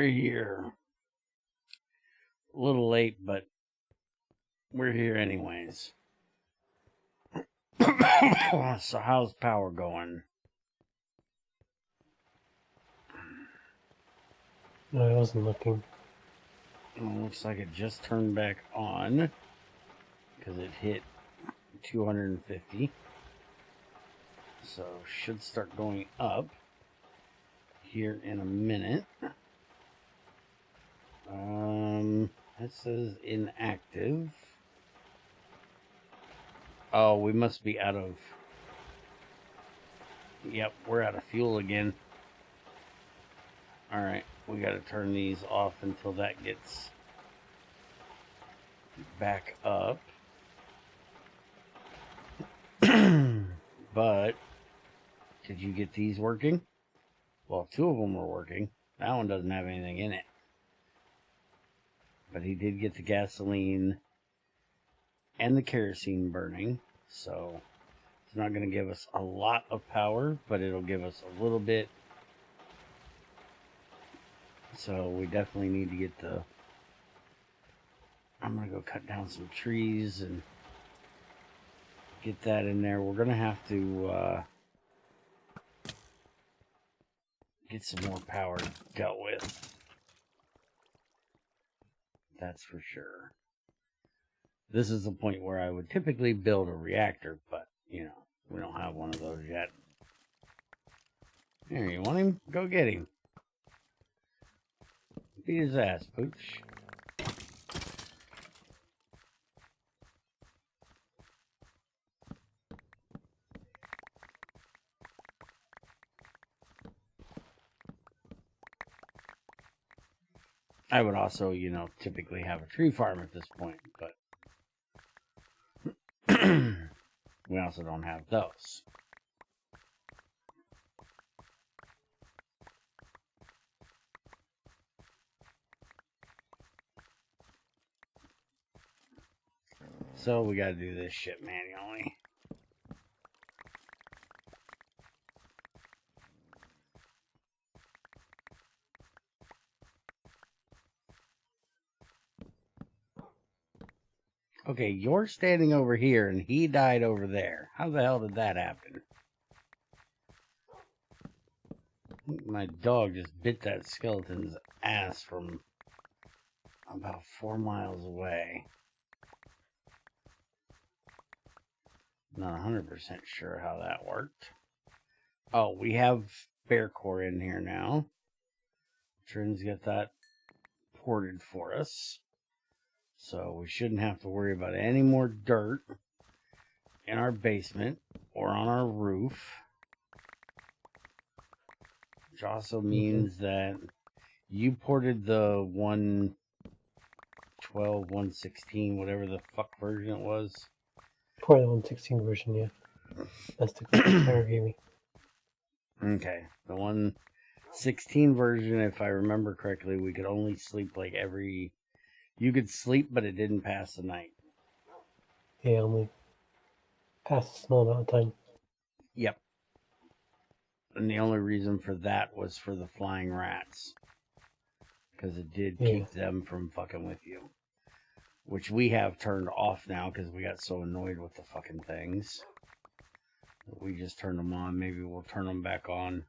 we're here. A little late, but we're here anyways. So how's power going? No, I wasn't looking. Well, looks like it just turned back on because it hit 250. So should start going up here in a minute. That says inactive. Oh, we must be out of... Yep, we're out of fuel again. Alright, we gotta turn these off until that gets back up. But, did you get these working? Well, 2 of them were working. That one doesn't have anything in it. But he did get the gasoline and the kerosene burning. So, it's not going to give us a lot of power, but it'll give us a little bit. So, we definitely need to get the... I'm going to go cut down some trees and get that in there. We're going to have to get some more power dealt with. That's for sure. This is the point where I would typically build a reactor, but, you know, we don't have one of those yet. Here, you want him? Go get him. Beat his ass, Pooch. I would also, you know, typically have a tree farm at this point, but we also don't have those. So we gotta do this shit manually. Okay, you're standing over here and he died over there. How the hell did that happen? My dog just bit that skeleton's ass from about 4 miles away. Not 100% sure how that worked. Oh, we have bear core in here now. Trin's got that ported for us. So we shouldn't have to worry about any more dirt in our basement or on our roof. Which also means that you ported the 112, 116, whatever the fuck version it was. For the 116 version, yeah. That's the Fire gave me. Okay. The 116 version, if I remember correctly, we could only sleep like every... You could sleep, but it didn't pass the night. Yeah, only past a small amount of time. Yep. And the only reason for that was for the flying rats. Because it did keep them from fucking with you. Which we have turned off now because we got so annoyed with the fucking things. We just turned them on. Maybe we'll turn them back on.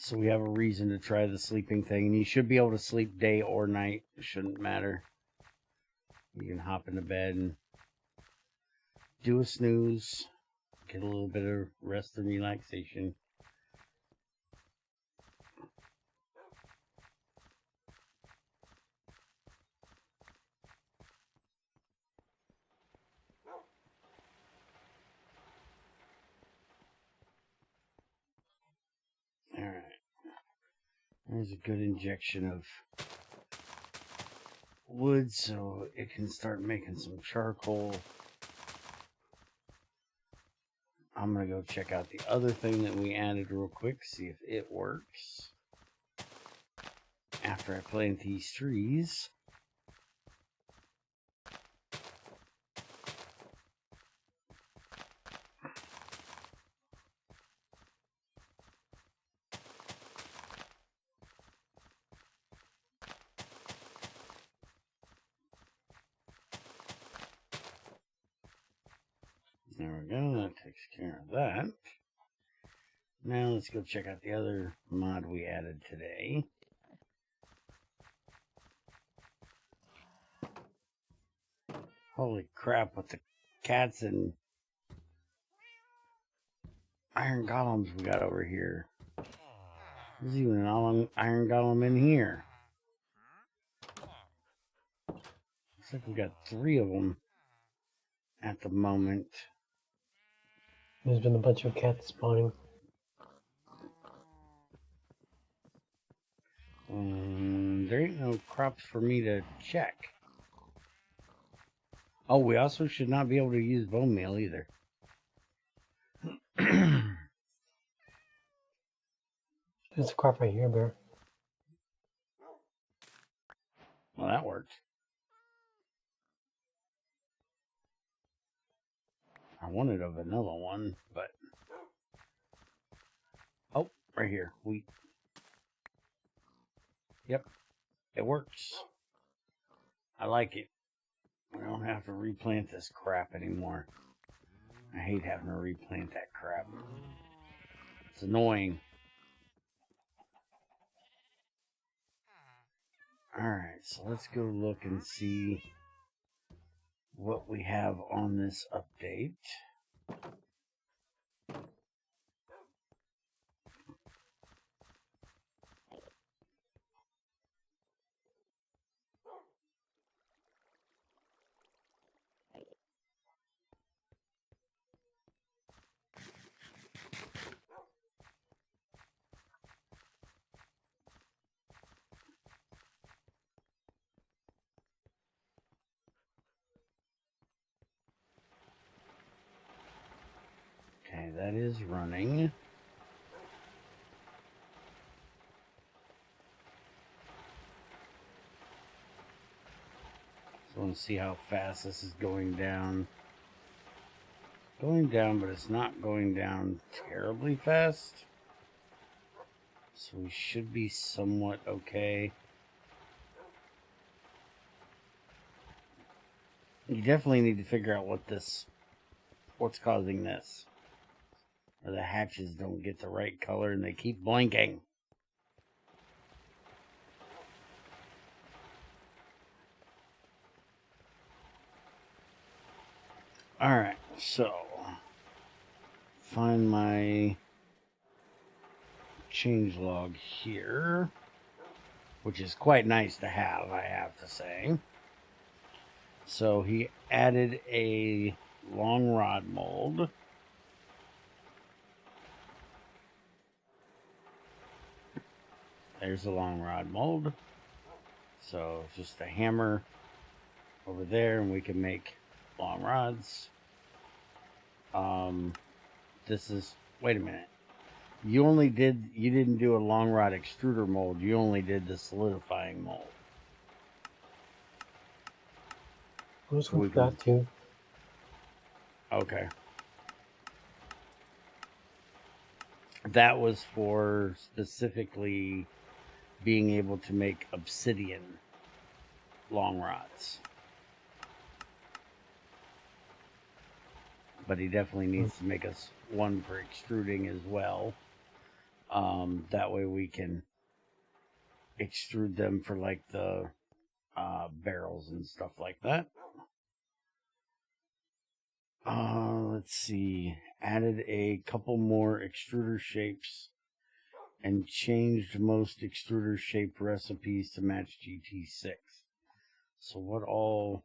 So we have a reason to try the sleeping thing. And you should be able to sleep day or night. It shouldn't matter. You can hop into bed and do a snooze. Get a little bit of rest and relaxation. Alright. There's a good injection of wood so it can start making some charcoal. I'm going to go check out the other thing that we added real quick, see if it works. After I plant these trees. There we go. That takes care of that. Now let's go check out the other mod we added today. Holy crap, with the cats and iron golems we got over here. There's even an iron golem in here. Looks like we got 3 of them at the moment. There's been a bunch of cats spawning. There ain't no crops for me to check. Oh, we also should not be able to use bone meal either. There's a crop right here, Bear. Well, that worked. I wanted a vanilla one, but... Oh, right here. Wheat. Yep. It works. I like it. We don't have to replant this crap anymore. I hate having to replant that crap. It's annoying. Alright, so let's go look and see what we have on this update. Okay, that is running. So I want to see how fast this is going down. Going down, but it's not going down terribly fast. So we should be somewhat okay. You definitely need to figure out what's causing this. Or the hatches don't get the right color and they keep blinking. Alright, so find my changelog here, which is quite nice to have, I have to say. So he added a long rod mold. There's the long rod mold. So just a hammer over there and we can make long rods. This is, wait a minute. You didn't do a long rod extruder mold. You only did the solidifying mold. I was with that too. Okay. That was for specifically being able to make obsidian long rods. But he definitely needs to make us one for extruding as well. That way we can extrude them for like the barrels and stuff like that. Let's see. Added a couple more extruder shapes and changed most extruder shaped recipes to match GT6. So what all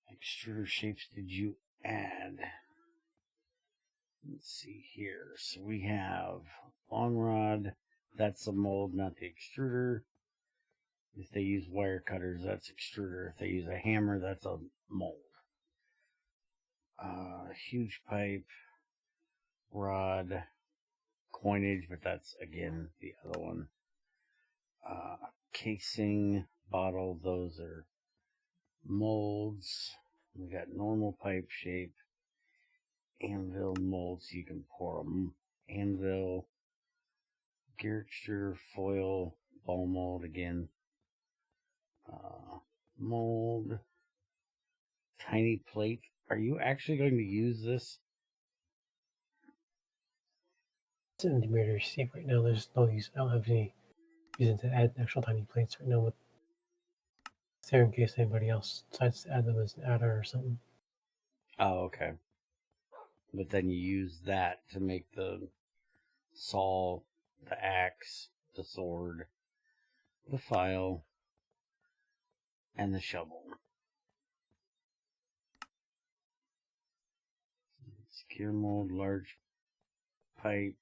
extruder shapes did you add? Let's see here. So we have long rod. That's the mold, not the extruder. If they use wire cutters, that's extruder. If they use a hammer, that's a mold. Huge pipe, rod, coinage, but that's again the other one. Casing, bottle, those are molds. We got normal pipe shape, anvil molds, you can pour them. Anvil, gear extruder, foil, ball mold again. Mold, tiny plate Are you actually going to use this? It's in the mirror receipt right now. There's no use. I don't have any reason to add actual tiny plates right now. With there in case anybody else decides to add them as an adder or something. Oh, okay. But then you use that to make the saw, the axe, the sword, the file, and the shovel. Secure mold, large pipe.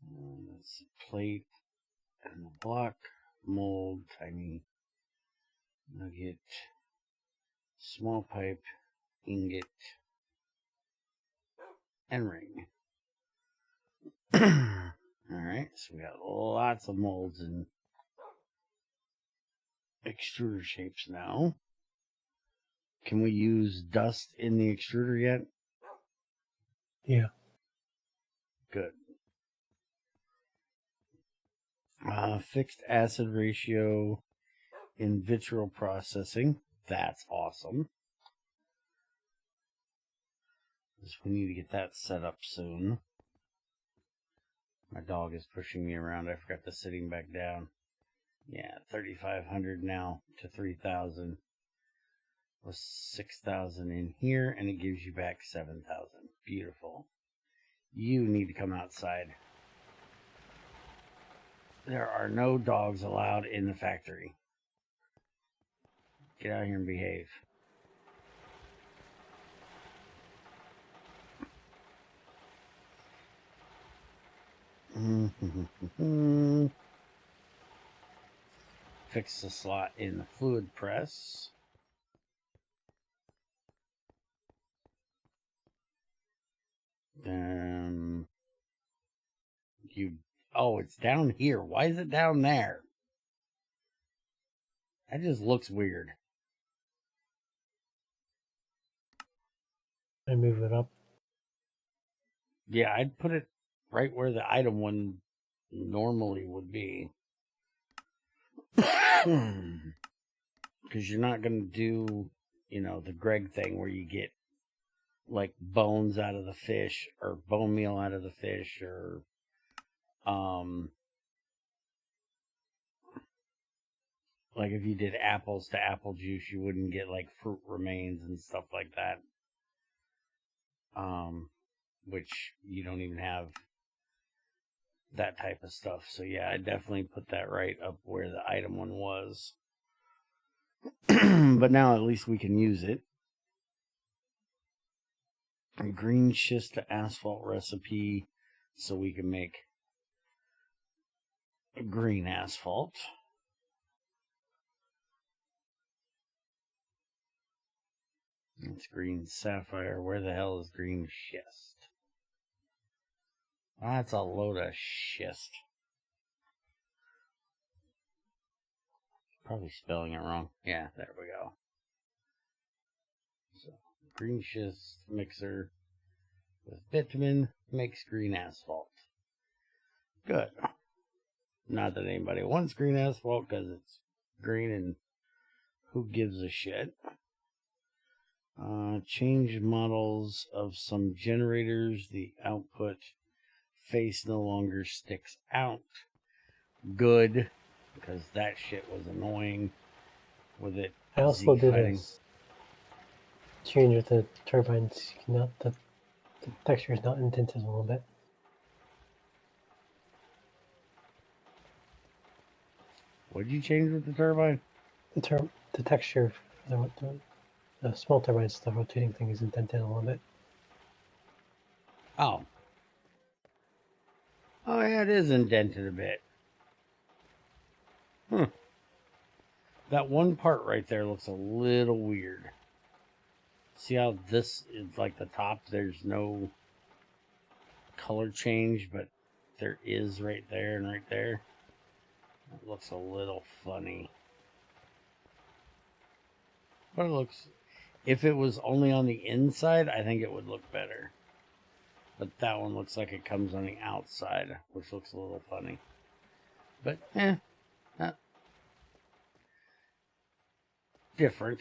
That's a plate and a block. Mold, tiny nugget. Small pipe, ingot, and ring. Alright, so we got lots of molds and extruder shapes now. Can we use dust in the extruder yet? Yeah. Good. Fixed acid ratio in vitro processing. That's awesome. We need to get that set up soon. My dog is pushing me around. I forgot to sit him back down. Yeah, 3,500 now to 3,000. With 6,000 in here, and it gives you back 7,000. Beautiful. You need to come outside. There are no dogs allowed in the factory. Get out here and behave. Fix the slot in the fluid press. Oh, it's down here. Why is it down there? That just looks weird. I move it up. Yeah, I'd put it right where the item one normally would be. Because you're not going to do, the Greg thing where you get like bones out of the fish or bone meal out of the fish or like if you did apples to apple juice, you wouldn't get like fruit remains and stuff like that. Which you don't even have that type of stuff. So yeah, I definitely put that right up where the item one was. But now at least we can use it. A green schist to asphalt recipe so we can make a green asphalt. It's green sapphire. Where the hell is green schist? That's a load of schist. Probably spelling it wrong. Yeah, there we go. So, green schist mixer with bitumen makes green asphalt. Good. Not that anybody wants green asphalt because it's green and who gives a shit. Change models of some generators. The output face no longer sticks out. Good, because that shit was annoying with it. I also did a change with the turbines. Not the texture is not indented a little bit. What did you change with the turbine? The texture of the small turbines, the rotating thing is indented a little bit. Oh. Oh yeah, it is indented a bit. That one part right there looks a little weird. See how this is like the top, there's no color change, but there is right there and right there. It looks a little funny. But it looks, if it was only on the inside, I think it would look better. But that one looks like it comes on the outside, which looks a little funny. But, different.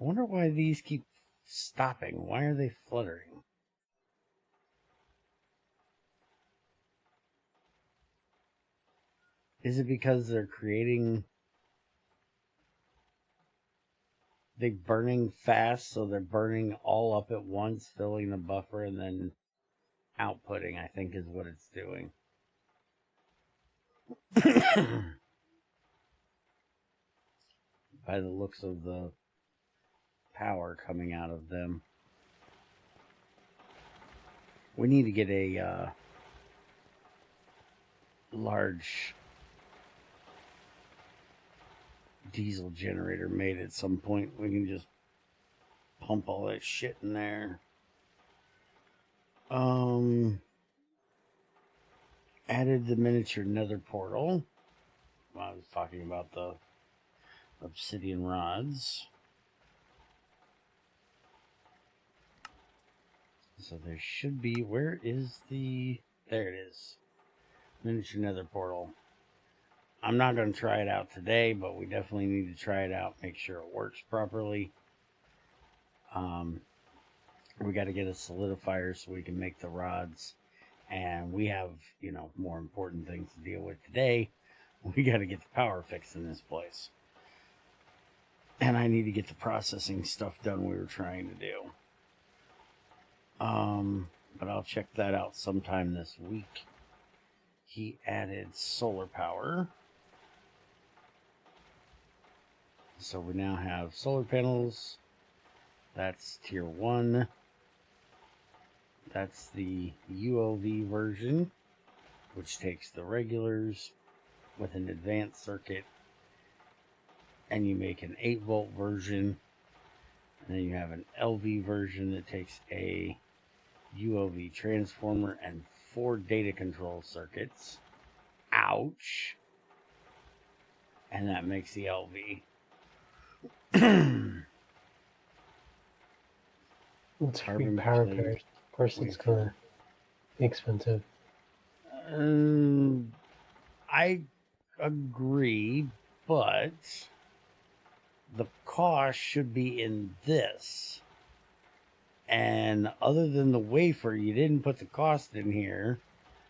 I wonder why these keep stopping. Why are they fluttering? Is it because they're burning fast, so they're burning all up at once, filling the buffer, and then outputting, I think is what it's doing. By the looks of the power coming out of them. We need to get a large diesel generator made at some point. We can just pump all that shit in there. Added the miniature nether portal. I was talking about the obsidian rods. So there should be, where is the, there it is. Miniature nether portal. I'm not going to try it out today, but we definitely need to try it out, make sure it works properly. We got to get a solidifier so we can make the rods. And we have, you know, more important things to deal with today. We got to get the power fixed in this place. And I need to get the processing stuff done we were trying to do. But I'll check that out sometime this week. He added solar power. So we now have solar panels. That's tier 1. That's the UOV version, which takes the regulars with an advanced circuit, and you make an 8-volt version. And then you have an LV version that takes a UOV transformer and 4 data control circuits. Ouch. And that makes the LV. It's free power pairs. Of course, it's gonna be expensive. I agree, but the cost should be in this. And other than the wafer, you didn't put the cost in here.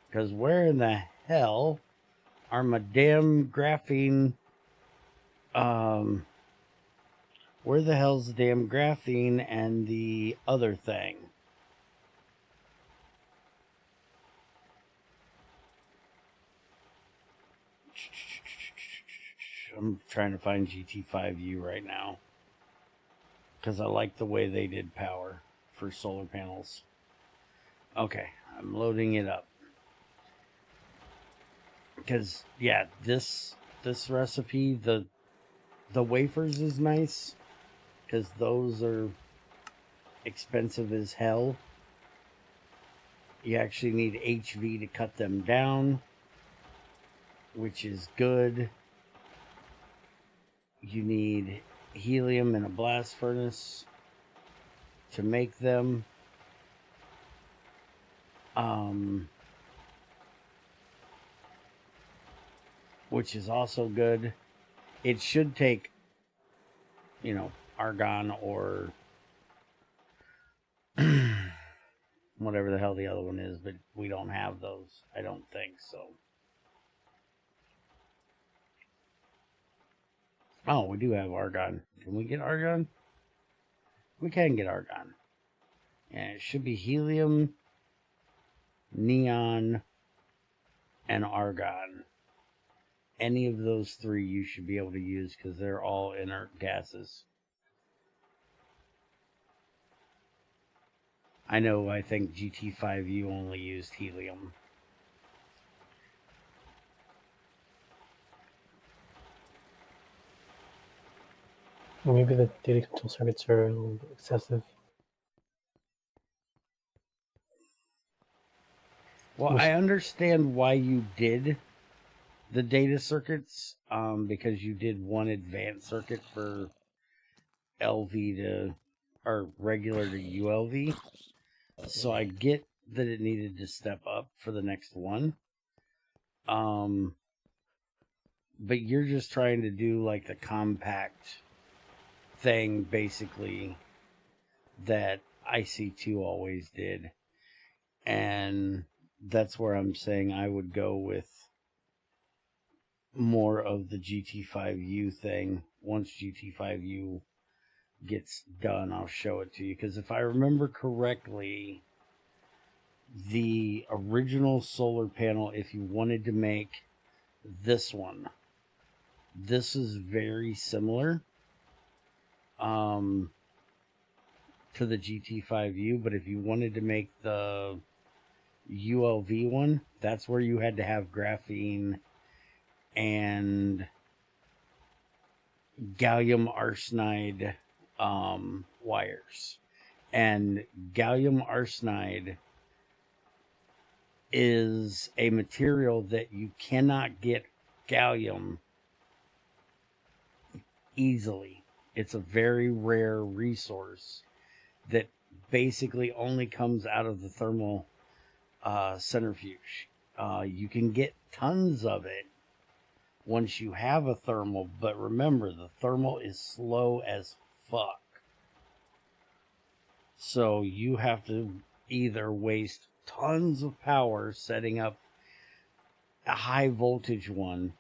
Because where in the hell are my damn graphene? Where the hell's the damn graphene and the other thing? I'm trying to find GT5U right now. Because I like the way they did power for solar panels. Okay, I'm loading it up. Because, yeah, this recipe, the wafers is nice. Because those are expensive as hell. You actually need HV to cut them down, which is good. You need helium in a blast furnace to make them. Which is also good. It should take, you know, argon or whatever the hell the other one is, but we don't have those. I don't think so. Oh, we do have argon. Can we get argon? We can get argon. And it should be helium, neon, and argon. Any of those 3 you should be able to use because they're all inert gases. I know, I think GT5U only used helium. Maybe the data control circuits are a little bit excessive. Well, I understand why you did the data circuits, because you did one advanced circuit for LV to, or regular to ULV. So I get that it needed to step up for the next one. But you're just trying to do like the compact thing basically that IC2 always did. And that's where I'm saying I would go with more of the GT5U thing. Once GT5U gets done, I'll show it to you. Because if I remember correctly, the original solar panel, if you wanted to make this one, this is very similar to the GT5U, but if you wanted to make the ULV one, that's where you had to have graphene and gallium arsenide wires. And gallium arsenide is a material that you cannot get gallium easily. It's a very rare resource that basically only comes out of the thermal centrifuge. You can get tons of it once you have a thermal, but remember, the thermal is slow as fuck. So you have to either waste tons of power setting up a high voltage one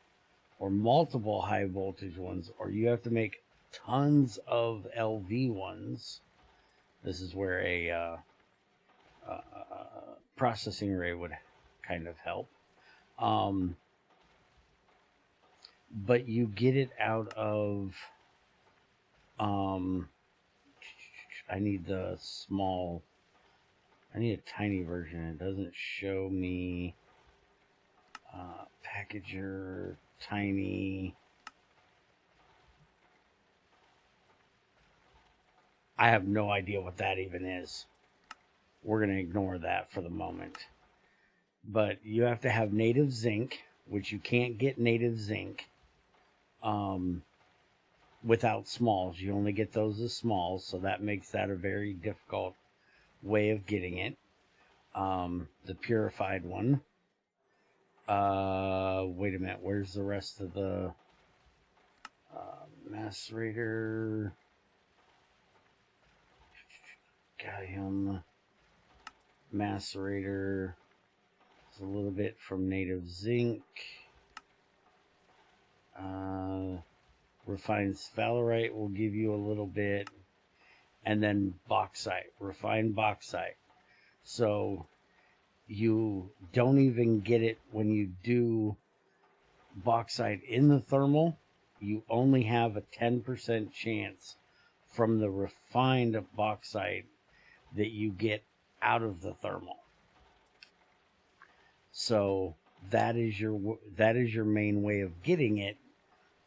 or multiple high voltage ones, or you have to make tons of LV ones. This is where a processing array would kind of help. But you get it out of, I need the small, I need a tiny version. It doesn't show me packager, tiny. I have no idea what that even is. We're going to ignore that for the moment. But you have to have native zinc, which you can't get native zinc without smalls. You only get those as smalls, so that makes that a very difficult way of getting it. The purified one. Wait a minute, where's the rest of the macerator? Gallium macerator. It's a little bit from native zinc. Refined sphalerite will give you a little bit, and then bauxite, refined bauxite. So you don't even get it when you do bauxite in the thermal. You only have a 10% chance from the refined bauxite that you get out of the thermal. So that is your main way of getting it,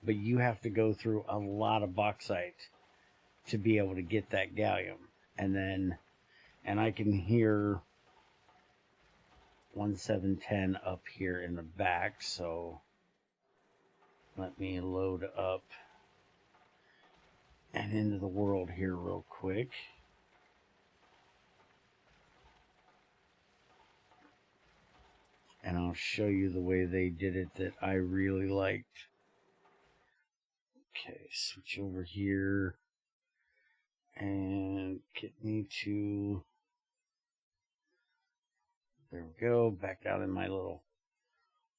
but you have to go through a lot of bauxite to be able to get that gallium. And I can hear 1710 up here in the back, so let me load up and into the world here real quick. And I'll show you the way they did it that I really liked. Okay, switch over here and get me to, there we go, back down in my little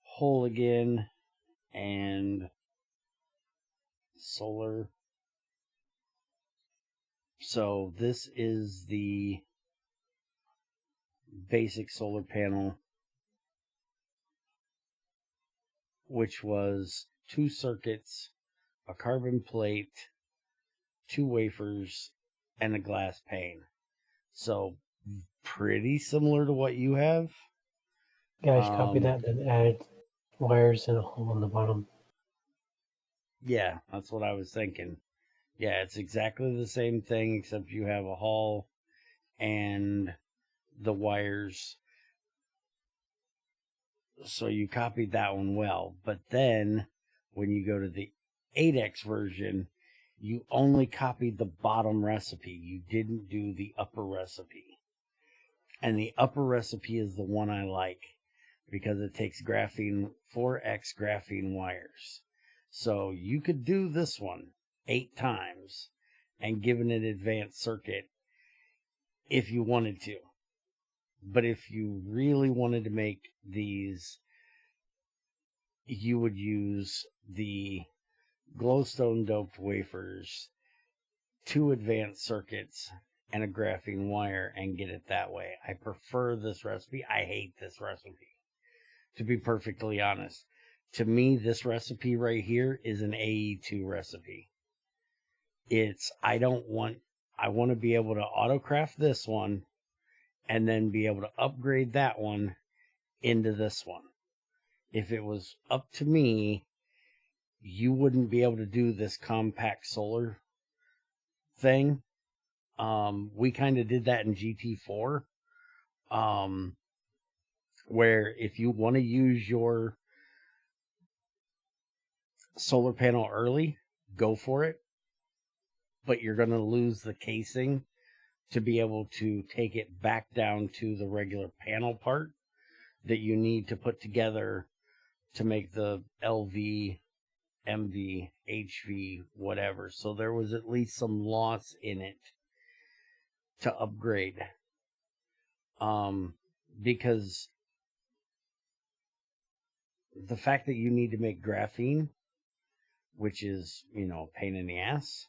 hole again, and solar. So this is the basic solar panel, which was 2 circuits, a carbon plate, 2 wafers, and a glass pane. So pretty similar to what you have. Guys, copy that, then add wires and a hole on the bottom. Yeah, that's what I was thinking. Yeah, it's exactly the same thing, except you have a hull and the wires. So you copied that one well. But then when you go to the 8X version, you only copied the bottom recipe. You didn't do the upper recipe. And the upper recipe is the one I like, because it takes graphene, 4X graphene wires. So you could do this one 8 times and given an advanced circuit if you wanted to. But if you really wanted to make these, you would use the glowstone doped wafers, 2 advanced circuits, and a graphene wire and get it that way. I prefer this recipe. I hate this recipe, to be perfectly honest. To me, this recipe right here is an AE2 recipe. I want to be able to autocraft this one and then be able to upgrade that one into this one. If it was up to me, you wouldn't be able to do this compact solar thing. We kind of did that in GT4, where if you want to use your solar panel early, go for it, but you're going to lose the casing to be able to take it back down to the regular panel part that you need to put together to make the LV, MV, HV, whatever. So there was at least some loss in it to upgrade. Because the fact that you need to make graphene, which is, a pain in the ass,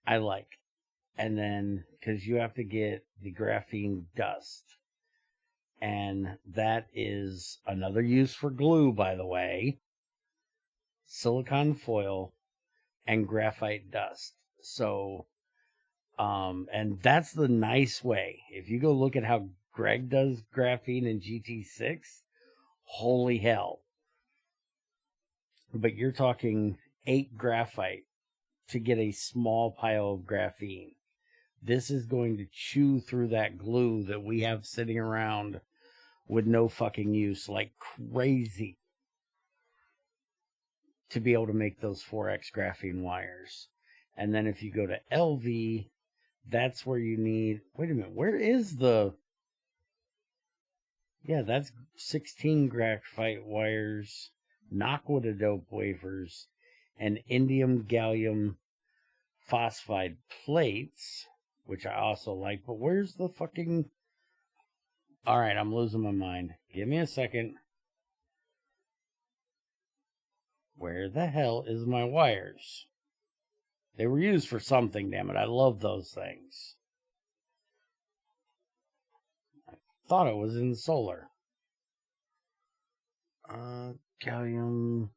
I like. And then, because you have to get the graphene dust. And that is another use for glue, by the way. Silicon foil and graphite dust. So, and that's the nice way. If you go look at how Greg does graphene in GT6, holy hell. But you're talking 8 graphite to get a small pile of graphene. This is going to chew through that glue that we have sitting around with no fucking use like crazy to be able to make those 4X graphene wires. And then if you go to LV, that's where you need... Wait a minute, where is the... Yeah, that's 16 graphite wires, Knockwood dope wafers, and indium gallium phosphide plates, which I also like. But where's the fucking... Alright, I'm losing my mind. Give me a second. Where the hell is my wires? They were used for something, damn it. I love those things. I thought it was in solar. Gallium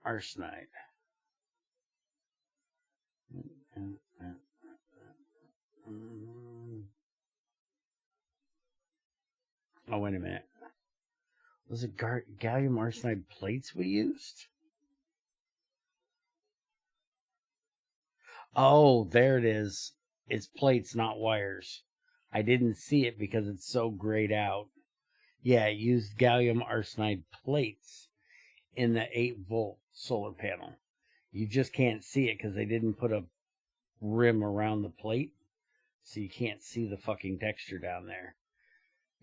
arsenide. Oh, wait a minute. Was it gallium arsenide plates we used? Oh, there it is. It's plates, not wires. I didn't see it because it's so grayed out. Yeah, it used gallium arsenide plates in the 8-volt solar panel. You just can't see it because they didn't put a rim around the plate, so you can't see the fucking texture down there.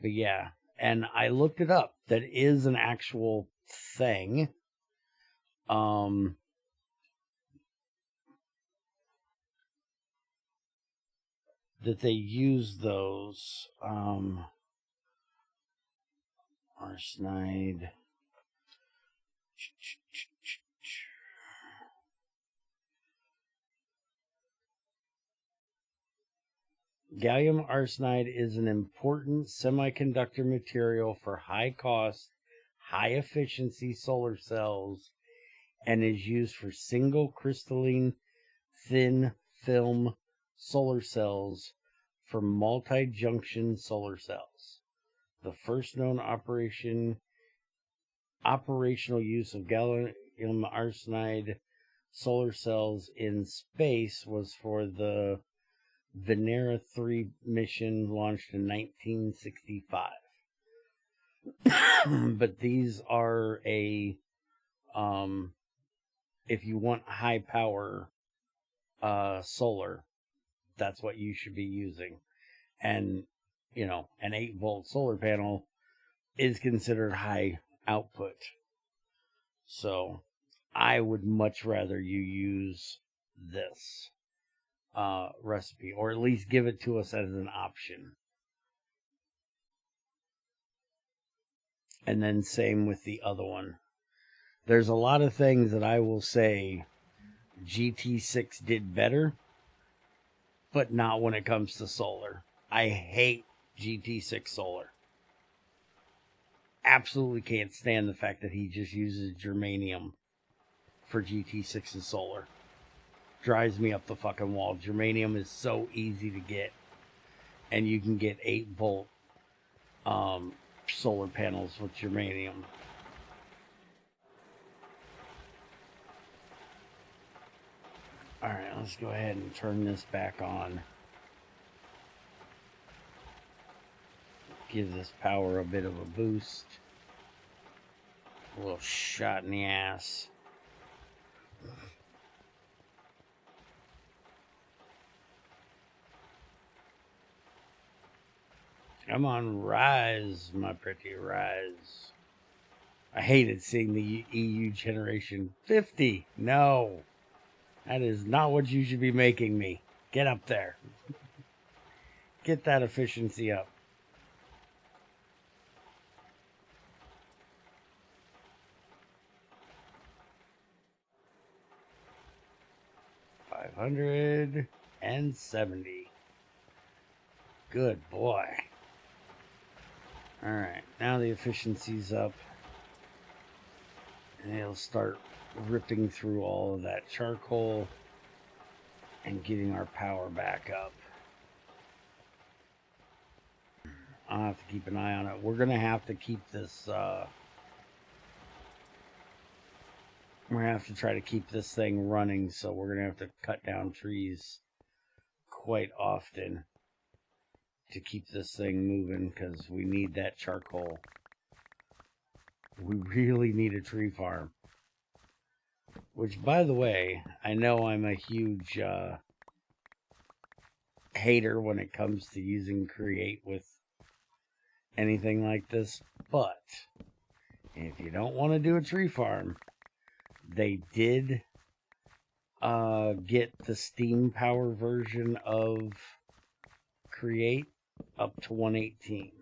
But yeah, and I looked it up. That is an actual thing. That they use those arsenide. Gallium arsenide is an important semiconductor material for high-cost, high-efficiency solar cells and is used for single crystalline thin film solar cells for multi-junction solar cells. The first known operational use of gallium arsenide solar cells in space was for the Venera 3 mission launched in 1965. But these are if you want high power solar, that's what you should be using. And, an 8-volt solar panel is considered high output. So, I would much rather you use this recipe, or at least give it to us as an option. And then same with the other one. There's a lot of things that I will say GT6 did better, but not when it comes to solar. I hate GT6 solar. Absolutely can't stand the fact that he just uses germanium for GT6's solar. Drives me up the fucking wall. Germanium is so easy to get, and you can get 8-volt solar panels with germanium. Alright, let's go ahead and turn this back on. Give this power a bit of a boost. A little shot in the ass. Come on, rise, my pretty, rise. I hated seeing the EU Generation 50. No. That is not what you should be making me. Get up there. Get that efficiency up. $570. Good boy. Alright, now the efficiency's up. And it'll start ripping through all of that charcoal and getting our power back up. I'll have to keep an eye on it. We're going to have to keep this, we're going to have to try to keep this thing running, so we're going to have to cut down trees quite often to keep this thing moving, because we need that charcoal. We really need a tree farm. Which, by the way, I know I'm a huge hater when it comes to using Create with anything like this, but if you don't want to do a tree farm, they did get the steam power version of Create up to 118.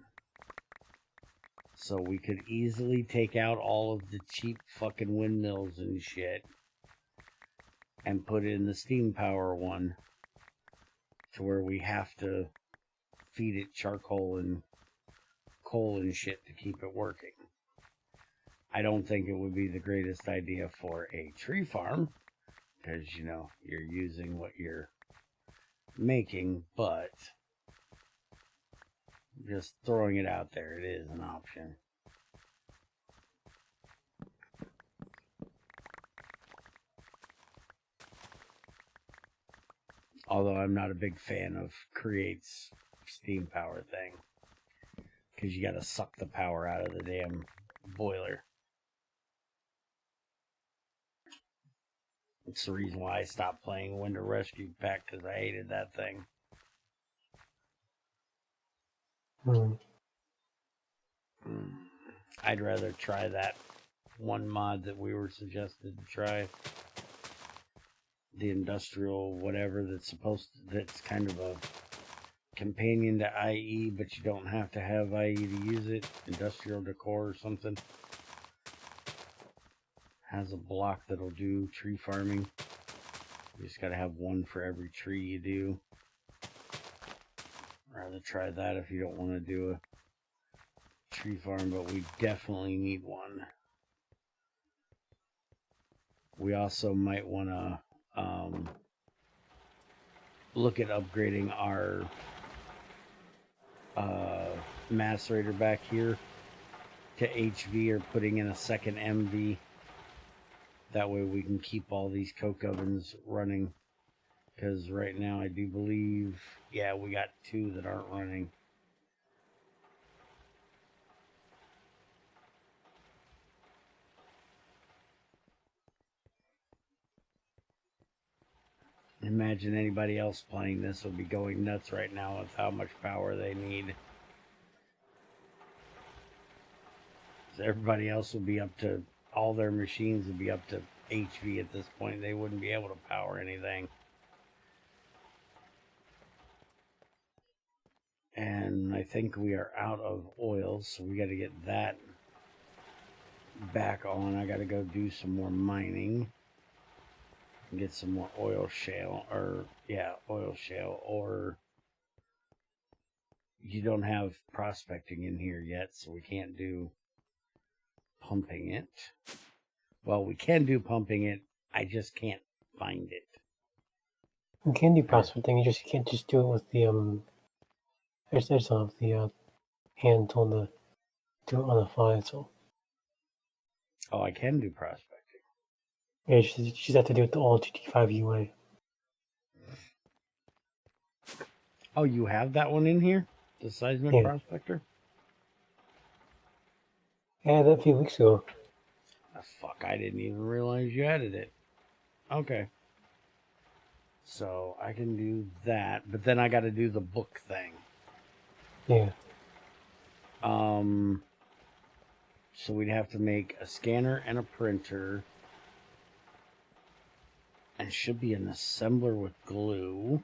So we could easily take out all of the cheap fucking windmills and shit and put in the steam power one, to where we have to feed it charcoal and coal and shit to keep it working. I don't think it would be the greatest idea for a tree farm, because, you know, you're using what you're making, but just throwing it out there, it is an option. Although I'm not a big fan of Create's steam power thing, because you gotta suck the power out of the damn boiler. It's the reason why I stopped playing Winter Rescue Pack, because I hated that thing. I'd rather try that one mod that we were suggested to try. The industrial whatever that's kind of a companion to IE, but you don't have to have IE to use it. Industrial Decor or something. Has a block that'll do tree farming. You just gotta have one for every tree you do. Rather try that if you don't want to do a tree farm, but we definitely need one. We also might want to look at upgrading our macerator back here to HV, or putting in a second MV. That way we can keep all these coke ovens running, because right now I do believe, yeah, we got 2 that aren't running. Imagine anybody else playing this would be going nuts right now with how much power they need. Everybody else will be up to, all their machines will be up to HV at this point. They wouldn't be able to power anything. And I think we are out of oil, so we got to get that back on. I got to go do some more mining and get some more oil shale, oil shale, or you don't have prospecting in here yet, so we can't do pumping it. Well, we can do pumping it. I just can't find it. You can do prospecting. You can't just do it with the I just don't have the hand on the do it on the fly. So Oh, I can do prospecting. yeah, you just have to do it the all GT5 UA. Oh, you have that one in here? The seismic prospector? I had that a few weeks ago. Oh, fuck, I didn't even realize you added it. Okay. So I can do that, but then I got to do the book thing. Yeah. So we'd have to make a scanner and a printer, and should be an assembler with glue.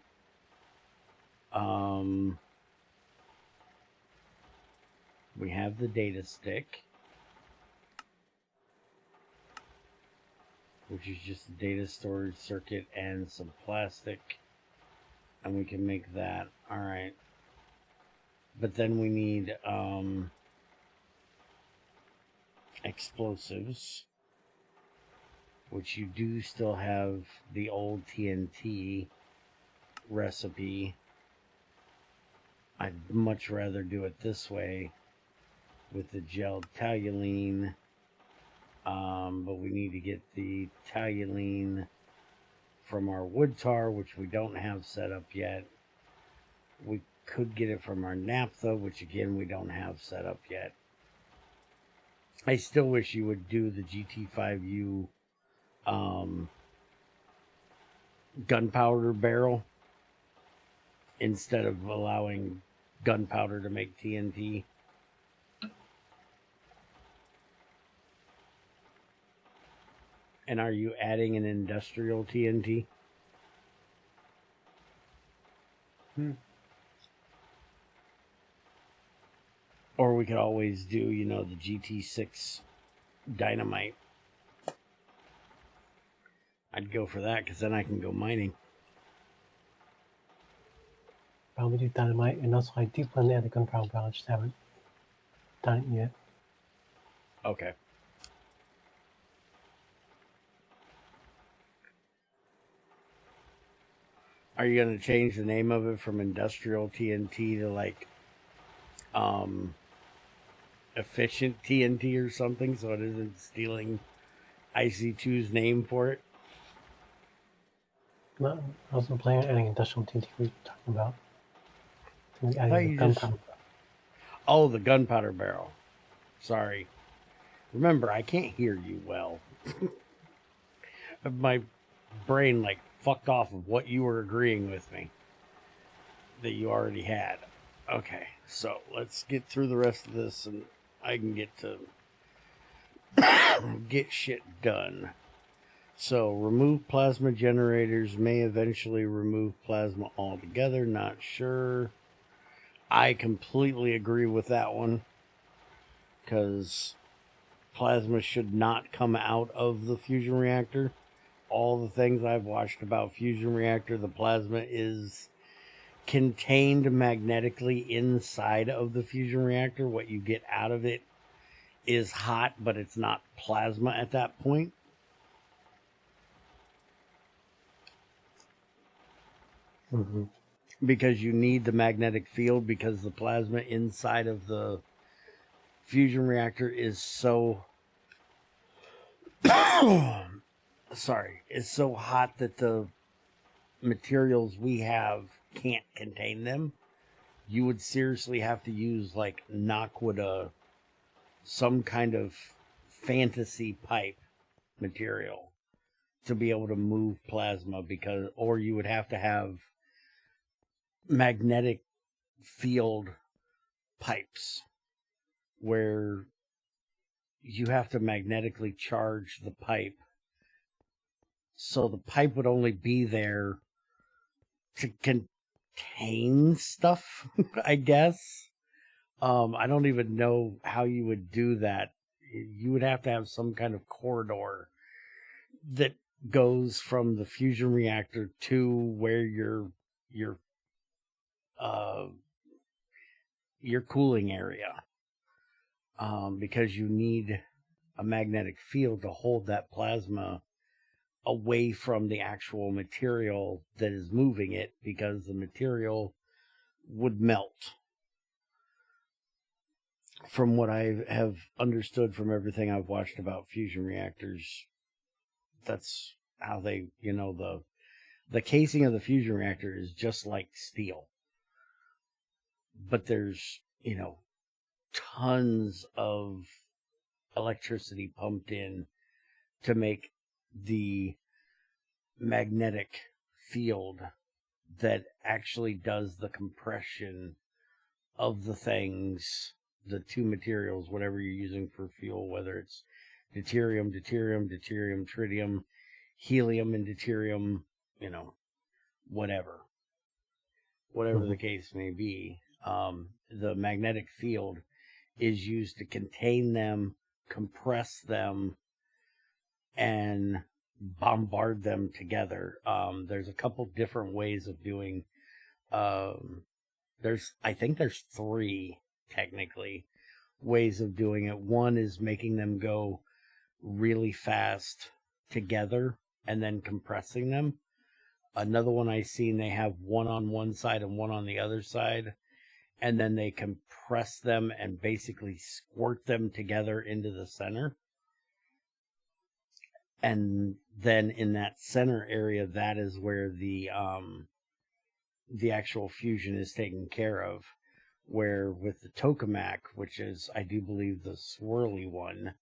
We have the data stick, which is just a data storage circuit and some plastic, and we can make that. All right. But then we need explosives, which you do still have the old TNT recipe. I'd much rather do it this way with the gelled toluene, but we need to get the toluene from our wood tar, which we don't have set up yet. We could get it from our naphtha, which again we don't have set up yet. I still wish you would do the GT5U gunpowder barrel instead of allowing gunpowder to make TNT. And are you adding an industrial TNT? Or we could always do, the GT6 dynamite. I'd go for that because then I can go mining. Probably do dynamite, and also I do plan to add the gunpowder barrel. I just haven't done it yet. Okay. Are you going to change the name of it from industrial TNT to efficient TNT or something so it isn't stealing IC2's name for it? No, I wasn't planning on adding industrial TNT. We were talking about adding the gunpowder. Oh, the gunpowder barrel. Sorry. Remember, I can't hear you well. My brain fucked off of what you were agreeing with me that you already had. Okay, so let's get through the rest of this and I can get to get shit done. So remove plasma generators, may eventually remove plasma altogether, not sure. I completely agree with that one, because plasma should not come out of the fusion reactor. All the things I've watched about fusion reactor, the plasma is contained magnetically inside of the fusion reactor. What you get out of it is hot, but it's not plasma at that point. Mm-hmm. Because you need the magnetic field, because the plasma inside of the fusion reactor is so is so hot that the materials we have can't contain them. You would seriously have to use Naquadah, some kind of fantasy pipe material to be able to move plasma, or you would have to have magnetic field pipes where you have to magnetically charge the pipe So the pipe would only be there to contain stuff, I guess. I don't even know how you would do that. You would have to have some kind of corridor that goes from the fusion reactor to where uh your cooling area, because you need a magnetic field to hold that plasma away from the actual material that is moving it, because the material would melt. From what I have understood from everything I've watched about fusion reactors, that's how they, the casing of the fusion reactor is just like steel. But there's, tons of electricity pumped in to make the magnetic field that actually does the compression of the things, the two materials, whatever you're using for fuel, whether it's deuterium, tritium, helium, and deuterium, whatever the case may be. The magnetic field is used to contain them, compress them, and bombard them together. There's a couple different ways of doing. I think there's 3 technically ways of doing it. One is making them go really fast together and then compressing them. Another one I seen, they have one on one side and one on the other side, and then they compress them and basically squirt them together into the center. And then in that center area, that is where the actual fusion is taken care of. Where with the tokamak, which is, I do believe, the swirly one,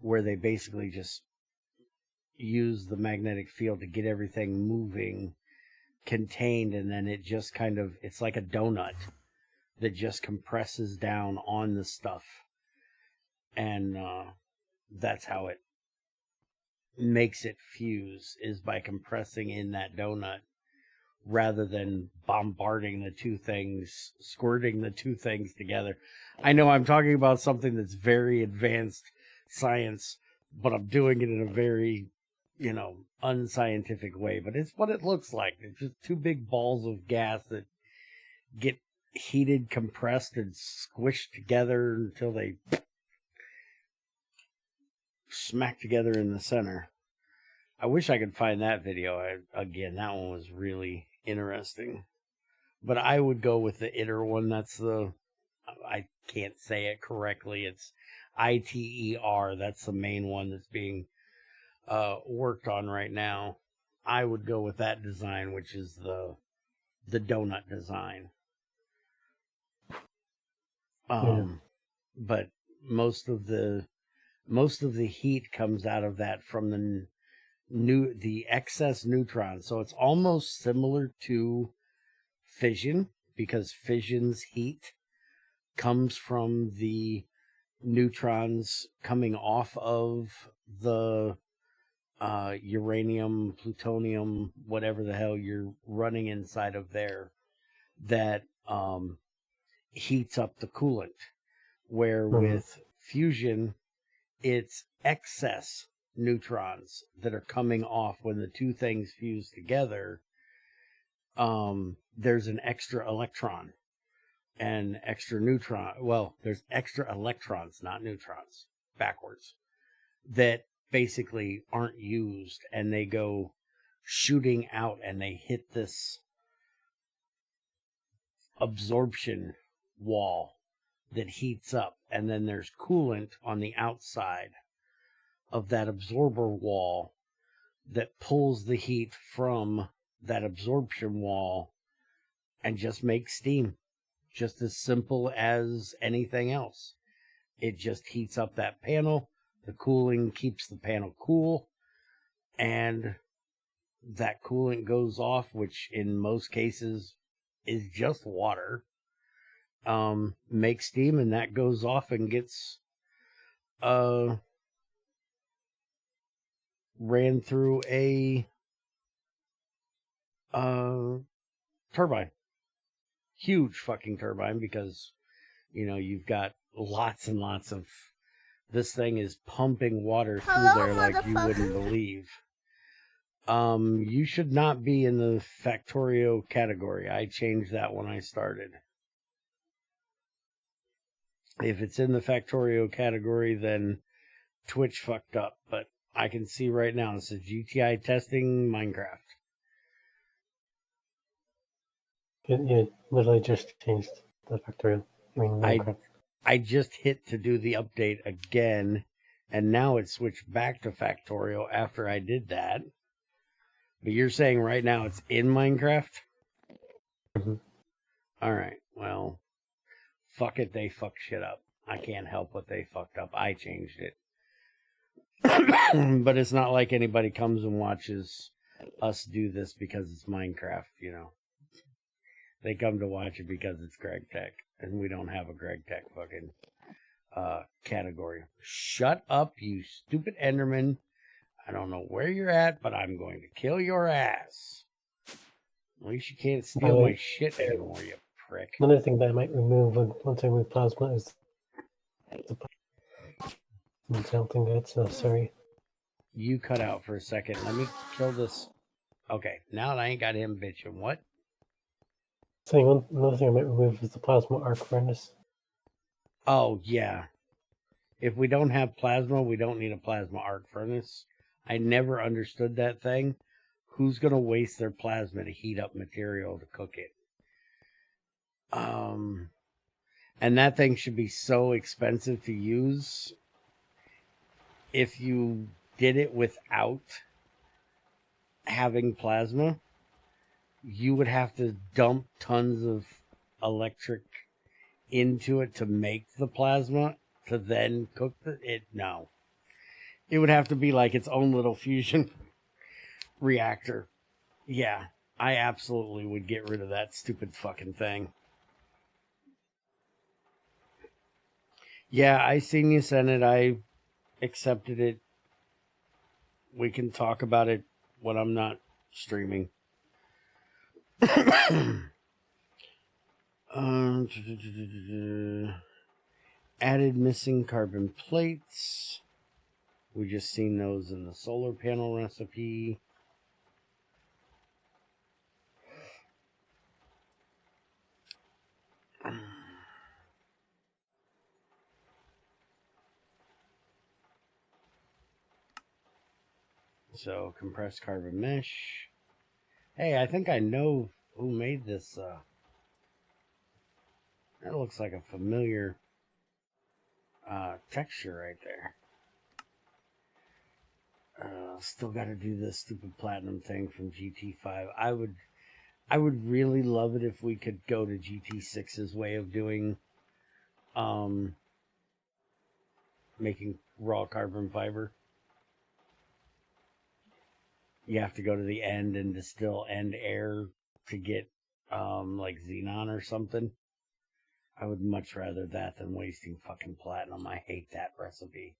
where they basically just use the magnetic field to get everything moving, contained, and then it just kind of, it's like a donut that just compresses down on the stuff. And that's how it makes it fuse, is by compressing in that donut rather than bombarding the two things, squirting the two things together. I know I'm talking about something that's very advanced science, but I'm doing it in a very, unscientific way. But it's what it looks like. It's just 2 big balls of gas that get heated, compressed, and squished together until they smack together in the center. I wish I could find that video. Again, that one was really interesting. But I would go with the ITER one. That's I can't say it correctly. It's ITER. That's the main one that's being worked on right now. I would go with that design, which is the donut design. But most of the heat comes out of that from the excess neutrons. So it's almost similar to fission, because fission's heat comes from the neutrons coming off of the uranium, plutonium, whatever the hell you're running inside of there, that heats up the coolant. Where with fusion, it's excess neutrons that are coming off when the two things fuse together. There's an extra electron and extra neutron. Well, there's extra electrons, not neutrons, backwards, that basically aren't used, and they go shooting out and they hit this absorption wall that heats up, and then there's coolant on the outside of that absorber wall that pulls the heat from that absorption wall and just makes steam. Just as simple as anything else. It just heats up that panel. The cooling keeps the panel cool, and that coolant goes off, which in most cases is just water. Makes steam, and that goes off and gets ran through a turbine. Huge fucking turbine, because, you know, you've got lots and lots of... This thing is pumping water through there like you wouldn't believe. You should not be in the Factorio category. I changed that when I started. If it's in the Factorio category, then Twitch fucked up. But I can see right now, it says GTI testing Minecraft. It literally just changed the Factorio. I mean, Minecraft. I just hit to do the update again, and now it switched back to Factorio after I did that. But you're saying right now it's in Minecraft? Mm-hmm. Alright, well, fuck it, they fucked shit up. I can't help what they fucked up. I changed it. But it's not like anybody comes and watches us do this because it's Minecraft, you know. They come to watch it because it's Greg Tech, and we don't have a Greg Tech fucking category. Shut up, you stupid Enderman. I don't know where you're at, but I'm going to kill your ass. At least you can't steal my shit anymore, you prick. Another thing that I might remove once I remove plasma is the... I don't think that's necessary. You cut out for a second. Let me kill this. Okay, now I ain't got him bitching. What? So another thing I might remove is the plasma arc furnace. Oh, yeah. If we don't have plasma, we don't need a plasma arc furnace. I never understood that thing. Who's going to waste their plasma to heat up material to cook it? And that thing should be so expensive to use. If you did it without having plasma, you would have to dump tons of electric into it to make the plasma to then cook it. No. It would have to be like its own little fusion reactor. Yeah, I absolutely would get rid of that stupid fucking thing. Yeah, I seen you send it. I accepted it. We can talk about it when I'm not streaming. Added missing carbon plates. We just seen those in the solar panel recipe. So, compressed carbon mesh. Hey, I think I know who made this. That looks like a familiar texture right there. Still got to do this stupid platinum thing from GT5. I would really love it if we could go to GT6's way of doing making raw carbon fiber. You have to go to the end and distill end air to get like xenon or something. I would much rather that than wasting fucking platinum. I hate that recipe.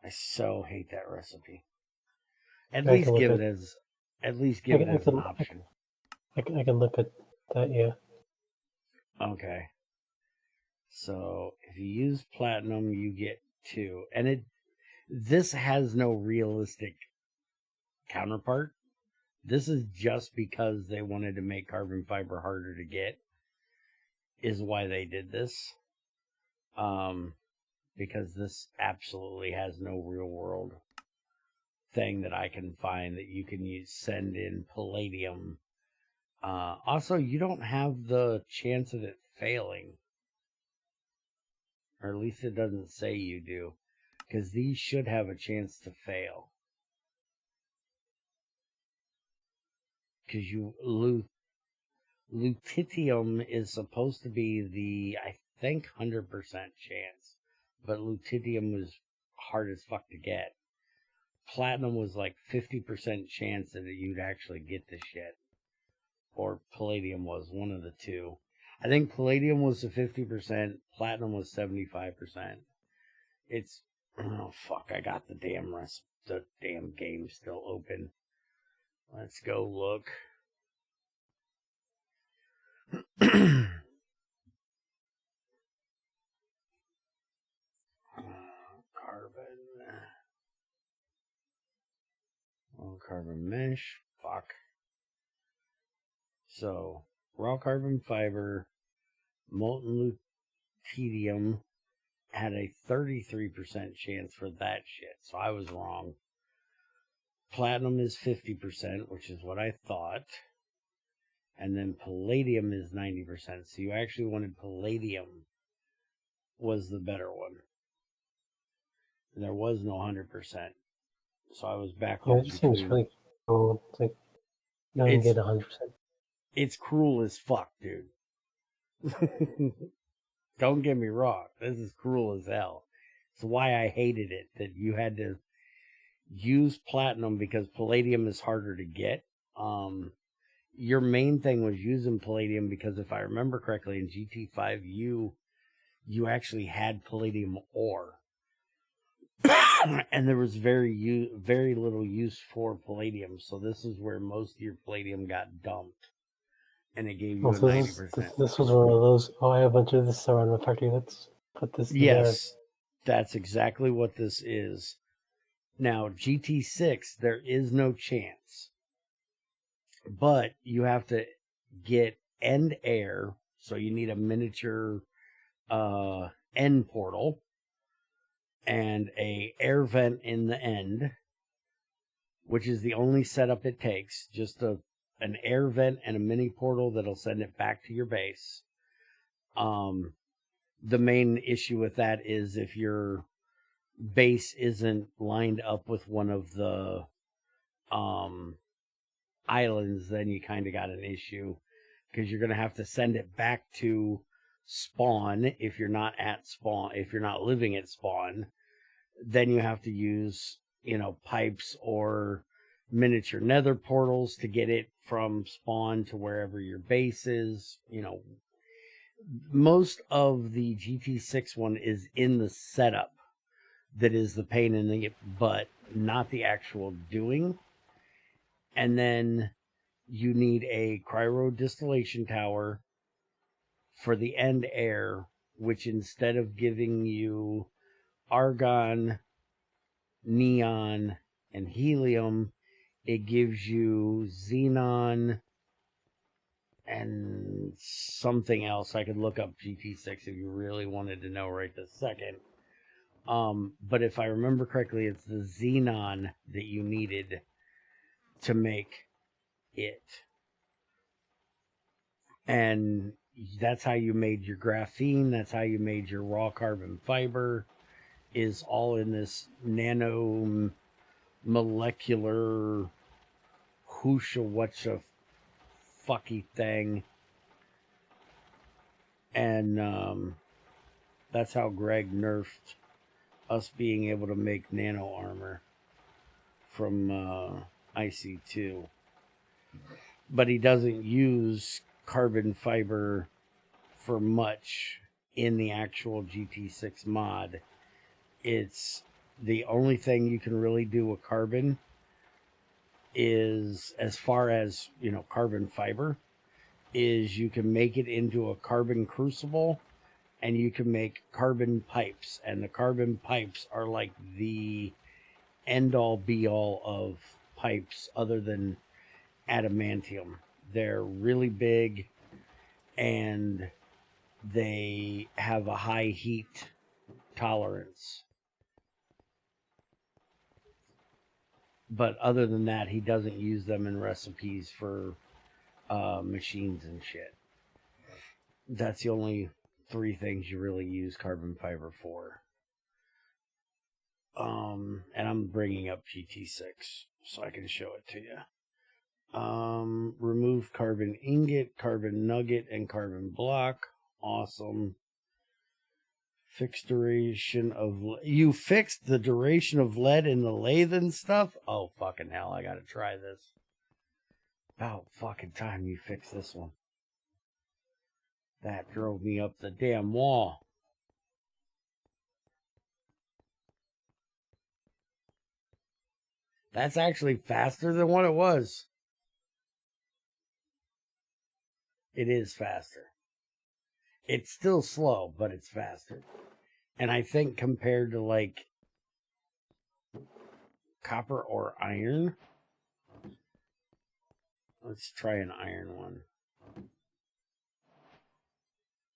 I so hate that recipe. At least give it as an option. I can look at that, yeah. Okay. So if you use platinum, you get 2, and this has no realistic counterpart. This is just because they wanted to make carbon fiber harder to get, is why they did this. Because this absolutely has no real world thing that I can find that you can send in palladium. Also, you don't have the chance of it failing. Or at least it doesn't say you do. Because these should have a chance to fail. Because lutetium is supposed to be the, I think, 100% chance. But lutetium was hard as fuck to get. Platinum was like 50% chance that you'd actually get the shit. Or palladium was, one of the two. I think palladium was the 50%, platinum was 75%. It's, oh fuck, I got the damn the damn game's still open. Let's go look. Carbon. Oh, carbon mesh. Fuck. So, raw carbon fiber, molten lutetium had a 33% chance for that shit. So I was wrong. Platinum is 50%, which is what I thought. And then palladium is 90%. So you actually wanted palladium was the better one. And there was no 100%. So I was Yeah, backwards. it seems really cool. It's like you don't get 100%. It's cruel as fuck, dude. Don't get me wrong. This is cruel as hell. It's why I hated it, that you had to use platinum because palladium is harder to get. Your main thing was using palladium because if I remember correctly, in GT5, you actually had palladium ore. And there was very little use for palladium. So this is where most of your palladium got dumped. And it gave you a 90%. This was one of those, I have a bunch of this around my factory. Let's put this in there. Yes, that's exactly what this is. Now, GT6, there is no chance. But you have to get end air. So you need a miniature end portal and a air vent in the end, which is the only setup it takes. Just an air vent and a mini portal that'll send it back to your base. The main issue with that is if your base isn't lined up with one of the islands, then you kind of got an issue because you're going to have to send it back to spawn if you're not at spawn. If you're not living at spawn, then you have to use, pipes or miniature nether portals to get it from spawn to wherever your base is. Most of the GT6 one is in the setup that is the pain in the butt, not the actual doing. And then you need a cryo distillation tower for the end air, which instead of giving you argon, neon, and helium, it gives you xenon and something else. I could look up GT6 if you really wanted to know right this second. But if I remember correctly, it's the xenon that you needed to make it. And that's how you made your graphene. That's how you made your raw carbon fiber, is all in this nano molecular whoosha whatcha fucky thing. And that's how Greg nerfed us being able to make nano armor from IC2. But he doesn't use carbon fiber for much in the actual GT6 mod. It's the only thing you can really do with carbon is, as far as, carbon fiber, is you can make it into a carbon crucible and you can make carbon pipes. And the carbon pipes are like the end all be all of pipes other than adamantium. They're really big and they have a high heat tolerance. But other than that, he doesn't use them in recipes for machines and shit. That's the only 3 things you really use carbon fiber for. And I'm bringing up GT6 so I can show it to you. Remove carbon ingot, carbon nugget, and carbon block. Awesome. Fixed duration of... You fixed the duration of lead in the lathe and stuff? Oh, fucking hell, I gotta try this. About fucking time you fix this one. That drove me up the damn wall. That's actually faster than what it was. It is faster. It's still slow, but it's faster. And I think compared to like copper or iron, let's try an iron one.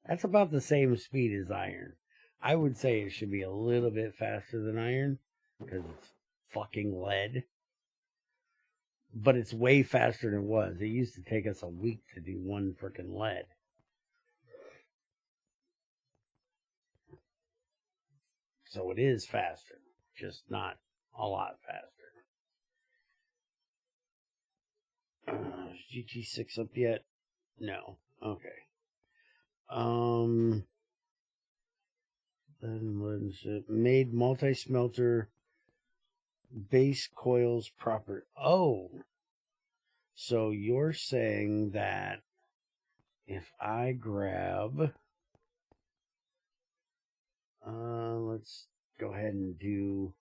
That's about the same speed as iron. I would say it should be a little bit faster than iron because it's fucking lead. But it's way faster than it was. It used to take us a week to do one freaking lead. So it is faster, just not a lot faster. Is GT6 up yet? No. Okay. Then made multi-smelter base coils proper. Oh, so you're saying that if I grab, let's go ahead and do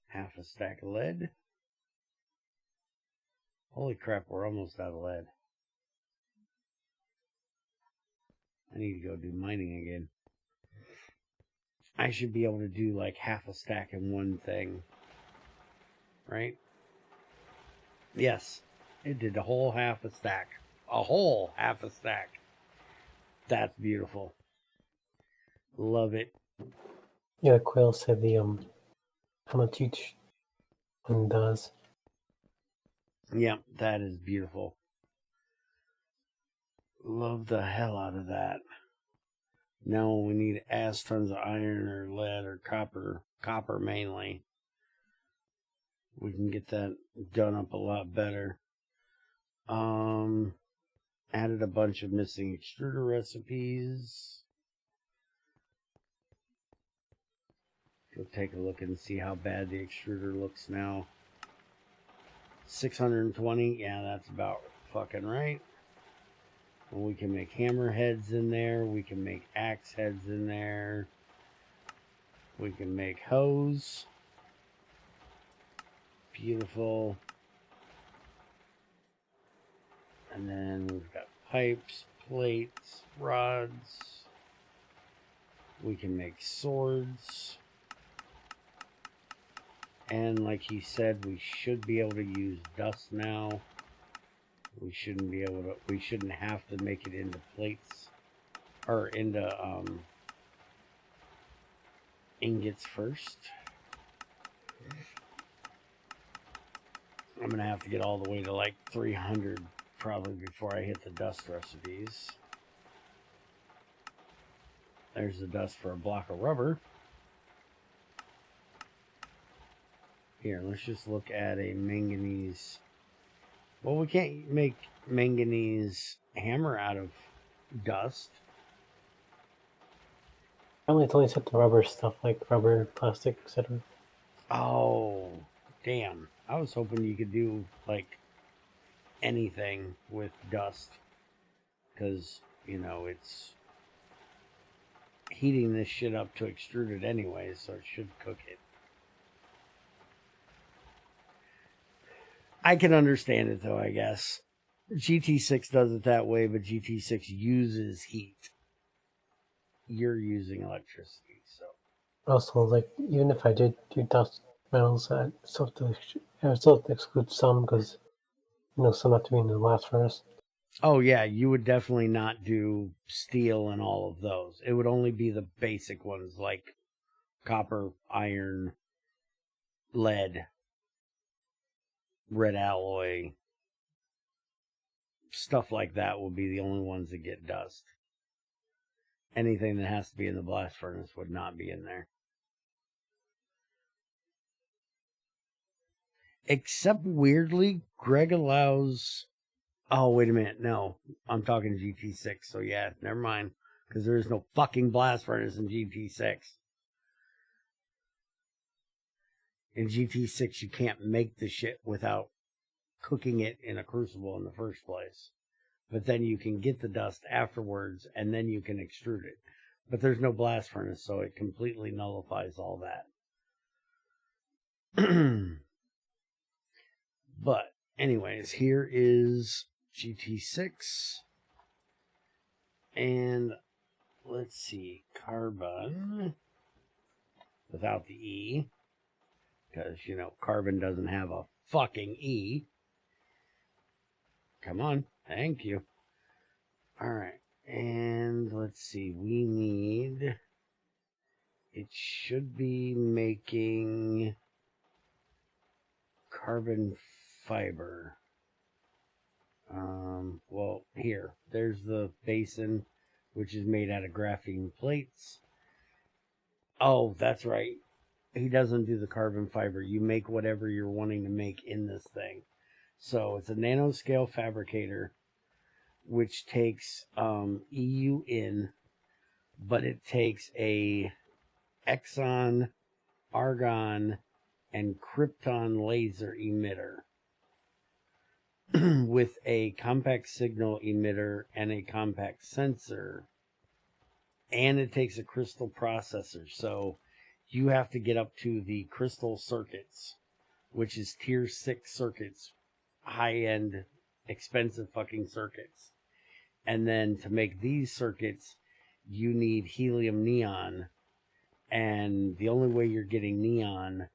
half a stack of lead. Holy crap, we're almost out of lead. I need to go do mining again. I should be able to do like half a stack in one thing. Right? Yes. It did a whole half a stack. A whole half a stack. That's beautiful. Love it. Yeah, Quail said the how much each one does. Yep, that is beautiful. Love the hell out of that. Now we need ass tons of iron or lead or copper. Copper mainly. We can get that done up a lot better. Added a bunch of missing extruder recipes. Go take a look and see how bad the extruder looks now. 620, yeah, that's about fucking right. And we can make hammer heads in there. We can make axe heads in there. We can make hose. Beautiful. And then we've got pipes, plates, rods. We can make swords. And like he said, we should be able to use dust now. We shouldn't have to make it into plates or into ingots first. I'm gonna have to get all the way to like 300 probably before I hit the dust recipes. There's the dust for a block of rubber. Here, let's just look at a manganese. Well, we can't make manganese hammer out of dust. Apparently it's only set to rubber stuff like rubber, plastic, etc. Oh, damn. I was hoping you could do like anything with dust. Because, you know, it's heating this shit up to extrude it anyway, so it should cook it. I can understand it though, I guess. GT6 does it that way, but GT6 uses heat. You're using electricity, so. Also, like, even if I did do dust metals, I still have to exclude some because, you know, some have to be in the blast furnace. Oh yeah, you would definitely not do steel and all of those. It would only be the basic ones like copper, iron, lead, red alloy, stuff like that will be the only ones that get dust. Anything that has to be in the blast furnace would not be in there. Except weirdly, Greg allows... Oh, wait a minute. No, I'm talking GT6. So yeah, never mind. Because there is no fucking blast furnace in GT6. In GT6, you can't make the shit without cooking it in a crucible in the first place. But then you can get the dust afterwards, and then you can extrude it. But there's no blast furnace, so it completely nullifies all that. But anyways, here is GT6. And let's see, carbon without the E. Because, you know, carbon doesn't have a fucking E. Come on. Thank you. Alright. And let's see. We need... It should be making carbon fiber. Well, here. There's the basin, which is made out of graphene plates. Oh, that's right. He doesn't do the carbon fiber. You make whatever you're wanting to make in this thing. So it's a nanoscale fabricator, which takes EU in, but it takes a Exxon, argon, and krypton laser emitter with a compact signal emitter and a compact sensor, and it takes a crystal processor. So you have to get up to the crystal circuits, which is tier 6 circuits, high-end, expensive fucking circuits. And then to make these circuits, you need helium neon. And the only way you're getting neon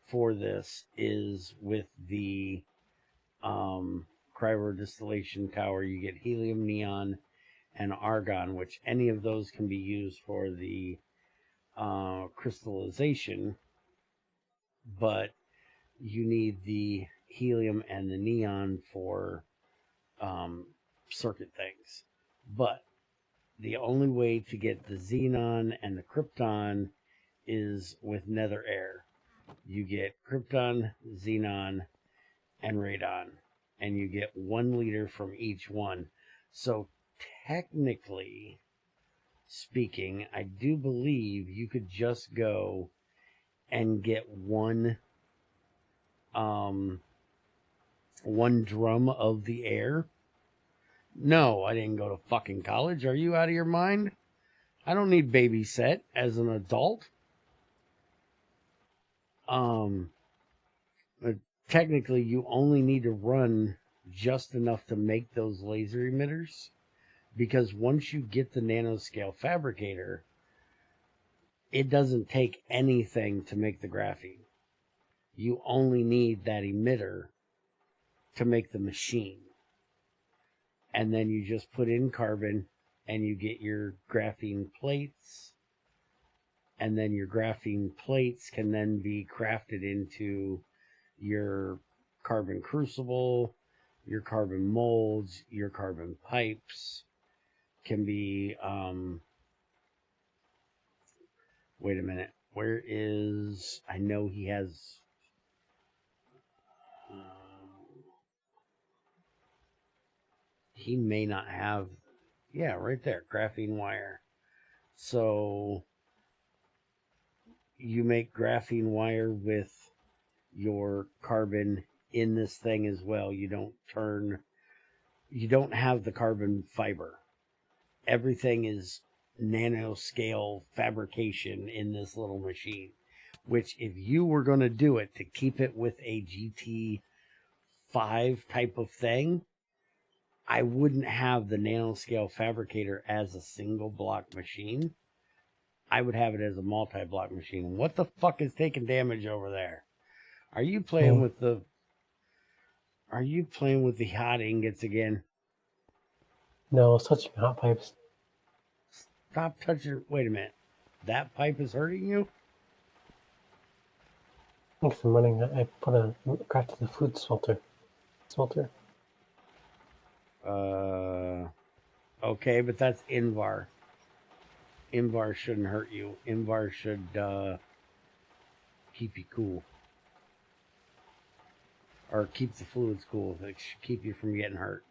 for this is with the cryodistillation tower. You get helium, neon, and argon, which any of those can be used for the crystallization, but you need the helium and the neon for circuit things. But the only way to get the xenon and the krypton is with nether air. You get krypton, xenon, and radon, and you get 1 liter from each one. So technically speaking, I do believe you could just go and get one drum of the air. No, I didn't go to fucking college. Are you out of your mind? I don't need babysit as an adult. But technically, you only need to run just enough to make those laser emitters, because once you get the nanoscale fabricator, it doesn't take anything to make the graphene. You only need that emitter to make the machine. And then you just put in carbon and you get your graphene plates. And then your graphene plates can then be crafted into your carbon crucible, your carbon molds, your carbon pipes. Can be, wait a minute. Where is, I know he has, he may not have, yeah, right there, graphene wire. So you make graphene wire with your carbon in this thing as well. You don't have the carbon fiber. Everything is nanoscale fabrication in this little machine, which if you were going to do it to keep it with a GT5 type of thing, I wouldn't have the nanoscale fabricator as a single block machine. I would have it as a multi-block machine. What the fuck is taking damage over there? Are you playing with the hot ingots again? No, I was touching hot pipes. Stop touching. Wait a minute. That pipe is hurting you? Because I'm running, I crafted a food smelter. Okay, but that's Invar. Invar shouldn't hurt you. Invar should keep you cool. Or keep the fluids cool. It should keep you from getting hurt.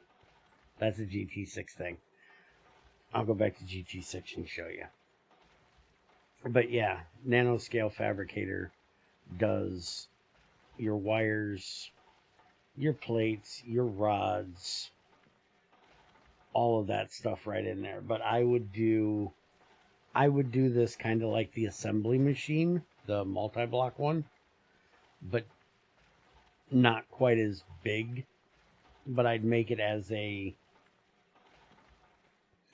That's a GT6 thing. I'll go back to GT6 and show you. But yeah, nanoscale fabricator does your wires, your plates, your rods, all of that stuff right in there. But I would do this kind of like the assembly machine, the multi-block one, but not quite as big, but I'd make it as a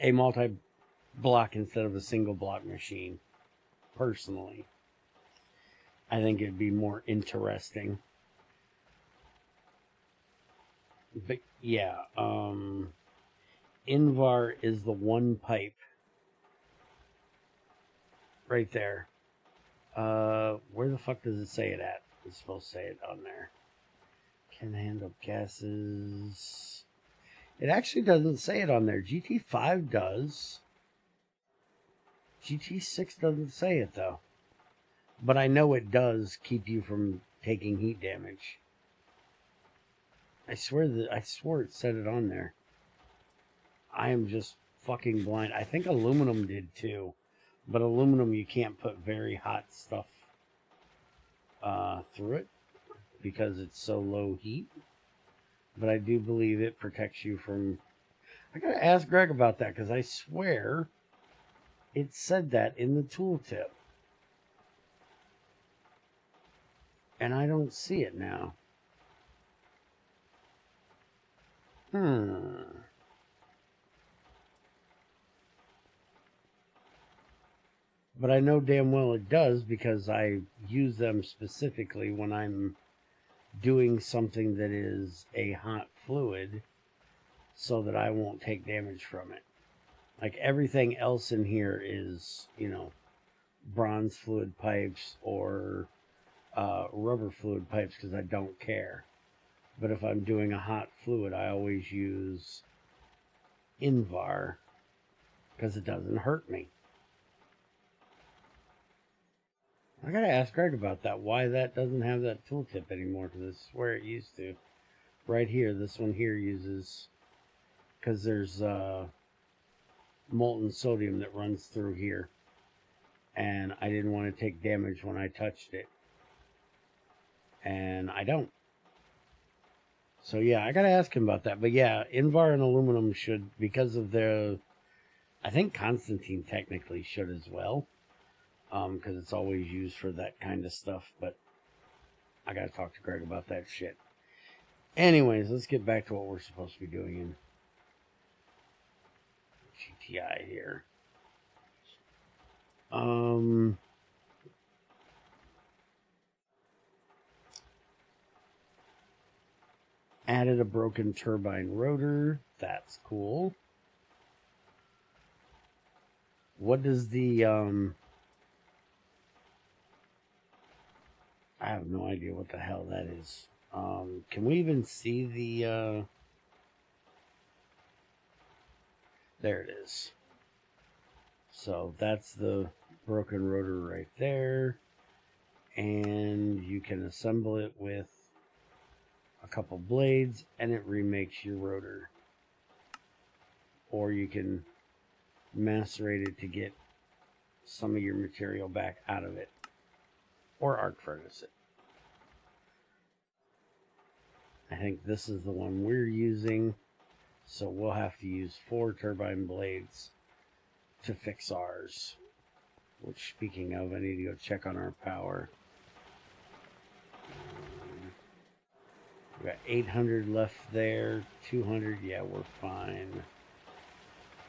multi-block instead of a single block machine. Personally, I think it'd be more interesting. But yeah, Invar is the one pipe right there. Where the fuck does it say it at? It's supposed to say it on there. Can handle gases. It actually doesn't say it on there. GT5 does. GT6 doesn't say it though. But I know it does keep you from taking heat damage. I swore it said it on there. I am just fucking blind. I think aluminum did too. But aluminum, you can't put very hot stuff through it because it's so low heat. But I do believe it protects you from... I gotta ask Greg about that because I swear it said that in the tooltip. And I don't see it now. But I know damn well it does because I use them specifically when I'm doing something that is a hot fluid so that I won't take damage from it. Like everything else in here is, you know, bronze fluid pipes or rubber fluid pipes because I don't care. But if I'm doing a hot fluid, I always use Invar because it doesn't hurt me. I gotta ask Greg about that, why that doesn't have that tooltip anymore, because I swear it used to. Right here, this one here uses, because there's molten sodium that runs through here. And I didn't want to take damage when I touched it. And I don't. So yeah, I gotta ask him about that. But yeah, Invar and aluminum should, because of their... I think Constantine technically should as well. Because it's always used for that kind of stuff. But I gotta talk to Greg about that shit. Anyways, let's get back to what we're supposed to be doing in GTI here. Added a broken turbine rotor. That's cool. What does the, I have no idea what the hell that is. Can we even see the, there it is. So that's the broken rotor right there. And you can assemble it with a couple blades and it remakes your rotor. Or you can macerate it to get some of your material back out of it. Or arc furnace it. I think this is the one we're using. So we'll have to use 4 turbine blades to fix ours. Which, speaking of, I need to go check on our power. We got 800 left there. 200, yeah, we're fine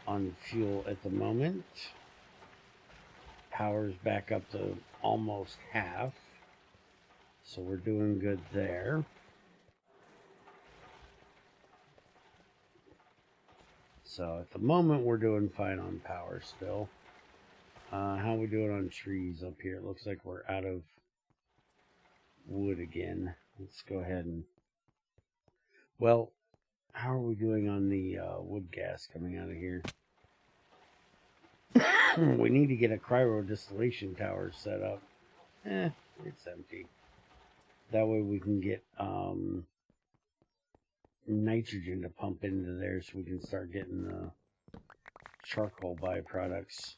on fuel at the moment. Power's back up to almost half. So we're doing good there. So at the moment we're doing fine on power still. How are we doing on trees up here? It looks like we're out of wood again. Let's go ahead and... Well, how are we doing on the wood gas coming out of here? We need to get a cryo distillation tower set up. It's empty. That way we can get nitrogen to pump into there so we can start getting the charcoal byproducts.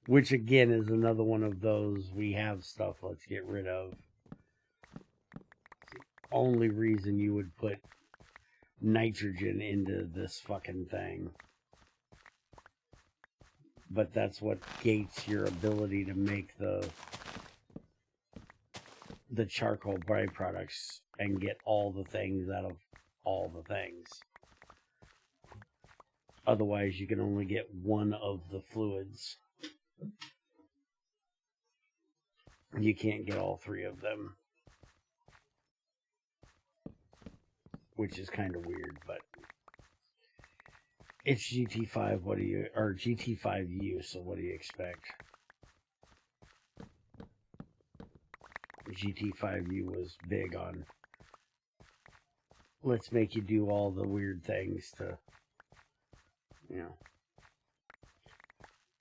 Which again is another one of those, we have stuff, let's get rid of. It's the only reason you would put nitrogen into this fucking thing. But that's what gates your ability to make the the charcoal byproducts and get all the things out of all the things. Otherwise, you can only get one of the fluids. You can't get all three of them. Which is kind of weird, but it's GT5, or GT5U, so what do you expect? GT5U was big on, let's make you do all the weird things to, you know,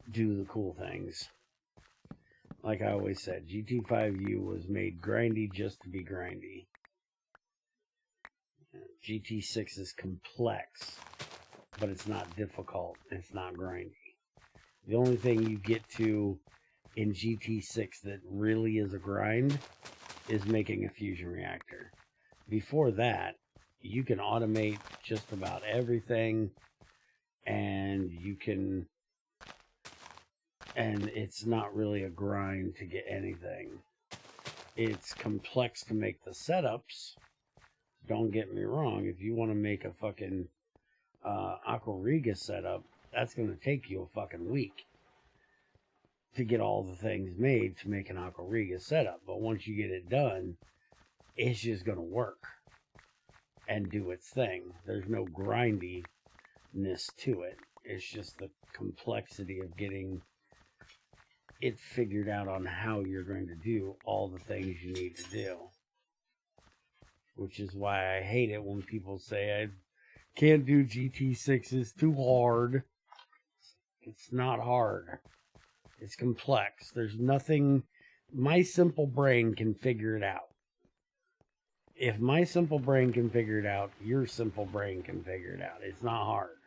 do the cool things. Like I always said, GT5U was made grindy just to be grindy. GT6 is complex, but it's not difficult. It's not grindy. The only thing you get to in GT6 that really is a grind is making a fusion reactor. Before that, you can automate just about everything, and it's not really a grind to get anything. It's complex to make the setups. Don't get me wrong, if you want to make a fucking Aqua Riga setup, that's going to take you a fucking week to get all the things made to make an Aqua Riga setup. But once you get it done, it's just going to work and do its thing. There's no grindiness to it. It's just the complexity of getting it figured out on how you're going to do all the things you need to do. Which is why I hate it when people say I can't do GT6, it's too hard. It's not hard. It's complex. There's nothing... My simple brain can figure it out. If my simple brain can figure it out, your simple brain can figure it out. It's not hard.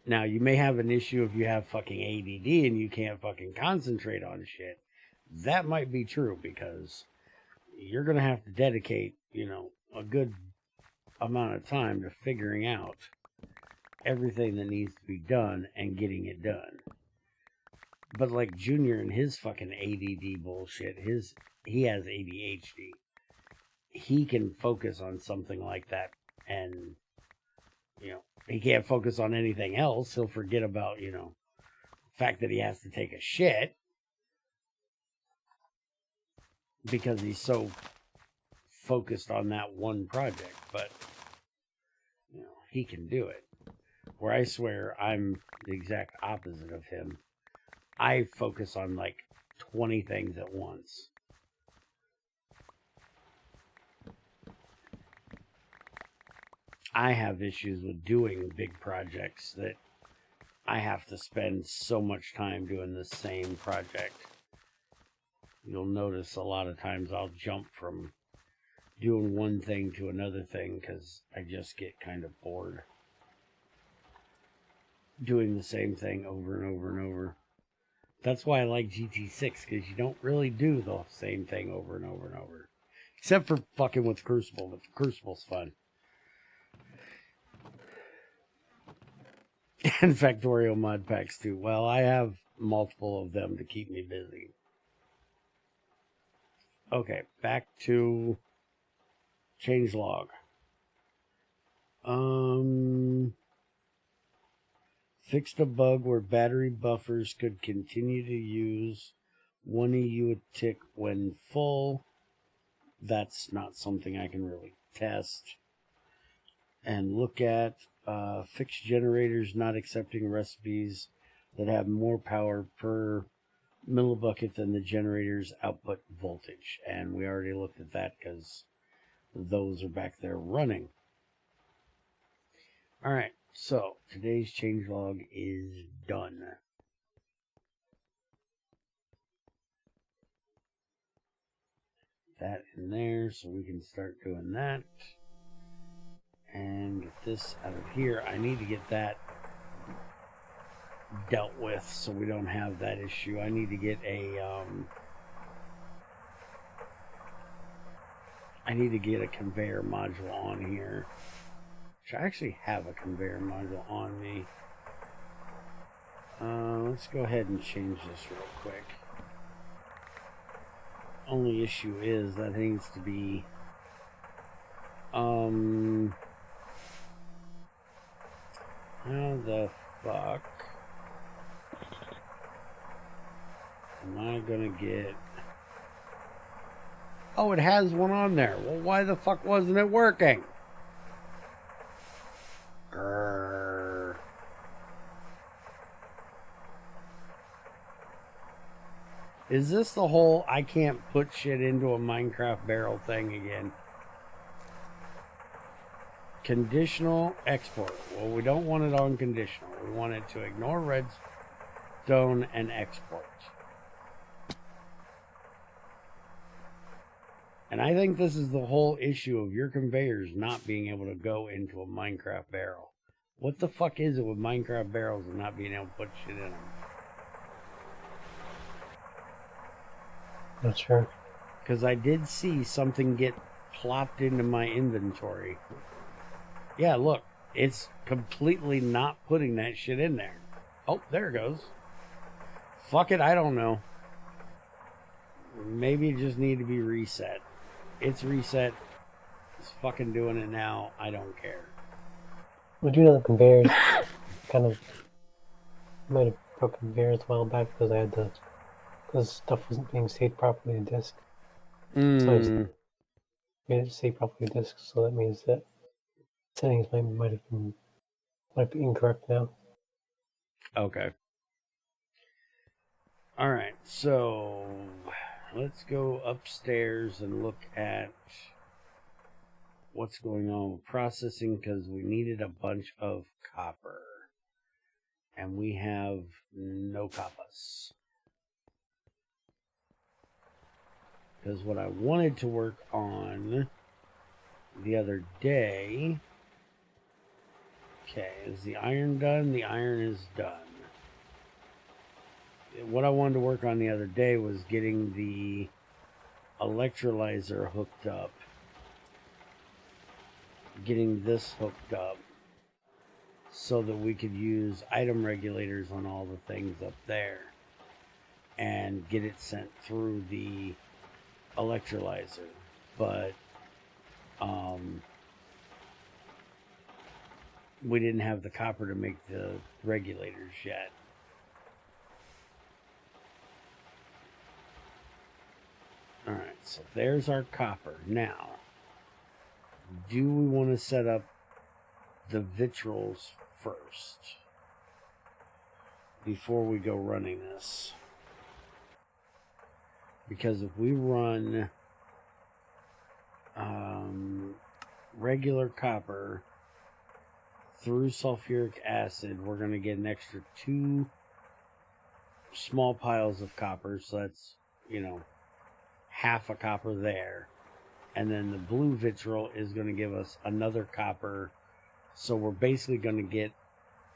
Now, you may have an issue if you have fucking ADD and you can't fucking concentrate on shit. That might be true, because you're going to have to dedicate, you know, a good amount of time to figuring out everything that needs to be done and getting it done. But like Junior and his fucking ADD bullshit, he has ADHD. He can focus on something like that, and, you know, he can't focus on anything else. He'll forget about, you know, the fact that he has to take a shit, because he's so focused on that one project. But, you know, he can do it. Where I swear I'm the exact opposite of him. I focus on like 20 things at once. I have issues with doing big projects that I have to spend so much time doing the same project. You'll notice a lot of times I'll jump from doing one thing to another thing because I just get kind of bored doing the same thing over and over and over. That's why I like GT6, because you don't really do the same thing over and over and over. Except for fucking with Crucible, but the Crucible's fun. And Factorio mod packs too. Well, I have multiple of them to keep me busy. Okay, back to changelog. Fixed a bug where battery buffers could continue to use 1 EU a tick when full. That's not something I can really test and look at. Fixed generators not accepting recipes that have more power per millibucket than the generator's output voltage. And we already looked at that because those are back there running. Alright, so today's changelog is done. That in there so we can start doing that. And get this out of here. I need to get that dealt with so we don't have that issue. I need to get a conveyor module on here. Which I actually have a conveyor module on me. Let's go ahead and change this real quick. Only issue is that needs to be how the fuck am I gonna get? Oh, it has one on there. Well, why the fuck wasn't it working? Grrr. Is this the whole I can't put shit into a Minecraft barrel thing again? Conditional export. Well, we don't want it on conditional. We want it to ignore redstone and export. And I think this is the whole issue of your conveyors not being able to go into a Minecraft barrel. What the fuck is it with Minecraft barrels and not being able to put shit in them? Not sure. Because I did see something get plopped into my inventory. Yeah, look. It's completely not putting that shit in there. Oh, there it goes. Fuck it, I don't know. Maybe it just needed to be reset. It's reset. It's fucking doing it now. I don't care. We do know the conveyors kind of might have broken conveyors a while back because I had to, because stuff wasn't being saved properly in disk. So I just made it save properly in disk. So that means that settings might be incorrect now. Okay. All right. So let's go upstairs and look at what's going on with processing, because we needed a bunch of copper. And we have no coppas. Because what I wanted to work on the other day... Okay, is the iron done? The iron is done. What I wanted to work on the other day was getting the electrolyzer hooked up. Getting this hooked up so that we could use item regulators on all the things up there and get it sent through the electrolyzer. But we didn't have the copper to make the regulators yet. Alright, so there's our copper. Now, do we want to set up the vitriols first before we go running this? Because if we run regular copper through sulfuric acid, we're going to get an extra 2 small piles of copper. So that's, half a copper there. And then the blue vitriol is going to give us another copper. So we're basically going to get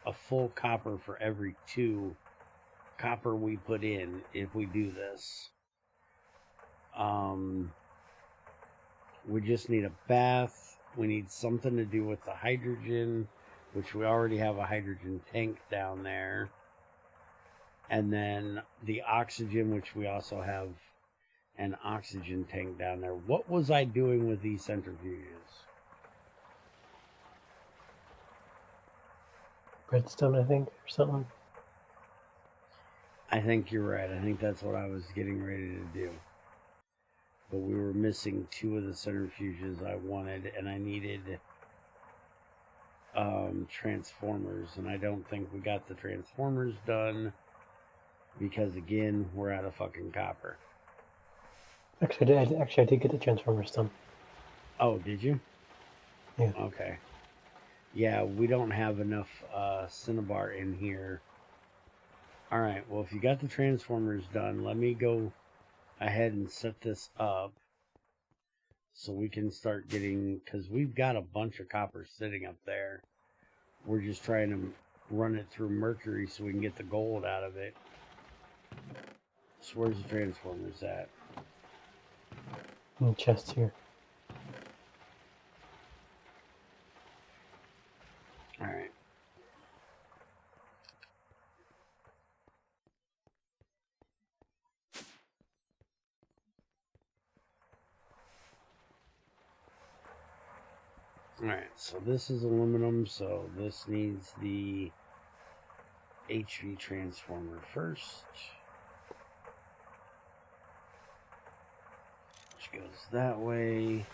a full copper for every 2 copper we put in if we do this. We just need a bath. We need something to do with the hydrogen, which we already have a hydrogen tank down there. And then the oxygen, which we also have an oxygen tank down there. What was I doing with these centrifuges? Redstone, I think, or something. I think you're right. I think that's what I was getting ready to do. But we were missing 2 of the centrifuges I wanted, and I needed transformers, and I don't think we got the transformers done because, again, we're out of fucking copper. Actually, I did get the transformers done. Oh, did you? Yeah. Okay. Yeah, we don't have enough cinnabar in here. Alright, well, if you got the transformers done, let me go ahead and set this up so we can start getting, because we've got a bunch of copper sitting up there. We're just trying to run it through mercury so we can get the gold out of it. So where's the transformers at? In the chest here. Alright. Alright, so this is aluminum, so this needs the HV transformer first. Which goes that way.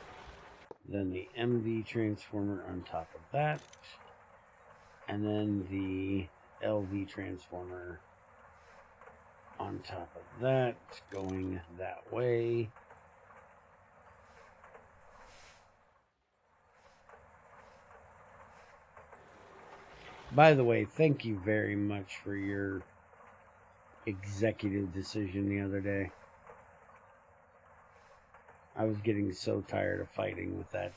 Then the MV transformer on top of that. And then the LV transformer on top of that, going that way. By the way, thank you very much for your executive decision the other day. I was getting so tired of fighting with that,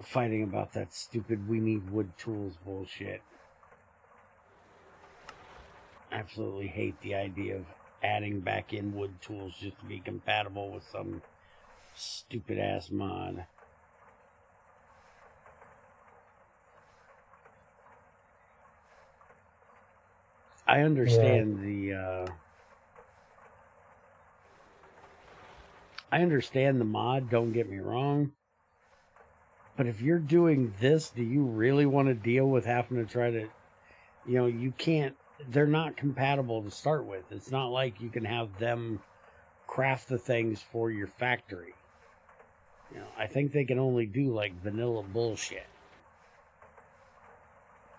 fighting about that stupid we need wood tools bullshit. Absolutely hate the idea of adding back in wood tools just to be compatible with some stupid ass mod. I understand I understand the mod, don't get me wrong. But if you're doing this, do you really want to deal with having to try to, you can't, they're not compatible to start with. It's not like you can have them craft the things for your factory. I think they can only do like vanilla bullshit.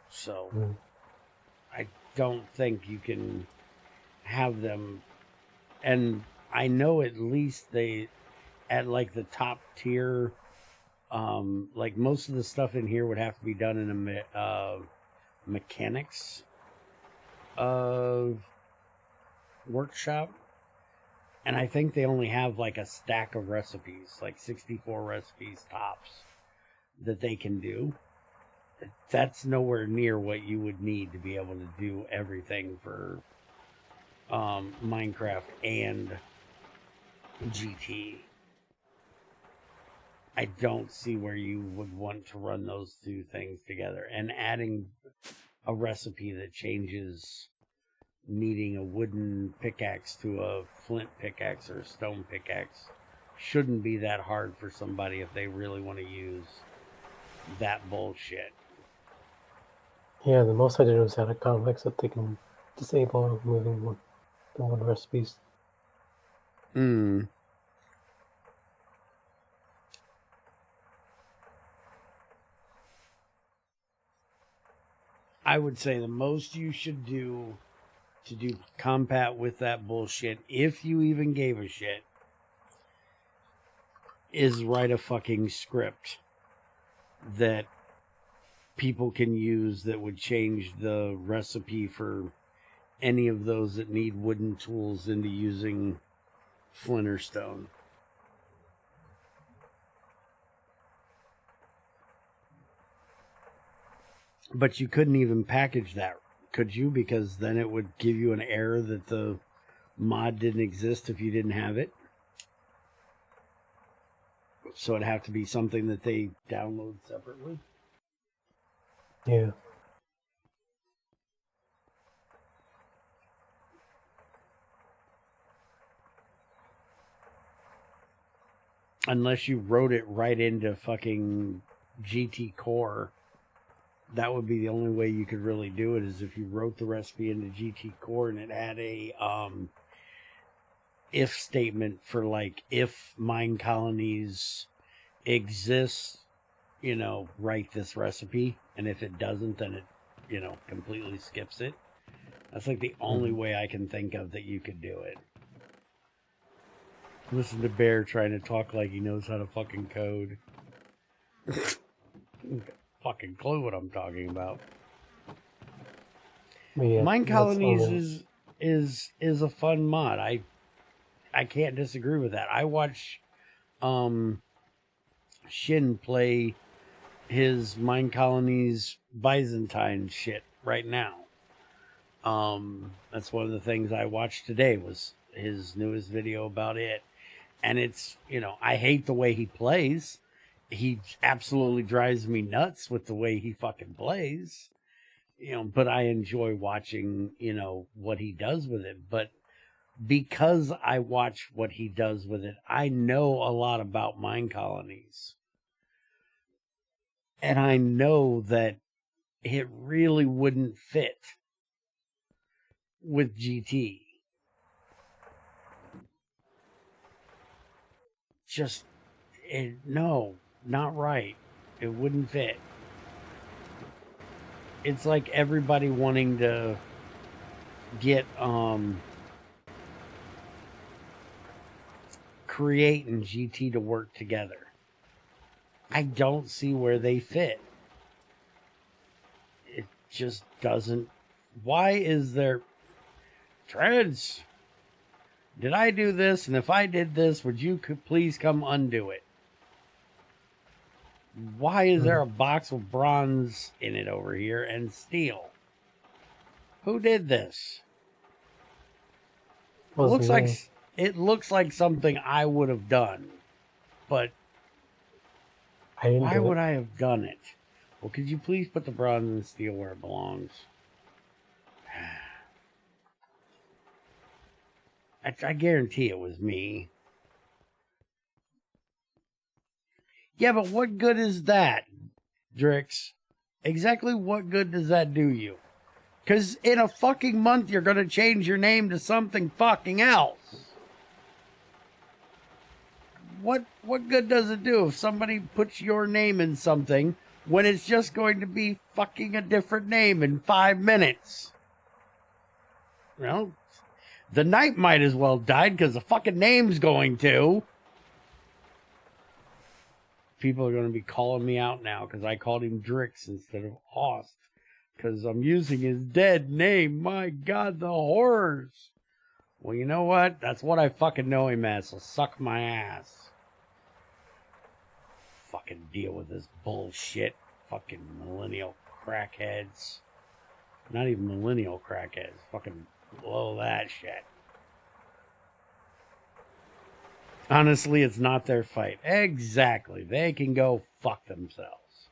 So I don't think you can have them. And I know at least they, at like the top tier, like most of the stuff in here would have to be done in a mechanics workshop. And I think they only have like a stack of recipes, like 64 recipes tops, that they can do. That's nowhere near what you would need to be able to do everything for Minecraft and GT. I don't see where you would want to run those two things together. And adding a recipe that changes needing a wooden pickaxe to a flint pickaxe or a stone pickaxe shouldn't be that hard for somebody if they really want to use that bullshit. Yeah, the most I did was add a complex that they can disable moving the wood recipes. I would say the most you should do to do combat with that bullshit, if you even gave a shit, is write a fucking script that people can use that would change the recipe for any of those that need wooden tools into using flint or stone. But you couldn't even package that, could you? Because then it would give you an error that the mod didn't exist if you didn't have it. So it'd have to be something that they download separately. Yeah. Unless you wrote it right into fucking GT Core. That would be the only way you could really do it, is if you wrote the recipe into GT Core and it had a if statement for like, if mine colonies exist, write this recipe, and if it doesn't, then it completely skips it. That's like the only way I can think of that you could do it. Listen to Bear trying to talk like he knows how to fucking code. Fucking clue what I'm talking about. Yeah, Mine Colonies is a fun mod. I can't disagree with that. I watch Shin play his Mine Colonies Byzantine shit right now. That's one of the things I watched today, was his newest video about it. And it's, I hate the way he plays. He absolutely drives me nuts with the way he fucking plays, but I enjoy watching, what he does with it. But because I watch what he does with it, I know a lot about mine colonies. And I know that it really wouldn't fit with GT. Just, no, not right. It wouldn't fit. It's like everybody wanting to get, Create and GT to work together. I don't see where they fit. It just doesn't. Why is there... Treads, did I do this? And if I did this, would you please come undo it? Why is there a box with bronze in it over here and steel? Who did this? It looks like something I would have done, but why would I have done it? Well, could you please put the bronze and steel where it belongs? I guarantee it was me. Yeah, but what good is that, Drix? Exactly what good does that do you? Because in a fucking month, you're going to change your name to something fucking else. What good does it do if somebody puts your name in something when it's just going to be fucking a different name in 5 minutes? Well, the knight might as well died because the fucking name's going to. People are going to be calling me out now because I called him Drix instead of Ost because I'm using his dead name. My God, the horrors. Well, you know what? That's what I fucking know him as, so suck my ass. Fucking deal with this bullshit. Fucking millennial crackheads. Not even millennial crackheads. Fucking blow that shit. Honestly, it's not their fight. Exactly. They can go fuck themselves.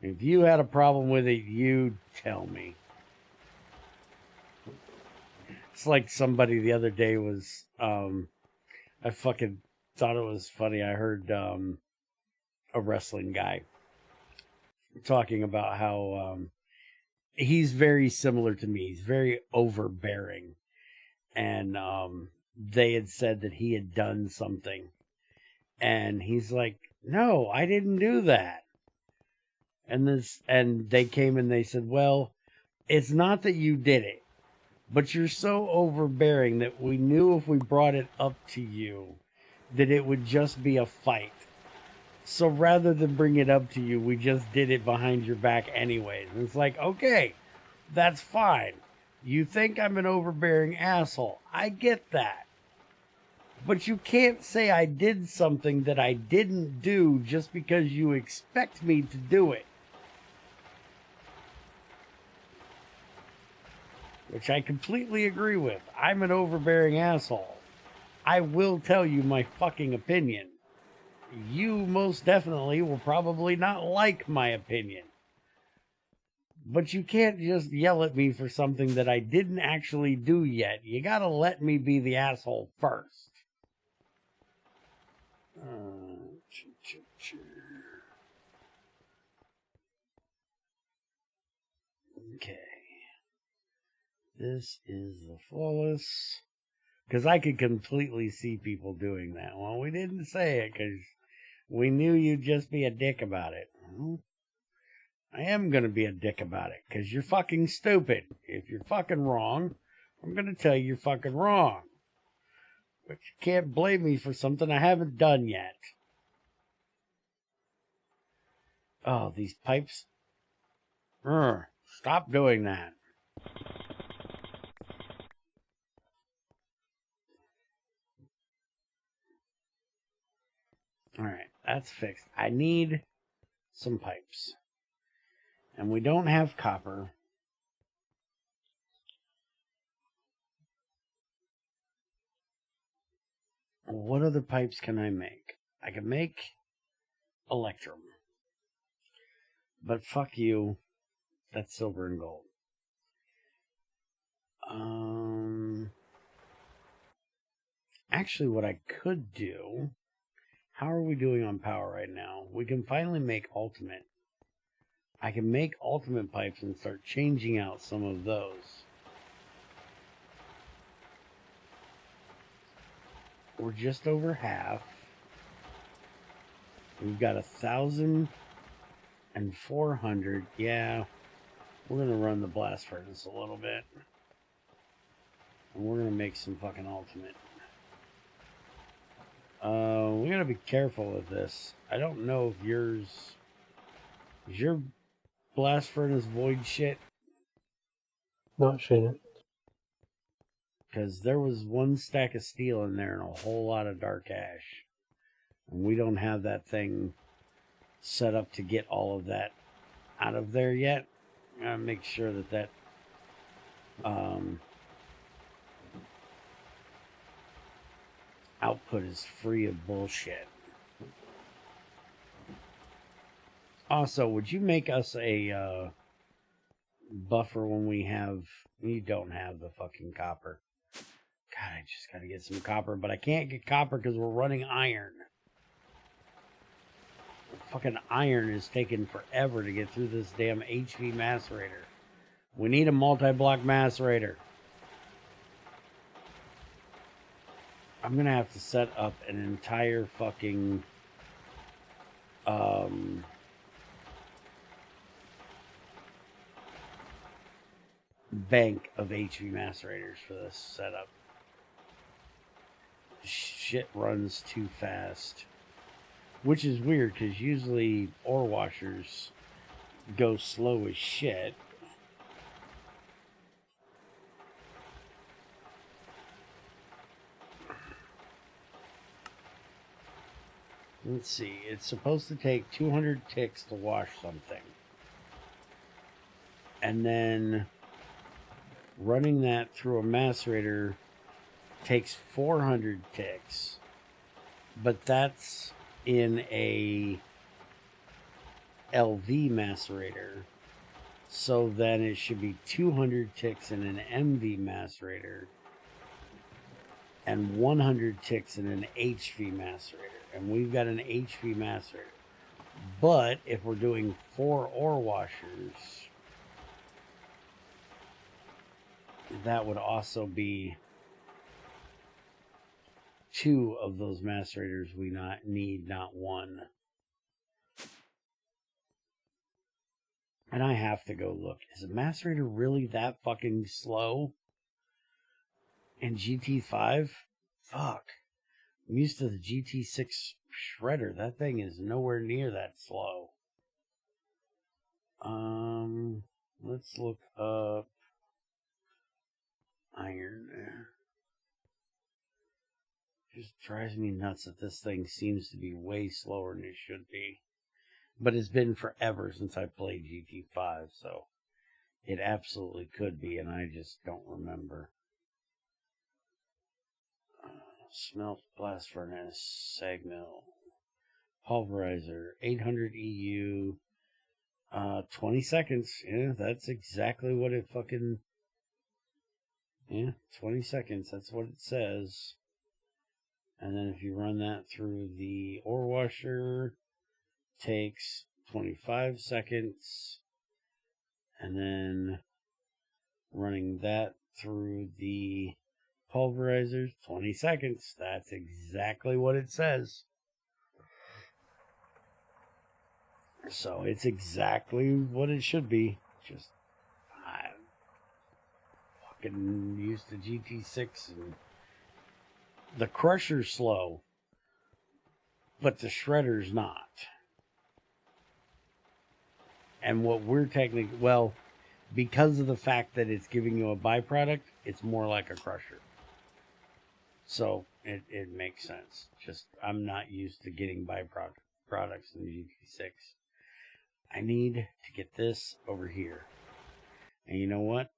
If you had a problem with it, you tell me. It's like somebody the other day was, I fucking thought it was funny. I heard, a wrestling guy talking about how he's very similar to me. He's very overbearing. And they had said that he had done something. And he's like, no, I didn't do that. And they came and they said, well, it's not that you did it, but you're so overbearing that we knew if we brought it up to you that it would just be a fight. So rather than bring it up to you, we just did it behind your back anyways. And it's like, okay, that's fine. You think I'm an overbearing asshole. I get that. But you can't say I did something that I didn't do just because you expect me to do it. Which I completely agree with. I'm an overbearing asshole. I will tell you my fucking opinion. You most definitely will probably not like my opinion. But you can't just yell at me for something that I didn't actually do yet. You gotta let me be the asshole first. Okay. This is the flawless. Because I could completely see people doing that. Well, we didn't say it because we knew you'd just be a dick about it. Well, I am going to be a dick about it because you're fucking stupid. If you're fucking wrong, I'm going to tell you you're fucking wrong. But you can't blame me for something I haven't done yet. Oh, these pipes. Stop doing that. Alright, that's fixed. I need some pipes. And we don't have copper. What other pipes can I make? I can make electrum. But fuck you. That's silver and gold. Actually, what I could do... How are we doing on power right now? We can finally make ultimate. I can make ultimate pipes and start changing out some of those. We're just over half. We've got 1,400. Yeah, we're going to run the blast furnace a little bit. And we're going to make some fucking ultimate. We gotta be careful with this. I don't know if yours... Is your blast furnace void shit? No, it shouldn't. Because there was one stack of steel in there and a whole lot of dark ash. And we don't have that thing set up to get all of that out of there yet. I gotta make sure that output is free of bullshit. Also, would you make us a buffer when we have... You don't have the fucking copper. God, I just gotta get some copper, but I can't get copper because we're running iron. Fucking iron is taking forever to get through this damn HV macerator. We need a multi-block macerator. I'm gonna have to set up an entire fucking bank of HV macerators for this setup. Shit runs too fast. Which is weird, because usually ore washers go slow as shit. Let's see, it's supposed to take 200 ticks to wash something. And then running that through a macerator takes 400 ticks. But that's in a LV macerator. So then it should be 200 ticks in an MV macerator and 100 ticks in an HV macerator. And we've got an HV macerator. But if we're doing 4 ore washers, that would also be 2 of those macerators we need, not 1. And I have to go look. Is a macerator really that fucking slow? In GT5? Fuck. I'm used to the GT6 shredder. That thing is nowhere near that slow. Let's look up iron. Just drives me nuts that this thing seems to be way slower than it should be. But it's been forever since I played GT5, so it absolutely could be, and I just don't remember. Smelt, blast furnace, sag mill, pulverizer, 800 EU, 20 seconds. Yeah, that's exactly what it fucking... Yeah, 20 seconds, that's what it says. And then if you run that through the ore washer, takes 25 seconds. And then running that through the pulverizers, 20 seconds. That's exactly what it says. So it's exactly what it should be. Just, I'm fucking used to GT6 and the crusher's slow, but the shredder's not. And what we're technically, well, because of the fact that it's giving you a byproduct, it's more like a crusher. So it makes sense. Just, I'm not used to getting byproducts in GT6. I need to get this over here. And you know what?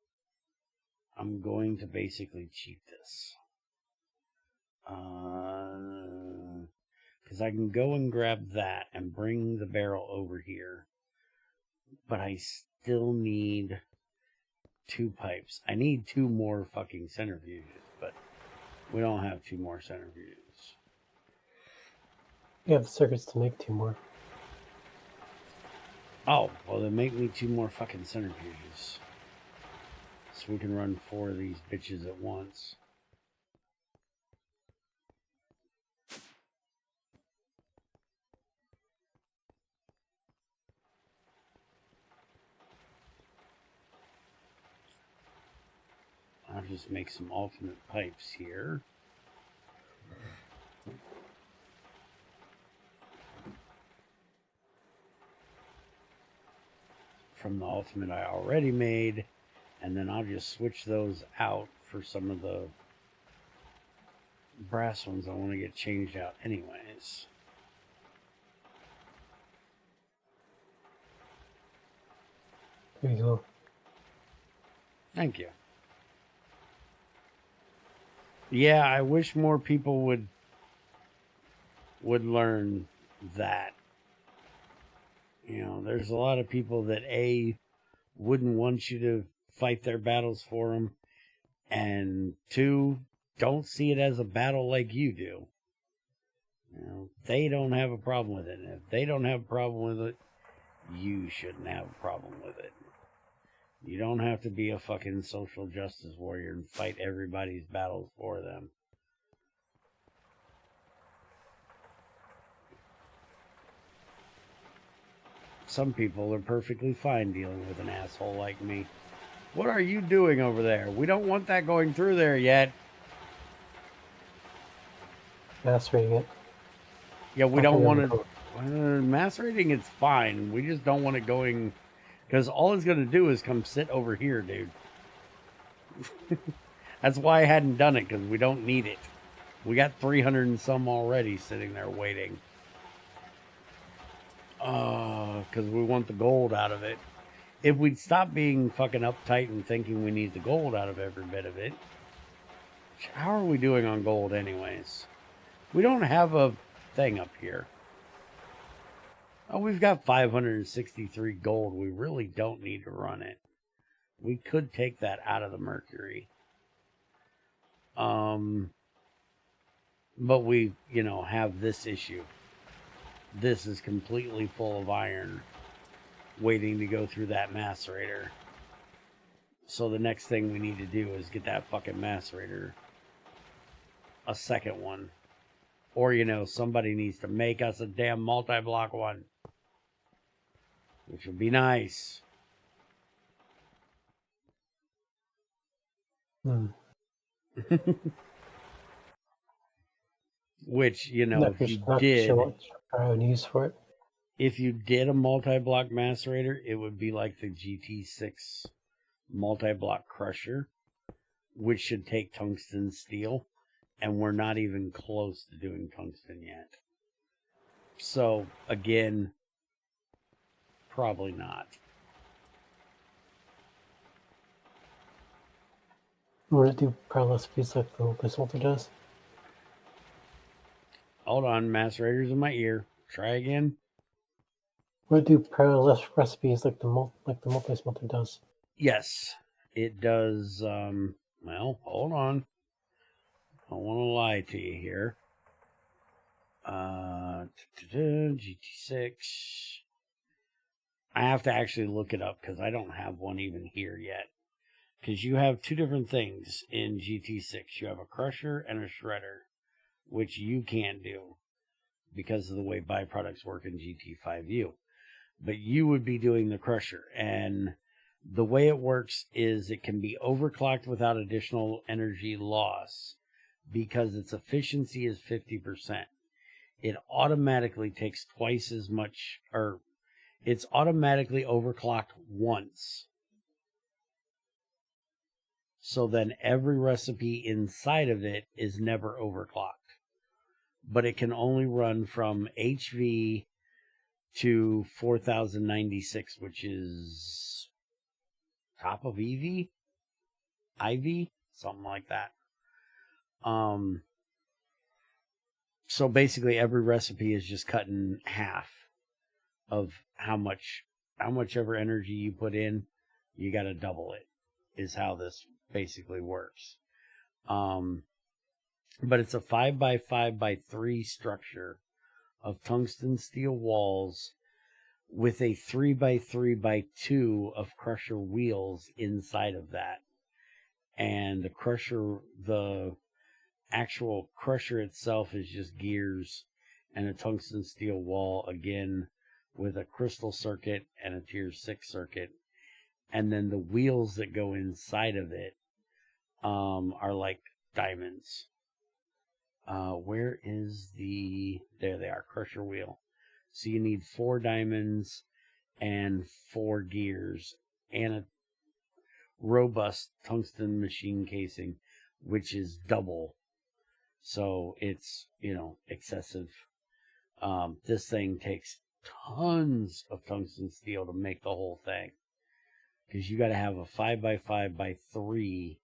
I'm going to basically cheat this. Because I can go and grab that and bring the barrel over here. But I still need 2 pipes. I need 2 more fucking centrifuges, but We don't have 2 more centrifuges. You have the circuits to make 2 more. Oh, well then make me 2 more fucking centrifuges. So we can run 4 of these bitches at once. I'll just make some alternate pipes here. From the ultimate I already made, and then I'll just switch those out for some of the brass ones I want to get changed out anyways. There you go. Thank you. Yeah, I wish more people would learn that. You know, there's a lot of people that wouldn't want you to fight their battles for them, and 2, don't see it as a battle like you do. You know, they don't have a problem with it. And if they don't have a problem with it, you shouldn't have a problem with it. You don't have to be a fucking social justice warrior and fight everybody's battles for them. Some people are perfectly fine dealing with an asshole like me. What are you doing over there? We don't want that going through there yet. Macerating it. Yeah, we don't want to. Macerating it's fine. We just don't want it going, because all it's going to do is come sit over here, dude. That's why I hadn't done it, because we don't need it. We got 300 and some already sitting there waiting. Because we want the gold out of it. If we'd stop being fucking uptight and thinking we need the gold out of every bit of it. How are we doing on gold anyways? We don't have a thing up here. Oh, we've got 563 gold. We really don't need to run it. We could take that out of the mercury. But we, have this issue. This is completely full of iron waiting to go through that macerator. So the next thing we need to do is get that fucking macerator a second one. Or, somebody needs to make us a damn multi-block one. Which would be nice. Which, if you did... I would use for it. If you did a multi-block macerator, it would be like the GT6 multi-block crusher, which should take tungsten steel, and we're not even close to doing tungsten yet. So, again, probably not. Would it do parallel speeds like this multi does? Hold on, macerators in my ear. Try again. Would it do parallel recipes like the multi does? Yes, it does. Well, hold on. I don't want to lie to you here. GT6. I have to actually look it up because I don't have one even here yet. Because you have 2 different things in GT6. You have a crusher and a shredder, which you can't do because of the way byproducts work in GT5U. But you would be doing the crusher, and the way it works is it can be overclocked without additional energy loss because its efficiency is 50%. It automatically takes twice as much, or it's automatically overclocked once. So then every recipe inside of it is never overclocked. But it can only run from HV to 4096, which is top of EV? IV? Something like that. So basically every recipe is just cut in half of how much ever energy you put in, you got to double it, is how this basically works. but it's a 5x5x3 structure of tungsten steel walls with a 3x3x2 of crusher wheels inside of that. And the actual crusher itself is just gears and a tungsten steel wall, again, with a crystal circuit and a tier 6 circuit. And then the wheels that go inside of it are like diamonds. Where is there they are, crusher wheel. So you need 4 diamonds and 4 gears and a robust tungsten machine casing, which is double. So it's, excessive. This thing takes tons of tungsten steel to make the whole thing. Because you got to have a 5x5x3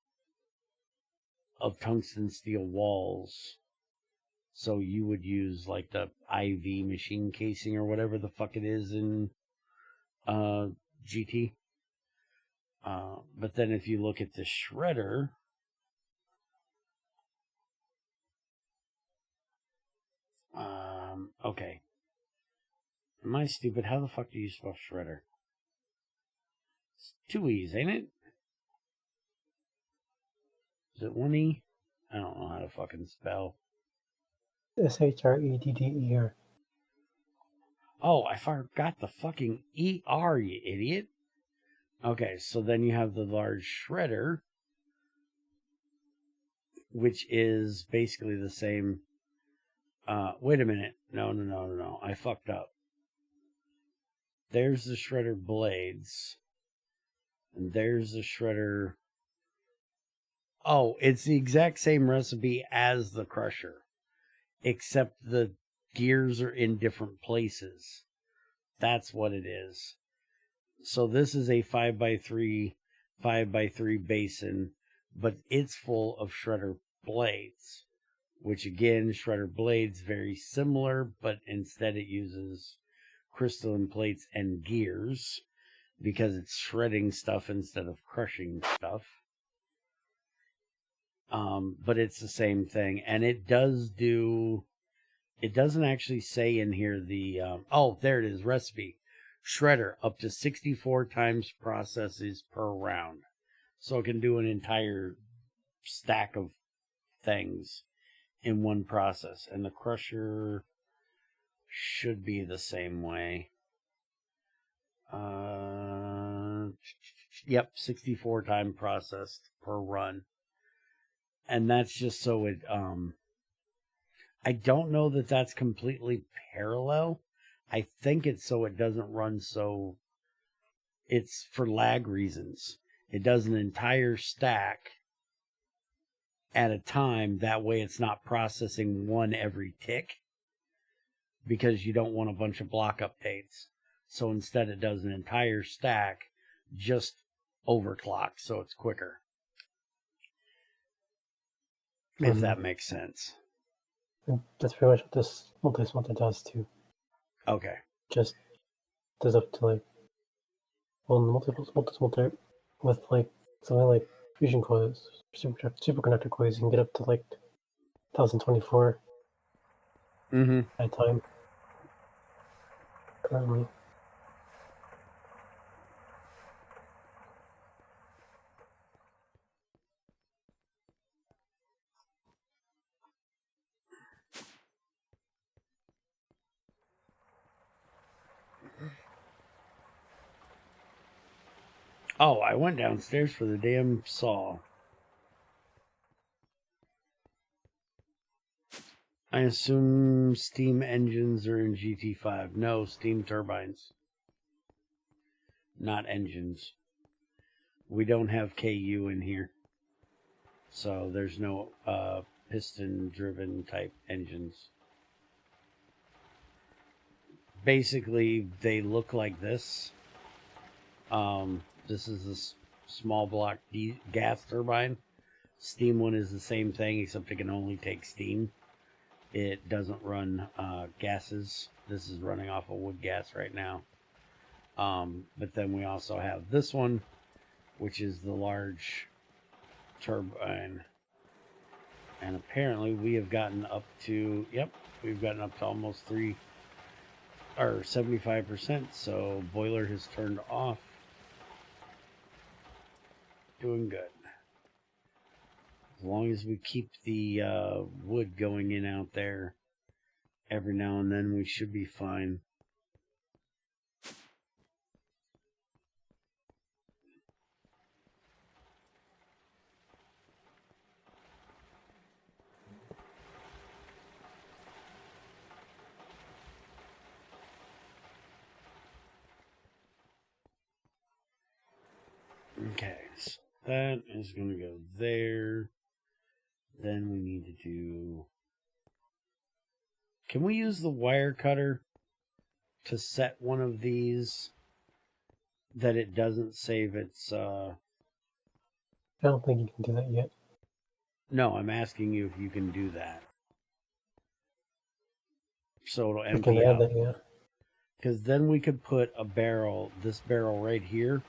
of tungsten steel walls. So you would use like the IV machine casing or whatever the fuck it is in GT. But then if you look at the shredder, okay. Am I stupid? How the fuck do you spell shredder? It's 2 E's, ain't it? Is it 1 E? I don't know how to fucking spell. SHREDDER. Oh, I forgot the fucking ER, you idiot. Okay, so then you have the large shredder, which is basically the same. Wait a minute. No. I fucked up. There's the shredder blades. And there's the shredder. Oh, it's the exact same recipe as the crusher, except the gears are in different places. That's what it is. So this is a 5x3 basin, but it's full of shredder blades, which again, shredder blades very similar, but instead it uses crystalline plates and gears because it's shredding stuff instead of crushing stuff. But it's the same thing, and it doesn't actually say in here oh, there it is, recipe. Shredder, up to 64 times processes per round. So it can do an entire stack of things in one process. And the crusher should be the same way. Yep, 64 time processed per run. And that's just so it, I don't know that that's completely parallel. I think it's so it doesn't run so, it's for lag reasons. It does an entire stack at a time. That way it's not processing one every tick because you don't want a bunch of block updates. So instead it does an entire stack just overclock so it's quicker. If that makes sense. That's pretty much what this multi-smelter does too. Okay. Just does up to like, well, the multi-smelter with like something like fusion coils, superconductor coils, you can get up to like 1024 at a time currently. Oh, I went downstairs for the damn saw. I assume steam engines are in GT5. No, steam turbines. Not engines. We don't have KU in here. So there's no piston-driven type engines. Basically, they look like this. This is a small block gas turbine. Steam one is the same thing, except it can only take steam. It doesn't run gases. This is running off of wood gas right now. But then we also have this one, which is the large turbine. And apparently we have gotten up to, yep, we've gotten up to almost 75%. So boiler has turned off. Doing good. As long as we keep the wood going in out there every now and then, we should be fine. Okay, so that is going to go there. Then we need to do... Can we use the wire cutter to set one of these that it doesn't save its... I don't think you can do that yet. No, I'm asking you if you can do that. So it'll You empty can add out. that, yeah. Because then we could put a barrel, this barrel right here,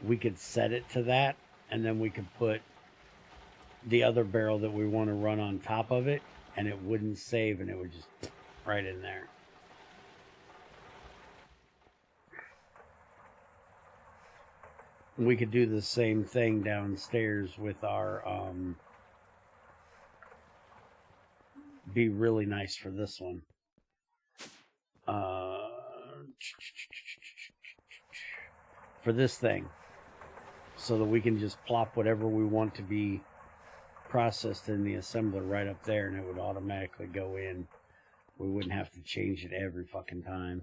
we could set it to that, and then we could put the other barrel that we want to run on top of it, and it wouldn't save, and it would just right in there. We could do the same thing downstairs with our, be really nice for this one. For this thing. So that we can just plop whatever we want to be processed in the assembler right up there, and it would automatically go in. We wouldn't have to change it every fucking time.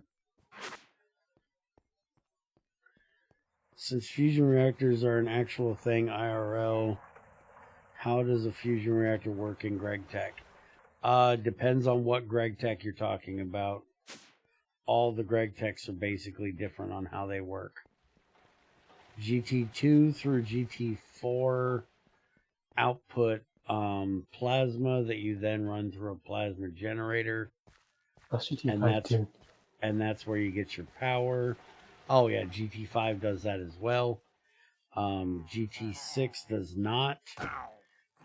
Since fusion reactors are an actual thing IRL, how does a fusion reactor work in GregTech? Depends on what GregTech you're talking about. All the GregTechs are basically different on how they work. GT2 through GT4 output plasma that you then run through a plasma generator. That's GT5 too. And that's where you get your power. Oh yeah, GT5 does that as well. GT6 does not.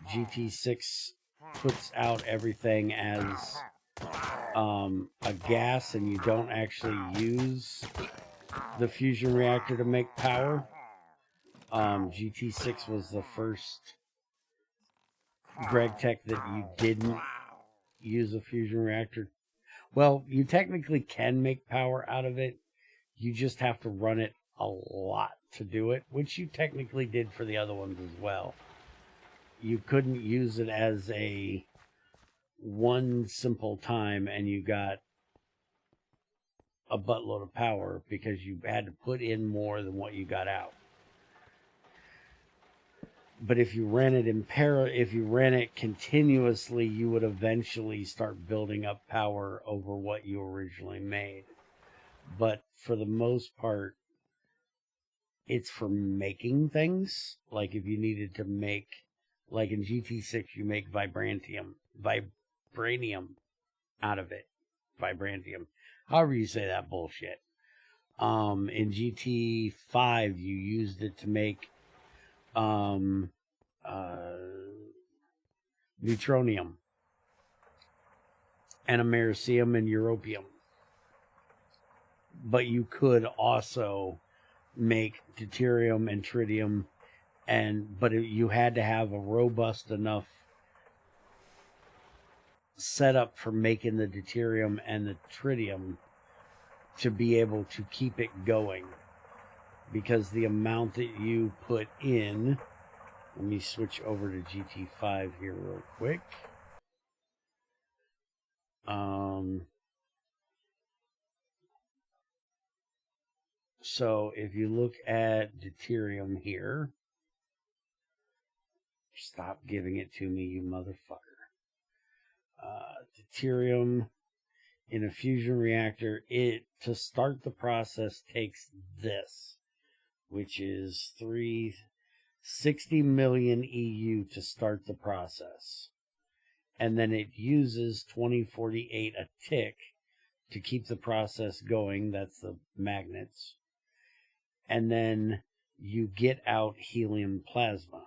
GT6 puts out everything as a gas, and you don't actually use the fusion reactor to make power. GT6 was the first GregTech that you didn't use a fusion reactor. Well, you technically can make power out of it. You just have to run it a lot to do it, which you technically did for the other ones as well. You couldn't use it as a one simple time and you got a buttload of power because you had to put in more than what you got out. But if you ran it if you ran it continuously, you would eventually start building up power over what you originally made. But for the most part, it's for making things. Like if you needed to make, like in GT6, you make vibranium out of it. Vibranium. However you say that bullshit. In GT5, you used it to make neutronium and americium and europium. But you could also make deuterium and tritium, but you had to have a robust enough setup for making the deuterium and the tritium to be able to keep it going, because the amount that you put in, let me switch over to GT5 here real quick. So if you look at deuterium here, stop giving it to me, you motherfucker. Deuterium in a fusion reactor, to start the process takes this, which is 360 million EU to start the process. And then it uses 2048 a tick to keep the process going. That's the magnets. And then you get out helium plasma.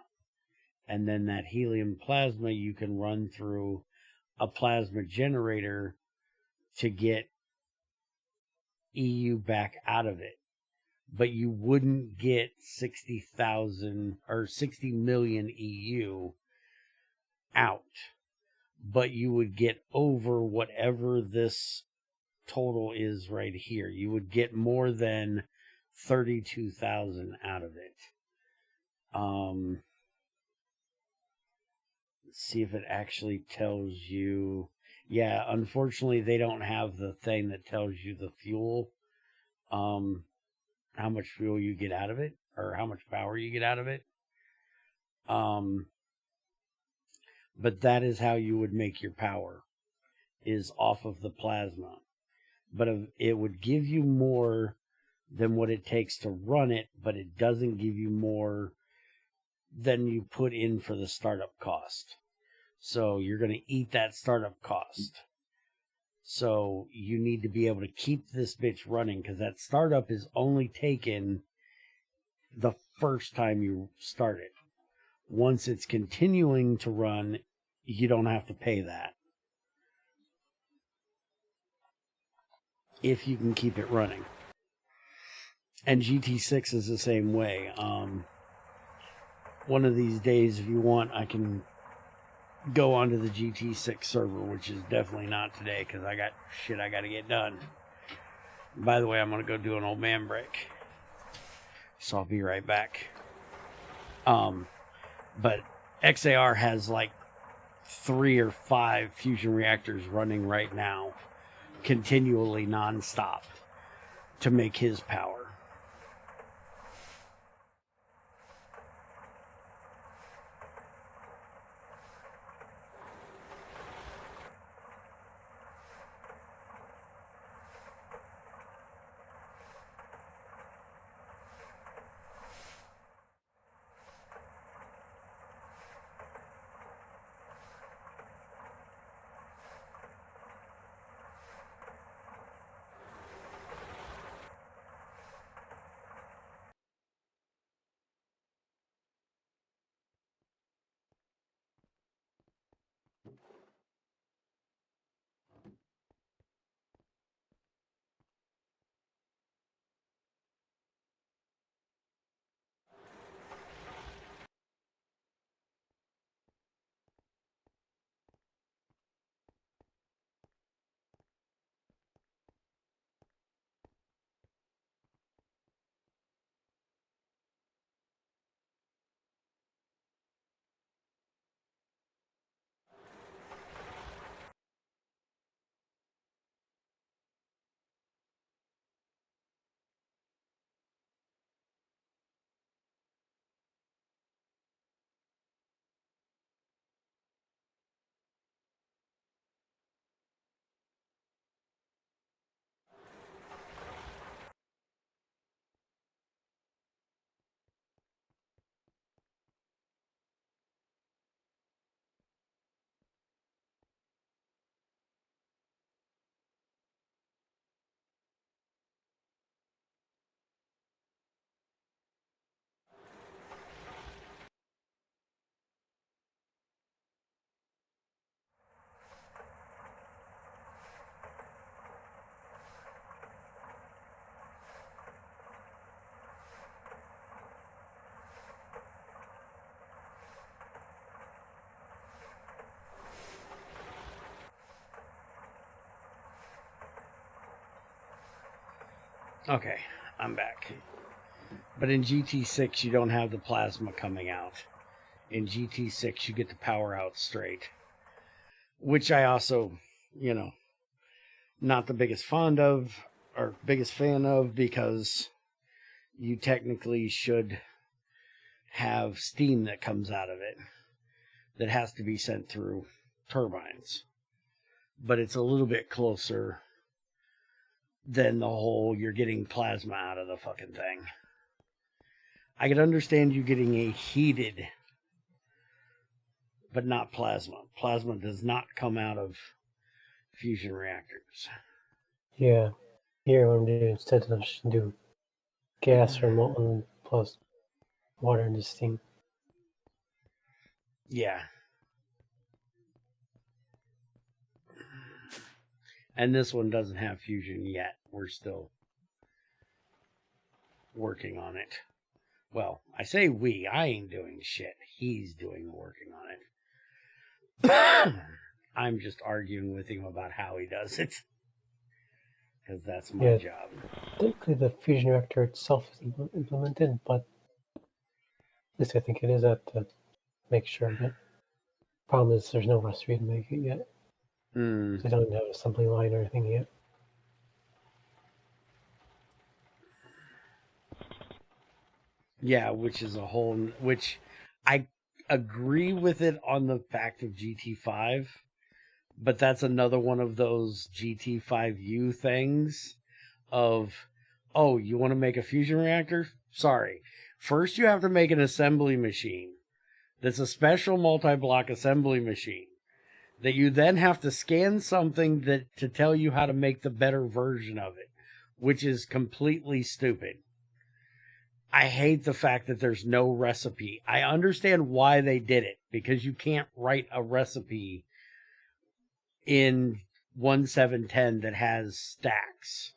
And then that helium plasma you can run through a plasma generator to get EU back out of it. But you wouldn't get 60,000 or 60 million EU out. But you would get over whatever this total is right here. You would get more than 32,000 out of it. Let's see if it actually tells you. Yeah, unfortunately, they don't have the thing that tells you the fuel, how much fuel you get out of it, or how much power you get out of it. But that is how you would make your power, is off of the plasma. But it would give you more than what it takes to run it, but it doesn't give you more than you put in for the startup cost. So you're going to eat that startup cost. So you need to be able to keep this bitch running, because that startup is only taken the first time you start it. Once it's continuing to run, you don't have to pay that, if you can keep it running. And GT6 is the same way. One of these days, if you want, I can go onto the GT6 server, which is definitely not today, because I got shit I got to get done. By the way, I'm going to go do an old man break, so I'll be right back. But XAR has like 3 or 5 fusion reactors running right now, continually, non-stop, to make his power. Okay, I'm back. But in GT6, you don't have the plasma coming out. In GT6, you get the power out straight. Which I also, not the biggest fond of, or biggest fan of, because you technically should have steam that comes out of it that has to be sent through turbines. But it's a little bit closer than the whole you're getting plasma out of the fucking thing. I could understand you getting a heated, but not plasma. Plasma does not come out of fusion reactors. Yeah. Here, what I'm doing instead of just do gas or molten plus water and just steam. Yeah. And this one doesn't have fusion yet. We're still working on it. Well, I say we. I ain't doing shit. He's doing the working on it. I'm just arguing with him about how he does it. Because that's my job. Technically, the fusion reactor itself is implemented, but at least I think it is at to make sure. But problem is, there's no recipe to make it yet. They don't have an assembly line or anything yet. Yeah, which is a whole. Which I agree with it on the fact of GT5, but that's another one of those GT5U things of, oh, you want to make a fusion reactor? Sorry. First, you have to make an assembly machine that's a special multi-block assembly machine that you then have to scan something that to tell you how to make the better version of it, which is completely stupid. I hate the fact that there's no recipe. I understand why they did it, because you can't write a recipe in 1.7.10 that has stacks.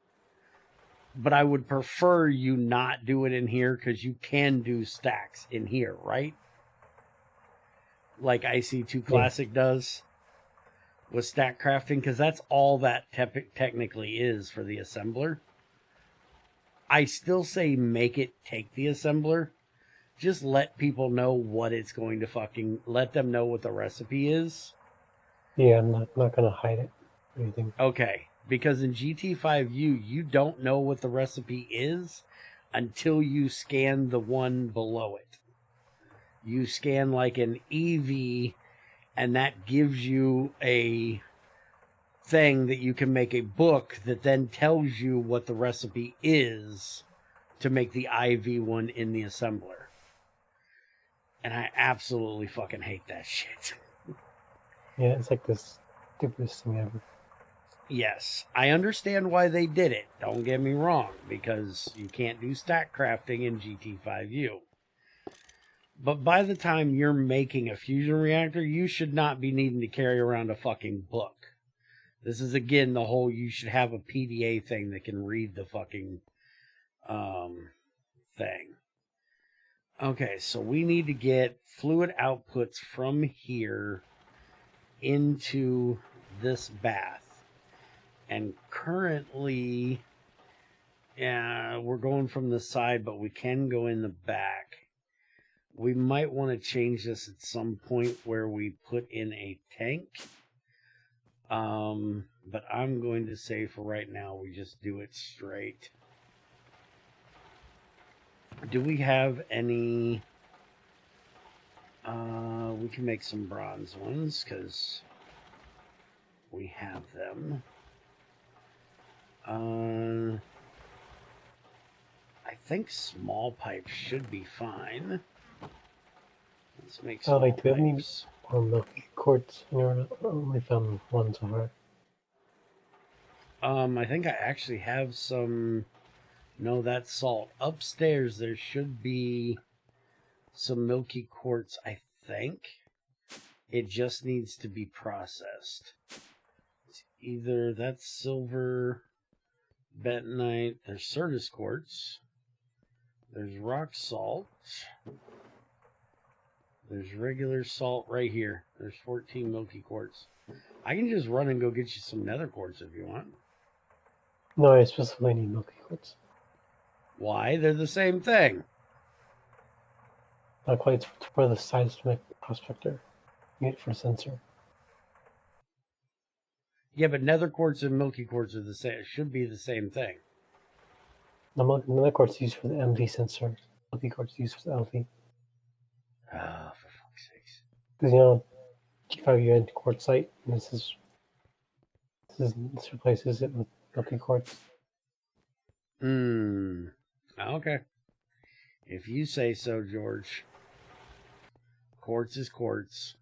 But I would prefer you not do it in here, because you can do stacks in here, right? Like IC2 Classic does with stack crafting, because that's all that technically is for the assembler. I still say make it take the assembler. Just let people know what it's going to fucking... Let them know what the recipe is. Yeah, I'm not going to hide it or anything. Okay, because in GT5U, you don't know what the recipe is until you scan the one below it. You scan like an EV, and that gives you a thing that you can make a book that then tells you what the recipe is to make the IV one in the assembler. And I absolutely fucking hate that shit. Yeah, it's like the stupidest thing ever. Yes, I understand why they did it. Don't get me wrong, because you can't do stack crafting in GT5U. But by the time you're making a fusion reactor, you should not be needing to carry around a fucking book. This is, again, the whole you should have a PDA thing that can read the fucking thing. Okay, so we need to get fluid outputs from here into this bath. And currently, we're going from the side, but we can go in the back. We might want to change this at some point where we put in a tank. But I'm going to say for right now, we just do it straight. Do we have any... we can make some bronze ones, because we have them. I think small pipes should be fine. Let's make small like, do you have any pipes. more milky quartz? I only found one so far. I think I actually have some... No, that's salt. Upstairs, there should be some milky quartz, I think. It just needs to be processed. It's either that's silver, bentonite, there's Certus quartz, there's rock salt, there's regular salt right here. There's 14 milky quartz. I can just run and go get you some nether quartz if you want. No, I specifically need milky quartz. Why? They're the same thing. Not quite for the seismic prospector. You need it for sensor. Yeah, but nether quartz and milky quartz are the same. It should be the same thing. No, nether quartz used for the MV sensor. Milky quartz used for the LV. Ah, for fuck's sakes. Because G5U had quartzite, and this replaces it with milky quartz. Okay. If you say so, George. Quartz is quartz.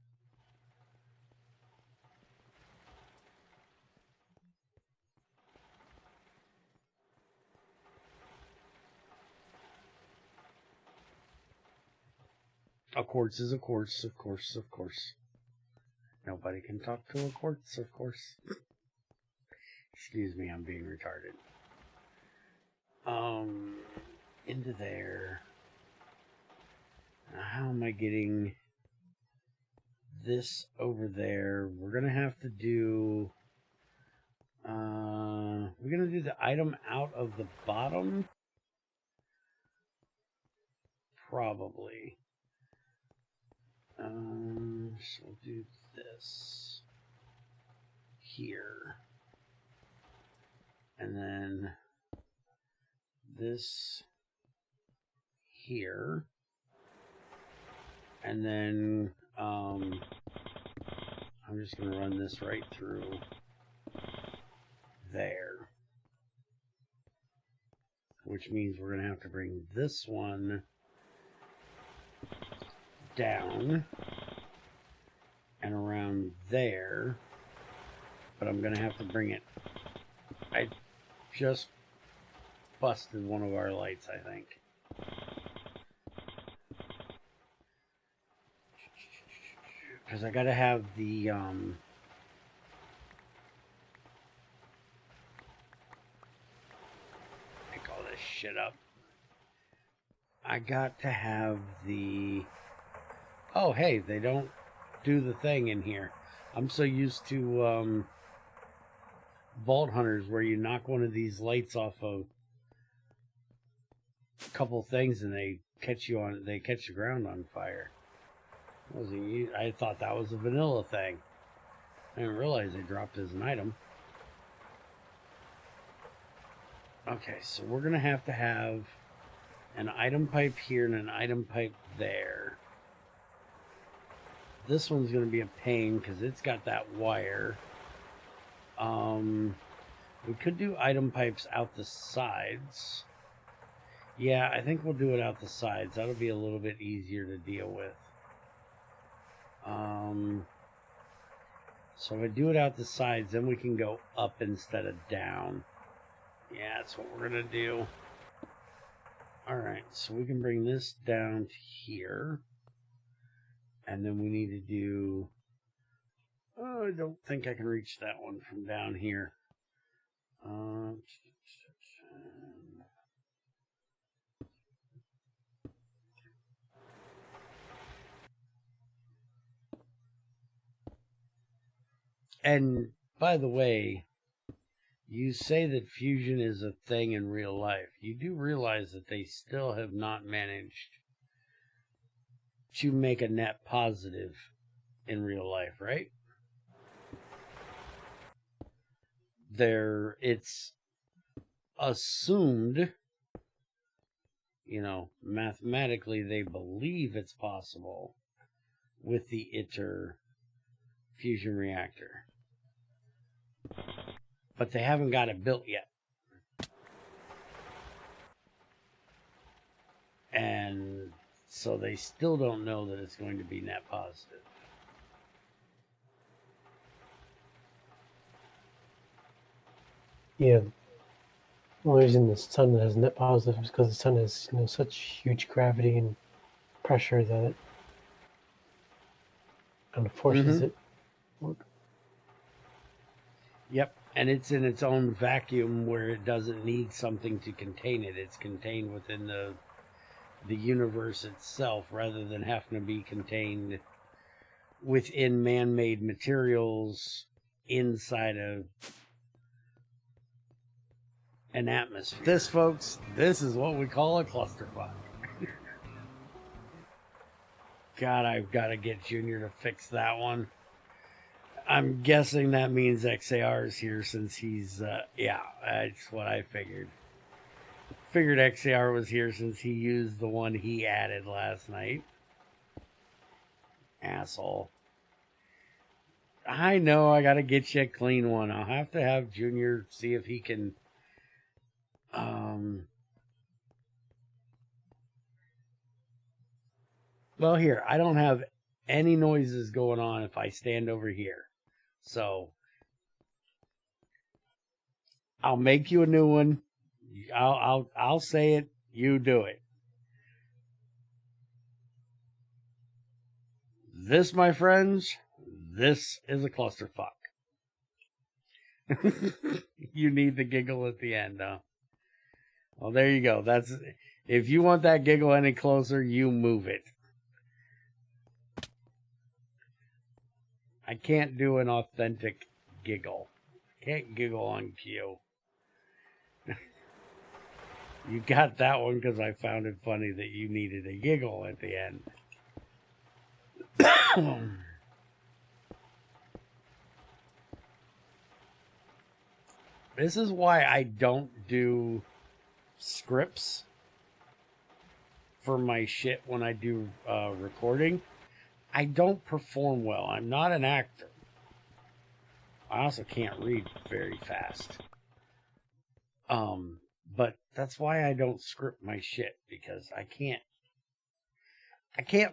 Of course. quartz is a quartz, of course, of course. Nobody can talk to a quartz, of course. Excuse me, I'm being retarded. Into there. Now, how am I getting this over there? We're gonna have to do. We're gonna do the item out of the bottom. Probably. So we'll do this here. And then this here. And then I'm just going to run this right through there. Which means we're going to have to bring this one down and around there. But I'm going to have to bring it. I just busted one of our lights, I think. Because I got to have the pick all this shit up. I got to have the. Oh, hey, they don't do the thing in here. I'm so used to Vault Hunters where you knock one of these lights off of a couple things and they catch the ground on fire. I thought that was a vanilla thing. I didn't realize they dropped as an item. Okay, so we're gonna have to have an item pipe here and an item pipe there. This one's gonna be a pain because it's got that wire. We could do item pipes out the sides. Yeah, I think we'll do it out the sides. That'll be a little bit easier to deal with. So if I do it out the sides, then we can go up instead of down. Yeah, that's what we're gonna do. Alright, so we can bring this down to here. And then we need to do... Oh, I don't think I can reach that one from down here. And, by the way, you say that fusion is a thing in real life. You do realize that they still have not managed to make a net positive in real life, right? It's assumed, mathematically they believe it's possible with the ITER fusion reactor. But they haven't got it built yet. And so they still don't know that it's going to be net positive. Yeah. The only reason the sun has net positive is because the sun has such huge gravity and pressure that it kind of forces it. Yep, and it's in its own vacuum where it doesn't need something to contain it. It's contained within the universe itself rather than having to be contained within man-made materials inside of an atmosphere. This, folks, this is what we call a clusterfuck. God, I've got to get Junior to fix that one. I'm guessing that means XAR is here since he's, yeah, that's what I figured. Figured XAR was here since he used the one he added last night. Asshole. I know I gotta get you a clean one. I'll have to have Junior see if he can, well, here, I don't have any noises going on if I stand over here. So, I'll make you a new one. I'll say it. You do it. This, my friends, this is a clusterfuck. You need the giggle at the end, huh? Well, there you go. That's if you want that giggle any closer, you move it. I can't do an authentic giggle. Can't giggle on cue. You got that one because I found it funny that you needed a giggle at the end. This is why I don't do scripts for my shit when I do recording. I don't perform well. I'm not an actor. I also can't read very fast. But that's why I don't script my shit, because I can't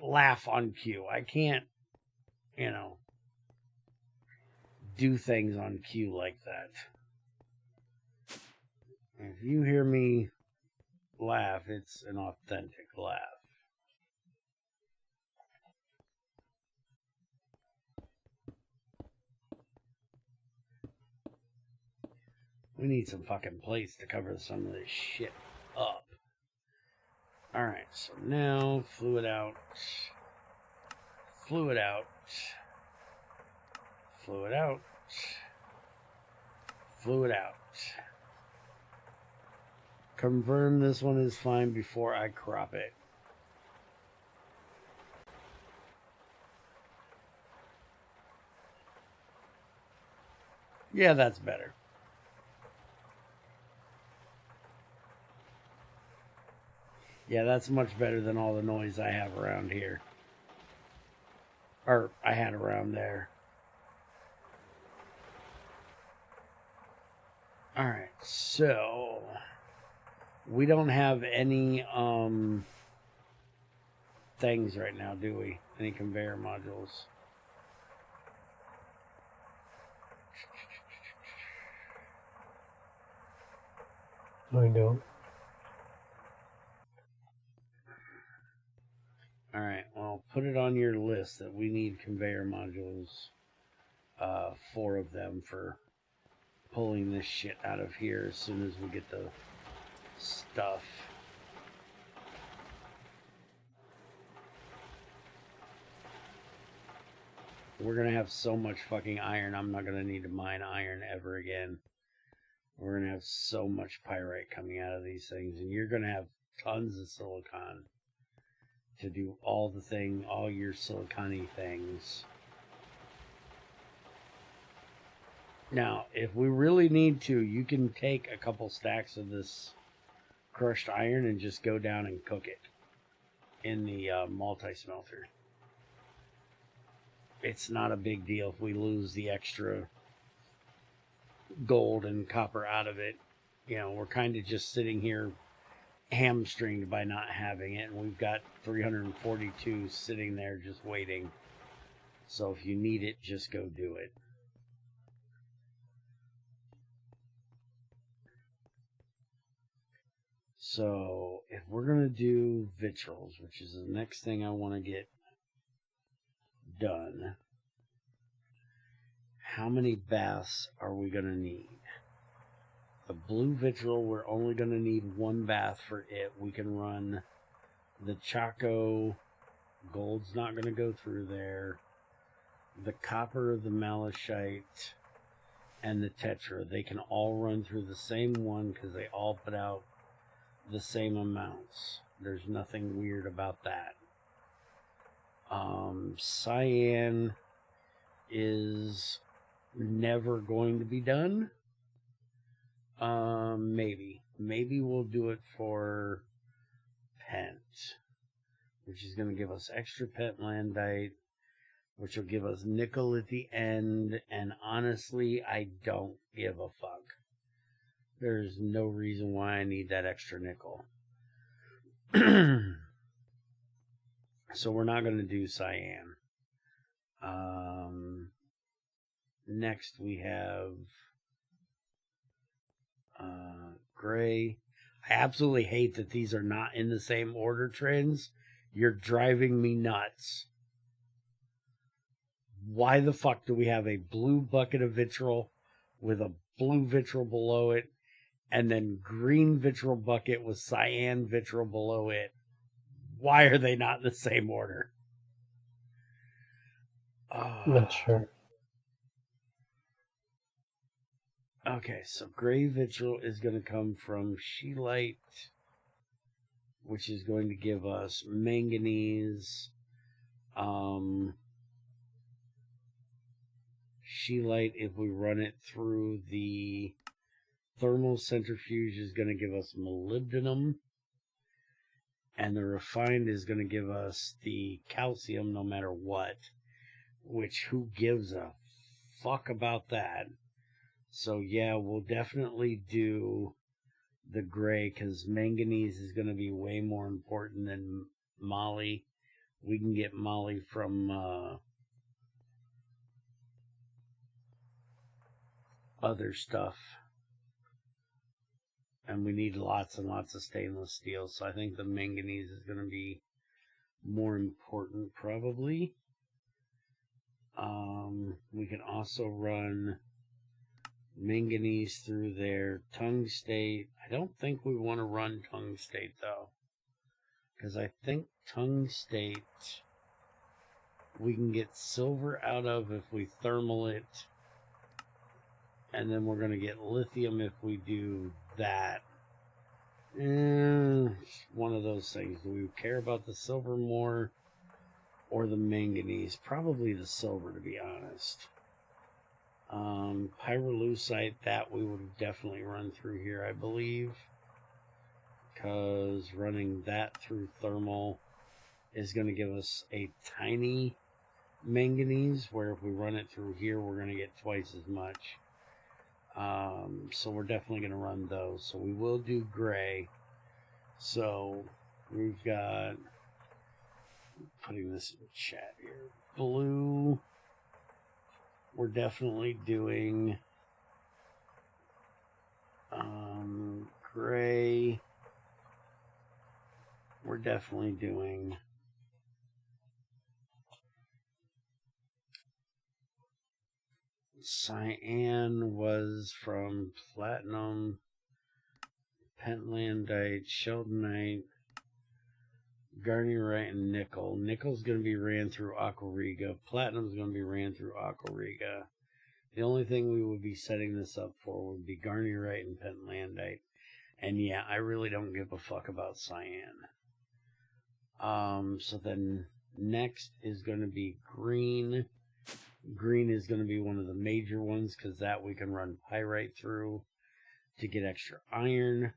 laugh on cue. I can't, do things on cue like that. If you hear me laugh, it's an authentic laugh. We need some fucking plates to cover some of this shit up. Alright, so now fluid out. Fluid out. Fluid out. Fluid out. Confirm this one is fine before I crop it. Yeah, that's better. Yeah, that's much better than all the noise I have around here. Or I had around there. Alright, so we don't have any things right now, do we? Any conveyor modules? I don't. Alright, well, put it on your list that we need conveyor modules. 4 of them for pulling this shit out of here as soon as we get the stuff. We're going to have so much fucking iron, I'm not going to need to mine iron ever again. We're going to have so much pyrite coming out of these things, and you're going to have tons of silicon to do all your silicon-y things. Now, if we really need to, you can take a couple stacks of this crushed iron and just go down and cook it in the multi-smelter. It's not a big deal if we lose the extra gold and copper out of it. We're kind of just sitting here hamstringed by not having it, and we've got 342 sitting there just waiting. So if you need it, just go do it. So if we're going to do vitriols, which is the next thing I want to get done, how many baths are we going to need? The blue vitriol, we're only going to need 1 bath for it. We can run the Chaco. Gold's not going to go through there. The copper, the malachite, and the tetra, they can all run through the same one because they all put out the same amounts. There's nothing weird about that. Cyan is never going to be done. Maybe we'll do it for pent, which is going to give us extra pentlandite, which will give us nickel at the end, and honestly, I don't give a fuck. There's no reason why I need that extra nickel. So we're not going to do cyan. Next we have gray. I absolutely hate that these are not in the same order, trends. You're driving me nuts. why the fuck do we have a blue bucket of vitriol with a blue vitriol below it, and then green vitriol bucket with cyan vitriol below it? Why are they not in the same order? Not sure. Okay, so gray vitriol is going to come from scheelite, which is going to give us manganese. Scheelite, if we run it through the thermal centrifuge, is going to give us molybdenum. And the refined is going to give us the calcium no matter what. Which, who gives a fuck about that? So yeah, we'll definitely do the gray, because manganese is going to be way more important than moly. We can get moly from other stuff. And we need lots and lots of stainless steel. So I think the manganese is going to be more important, probably. We can also run manganese through there. Tungstate. I don't think we want to run tungstate, though. Because I think tungstate we can get silver out of if we thermal it. And then we're going to get lithium if we do that. One of those things. Do we care about the silver more or the manganese? Probably the silver, to be honest. Pyrolusite, that we would definitely run through here, I believe. Because running that through thermal is going to give us a tiny manganese, where if we run it through here, we're going to get twice as much. So we're definitely going to run those. So we will do gray. So we've got, putting this in chat here, blue. We're definitely doing gray. We're definitely doing cyan was from platinum, pentlandite, sheldonite, garnierite, and nickel. Nickel's going to be ran through Aquariga. Platinum's going to be ran through Aquariga. The only thing we would be setting this up for would be garnierite and pentlandite. And yeah, I really don't give a fuck about cyan. So then next is going to be green. Green is going to be one of the major ones, because that we can run pyrite through to get extra iron.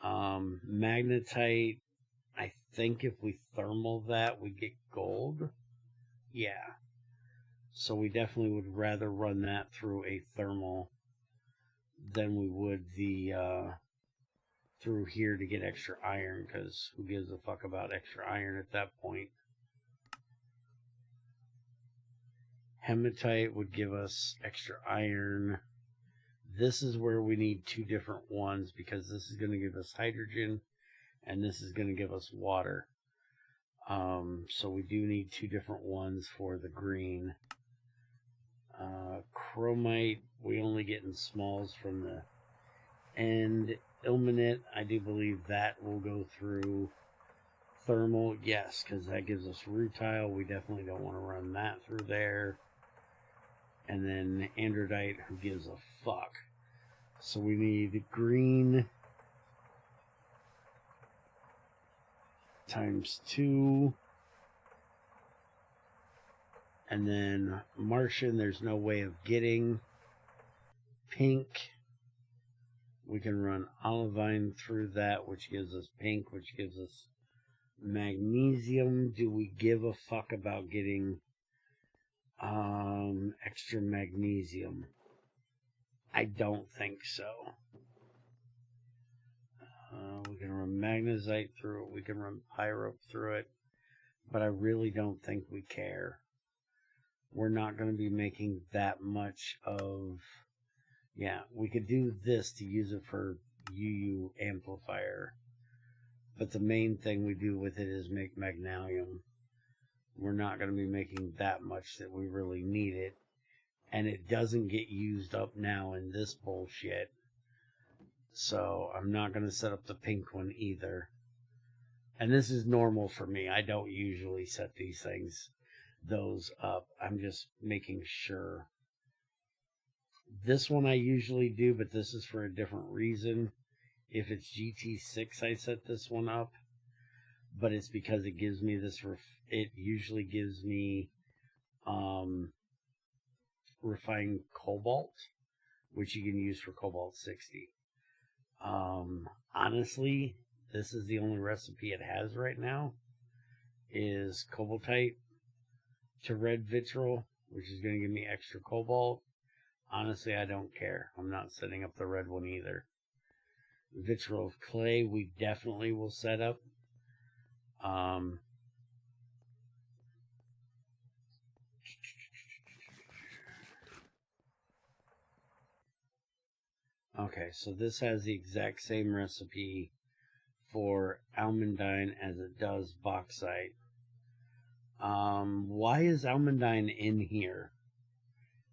Magnetite, I think if we thermal that, we get gold. Yeah. So we definitely would rather run that through a thermal than we would the through here to get extra iron, because who gives a fuck about extra iron at that point? Hematite would give us extra iron. This is where we need two different ones, because this is going to give us hydrogen and this is going to give us water. So we do need two different ones for the green. Chromite, we only get in smalls from the end. Ilmenite, I do believe that will go through thermal. Yes, because that gives us rutile. We definitely don't want to run that through there. And then andradite, who gives a fuck. So we need green times 2. And then Martian, there's no way of getting. Pink, we can run olivine through that, which gives us pink, which gives us magnesium. Do we give a fuck about getting extra magnesium? I don't think so. We can run magnesite through it. We can run pyrope through it. But I really don't think we care. We're not going to be making that much of... Yeah, we could do this to use it for UU amplifier. But the main thing we do with it is make magnesium. We're not going to be making that much that we really need it. And it doesn't get used up now in this bullshit. So I'm not going to set up the pink one either. And this is normal for me. I don't usually set those up. I'm just making sure. This one I usually do, but this is for a different reason. If it's GT6, I set this one up. But it's because it gives me this, it usually gives me refined cobalt, which you can use for cobalt 60. Honestly, this is the only recipe it has right now, is cobaltite to red vitriol, which is going to give me extra cobalt. Honestly, I don't care. I'm not setting up the red one either. Vitriol of clay, we definitely will set up. Okay, so this has the exact same recipe for almandine as it does bauxite. Why is almandine in here?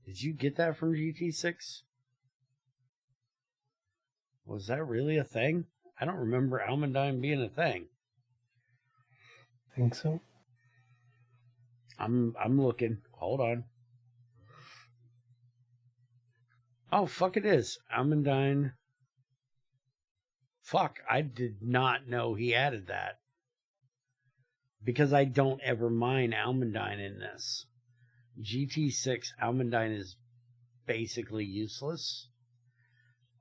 Did you get that from GT6? Was that really a thing? I don't remember almandine being a thing. I think so. I'm looking. Hold on. Oh, fuck it is. Almandine. Fuck, I did not know he added that. Because I don't ever mine almandine in this. GT6 almandine is basically useless.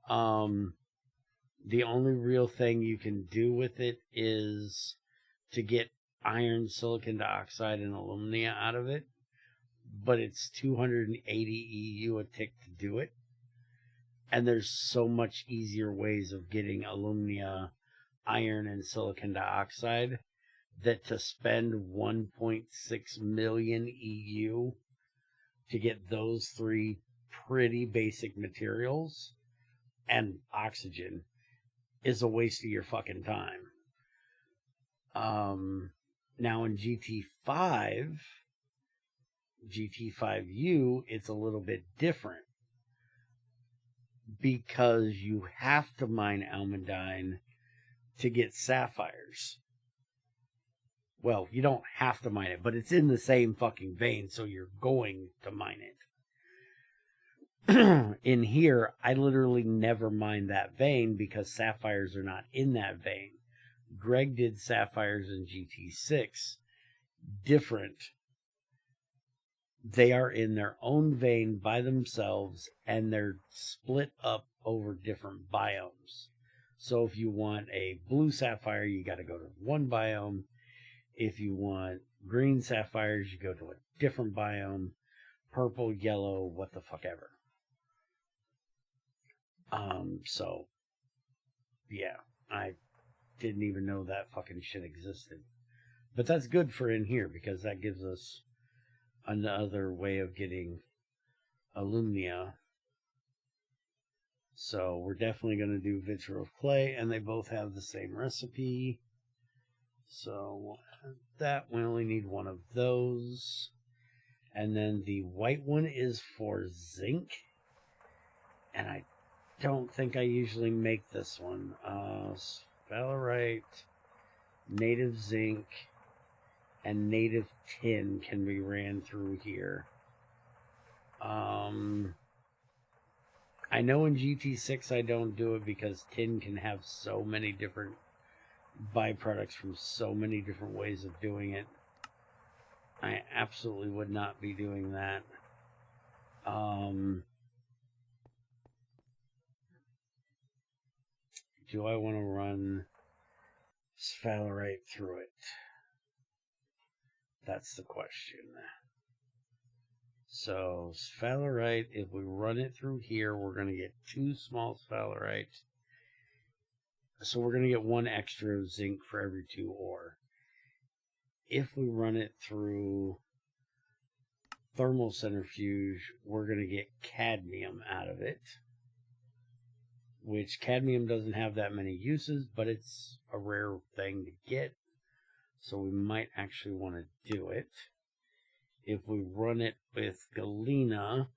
The only real thing you can do with it is to get iron, silicon dioxide, and alumina out of it. But it's 280 EU a tick to do it. And there's so much easier ways of getting alumina, iron, and silicon dioxide that to spend 1.6 million EU to get those three pretty basic materials and oxygen is a waste of your fucking time. Now in GT5U, it's a little bit different. Because you have to mine almandine to get sapphires. Well, you don't have to mine it, but it's in the same fucking vein, so you're going to mine it. In here, I literally never mine that vein because sapphires are not in that vein. Greg did sapphires in GT6. Different. They are in their own vein by themselves, and they're split up over different biomes. So if you want a blue sapphire, you got to go to one biome. If you want green sapphires, you go to a different biome. Purple, yellow, what the fuck ever. So, yeah, I didn't even know that fucking shit existed. But that's good for in here, because that gives us another way of getting alumina. So we're definitely going to do vitriol of clay, and they both have the same recipe. So that we only need one of those. And then the white one is for zinc. And I don't think I usually make this one. Sphalerite, native zinc, and native tin can be ran through here. I know in GT6 I don't do it because tin can have so many different byproducts from so many different ways of doing it. I absolutely would not be doing that. Do I want to run sphalerite through it? That's the question. So, sphalerite, if we run it through here, we're going to get 2 small sphalerite. So we're going to get 1 extra zinc for every 2 ore. If we run it through thermal centrifuge, we're going to get cadmium out of it. Which cadmium doesn't have that many uses, but it's a rare thing to get. So we might actually want to do it. if we run it with Galena,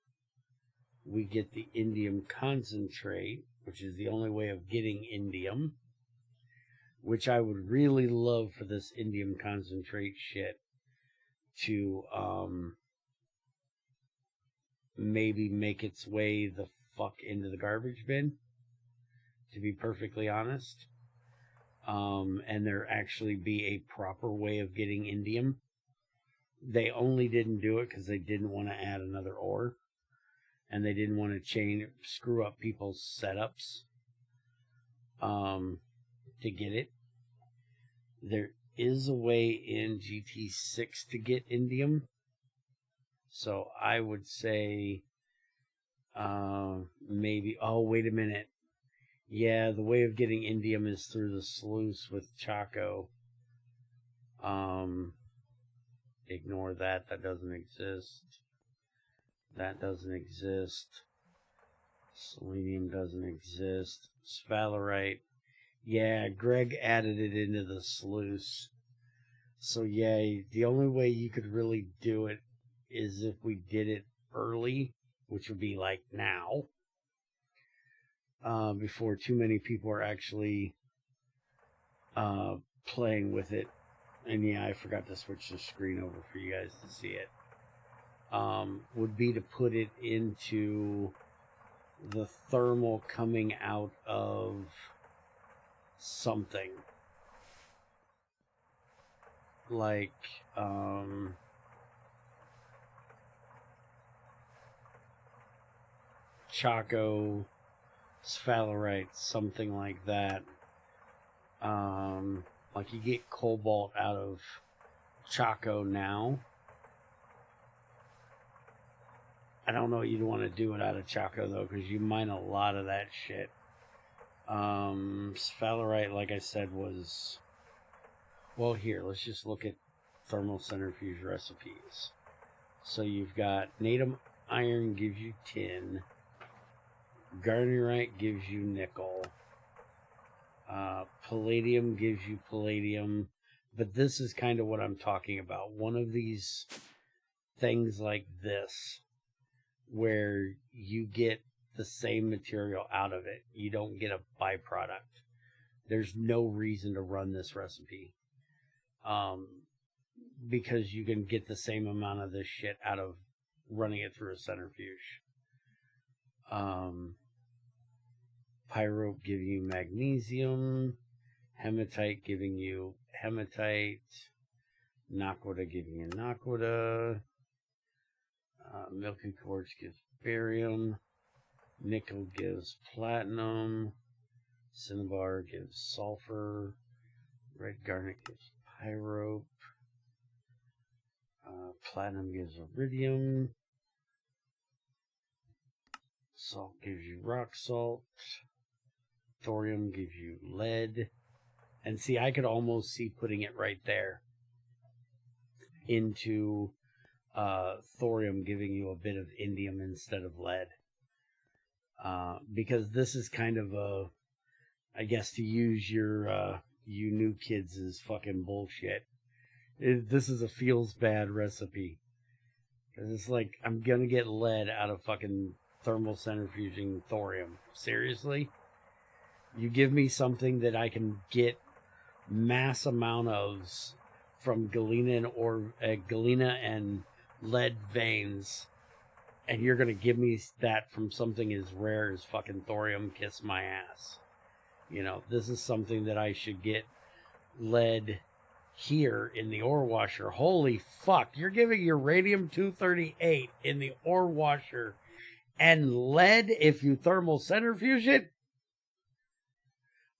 we get the indium concentrate, which is the only way of getting indium, which I would really love for this indium concentrate shit to maybe make its way the fuck into the garbage bin, to be perfectly honest. And there actually be a proper way of getting indium. They only didn't do it because they didn't want to add another ore, and they didn't want to screw up people's setups to get it. There is a way in GT6 to get indium, so I would say maybe, oh, wait a minute. Yeah, the way of getting indium is through the sluice with Chaco. Ignore that. That doesn't exist. That doesn't exist. Selenium doesn't exist. Sphalerite. Yeah, Greg added it into the sluice. So yeah, the only way you could really do it is if we did it early, which would be like now. Before too many people are actually playing with it. And yeah, I forgot to switch the screen over for you guys to see it. Would be to put it into the thermal coming out of something. Like, Chaco, sphalerite, something like that. Like you get cobalt out of Chaco now. I don't know you'd want to do it out of Chaco though, because you mine a lot of that shit. Sphalerite, like I said, was... Well, here, let's just look at thermal centrifuge recipes. So you've got native iron gives you tin. Garnierite gives you nickel. Palladium gives you palladium. But this is kind of what I'm talking about. One of these things like this, where you get the same material out of it. You don't get a byproduct. There's no reason to run this recipe. Because you can get the same amount of this shit out of running it through a centrifuge. Pyrope giving you magnesium, hematite giving you hematite, naquita giving you naquita, milky quartz gives barium, nickel gives platinum, cinnabar gives sulfur, red garnet gives pyrope, platinum gives iridium, salt gives you rock salt, thorium gives you lead. And see, I could almost see putting it right there into thorium giving you a bit of indium instead of lead. Because this is kind of a, I guess to use your you new kids is fucking bullshit. This is a feels bad recipe. Because it's like, I'm gonna get lead out of fucking thermal centrifuging thorium. Seriously? You give me something that I can get mass amount of from galena and lead veins, and you're gonna give me that from something as rare as fucking thorium? Kiss my ass. You know, this is something that I should get lead here in the ore washer. Holy fuck, you're giving your radium-238 in the ore washer and lead if you thermal centrifuge it?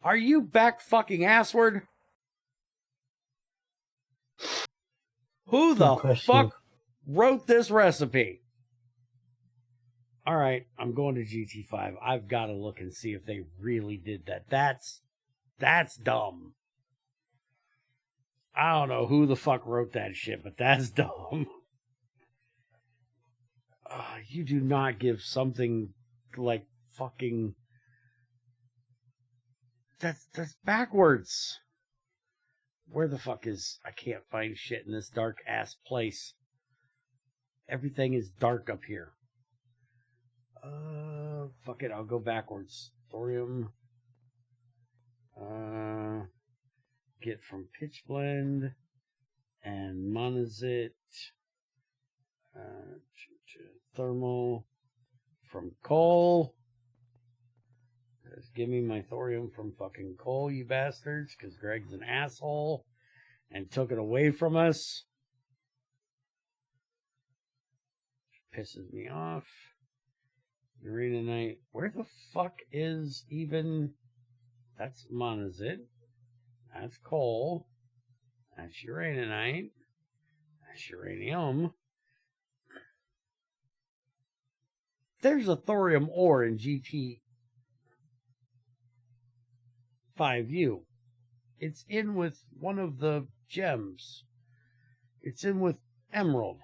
Are you back fucking assward? Who the fuck wrote this recipe? Alright, I'm going to GT5. I've got to look and see if they really did that. That's dumb. I don't know who the fuck wrote that shit, but that's dumb. You do not give something like fucking... That's backwards. Where the fuck is... I can't find shit in this dark ass place. everything is dark up here. Fuck it, I'll go backwards. Thorium. Get from pitch blend and monazite. Thermal from coal. Just give me my thorium from fucking coal, you bastards, because Greg's an asshole and took it away from us. Pisses me off. Uraninite. Where the fuck is even... That's monazite. That's coal. That's uraninite. That's uranium. There's a thorium ore in GT5U. It's in with one of the gems. It's in with emerald.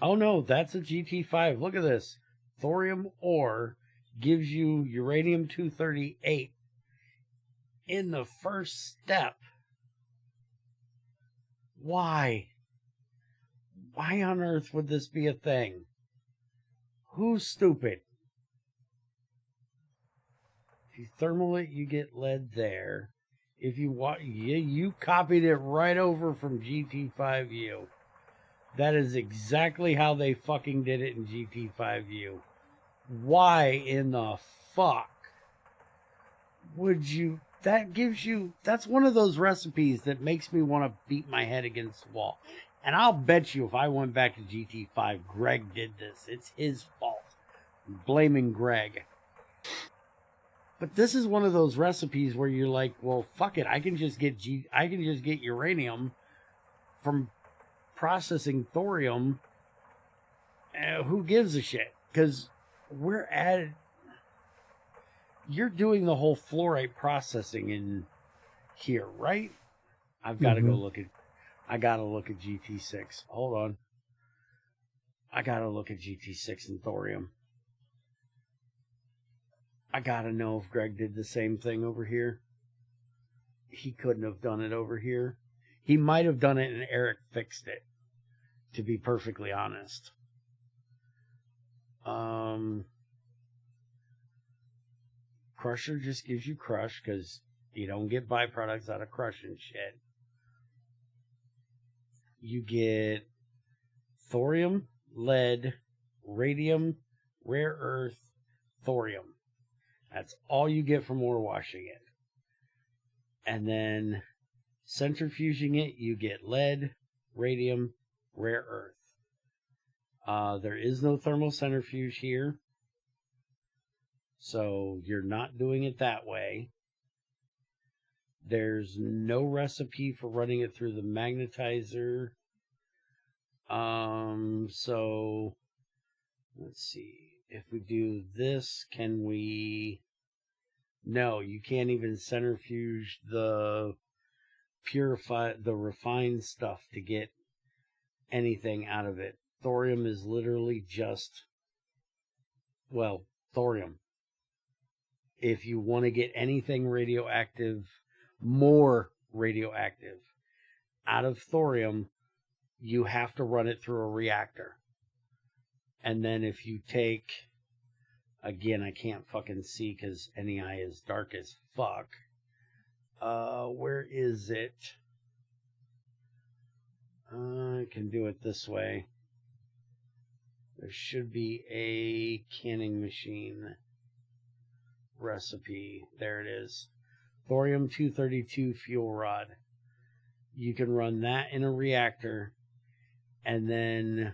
Oh no, that's a GT5. Look at this. Thorium ore gives you uranium-238 in the first step. Why? Why on earth would this be a thing? Who's stupid? If you thermal it, you get lead there. If you want, you copied it right over from GT5U. That is exactly how they fucking did it in GT5U. Why in the fuck would you... That gives you... That's one of those recipes that makes me want to beat my head against the wall. And I'll bet you if I went back to GT5, Greg did this. It's his fault. I'm blaming Greg. But this is one of those recipes where you're like, well, fuck it. I can just get uranium from processing thorium. Who gives a shit? Because we're at... You're doing the whole fluorite processing in here, right? I've got to go look at... I gotta look at GT6. Hold on. I gotta look at GT6 and thorium. I gotta know if Greg did the same thing over here. He couldn't have done it over here. He might have done it and Eric fixed it, to be perfectly honest. Crusher just gives you crush, because you don't get byproducts out of crushing shit. You get thorium, lead, radium, rare earth, thorium. That's all you get from ore washing it. And then centrifuging it, you get lead, radium, rare earth. There is no thermal centrifuge here. So you're not doing it that way. There's no recipe for running it through the magnetizer. So let's see. If we do this, can we... No, you can't even centrifuge the refined stuff to get anything out of it. Thorium is literally just, well, thorium. If you want to get anything radioactive, more radioactive out of thorium, you have to run it through a reactor. And then if you take, again, I can't fucking see because NEI is dark as fuck. Where is it? I can do it this way. There should be a canning machine recipe. There it is. Thorium-232 fuel rod. You can run that in a reactor, and then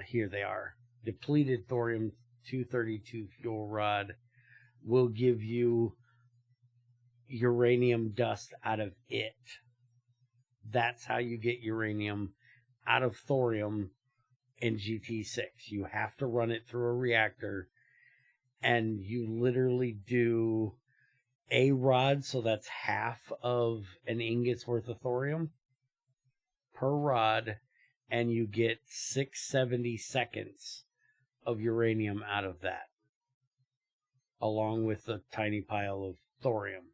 here they are. Depleted thorium-232 fuel rod will give you uranium dust out of it. That's how you get uranium out of thorium in GT6. You have to run it through a reactor, and you literally do a rod, so that's half of an ingot's worth of thorium per rod, and you get 670 seconds of uranium out of that, along with a tiny pile of thorium.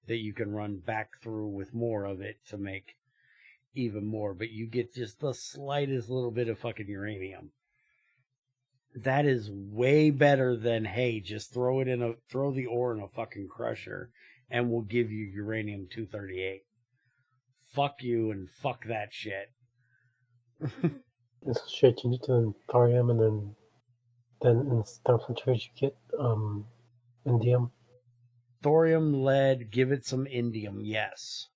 that you can run back through with more of it to make even more, but you get just the slightest little bit of fucking uranium. That is way better than, hey, just throw the ore in a fucking crusher and we'll give you uranium-238. Fuck you and fuck that shit. This shit you need to in thorium, and then in thermal centrifuge you get indium. Thorium, lead, give it some indium, yes.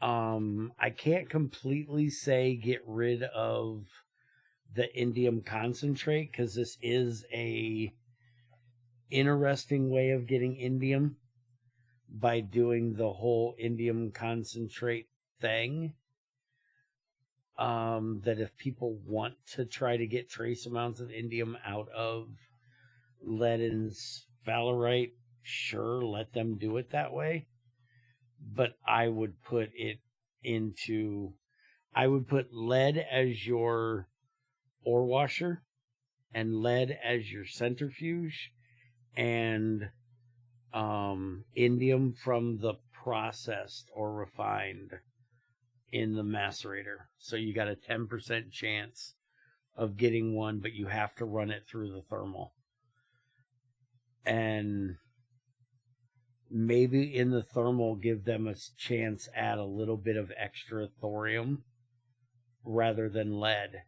I can't completely say get rid of the indium concentrate, because this is a interesting way of getting indium by doing the whole indium concentrate thing. That if people want to try to get trace amounts of indium out of lead and sphalerite, sure, let them do it that way. But I would put lead as your ore washer and lead as your centrifuge, and indium from the processed or refined in the macerator. So you got a 10% chance of getting one, but you have to run it through the thermal. And maybe in the thermal, give them a chance, add a little bit of extra thorium rather than lead.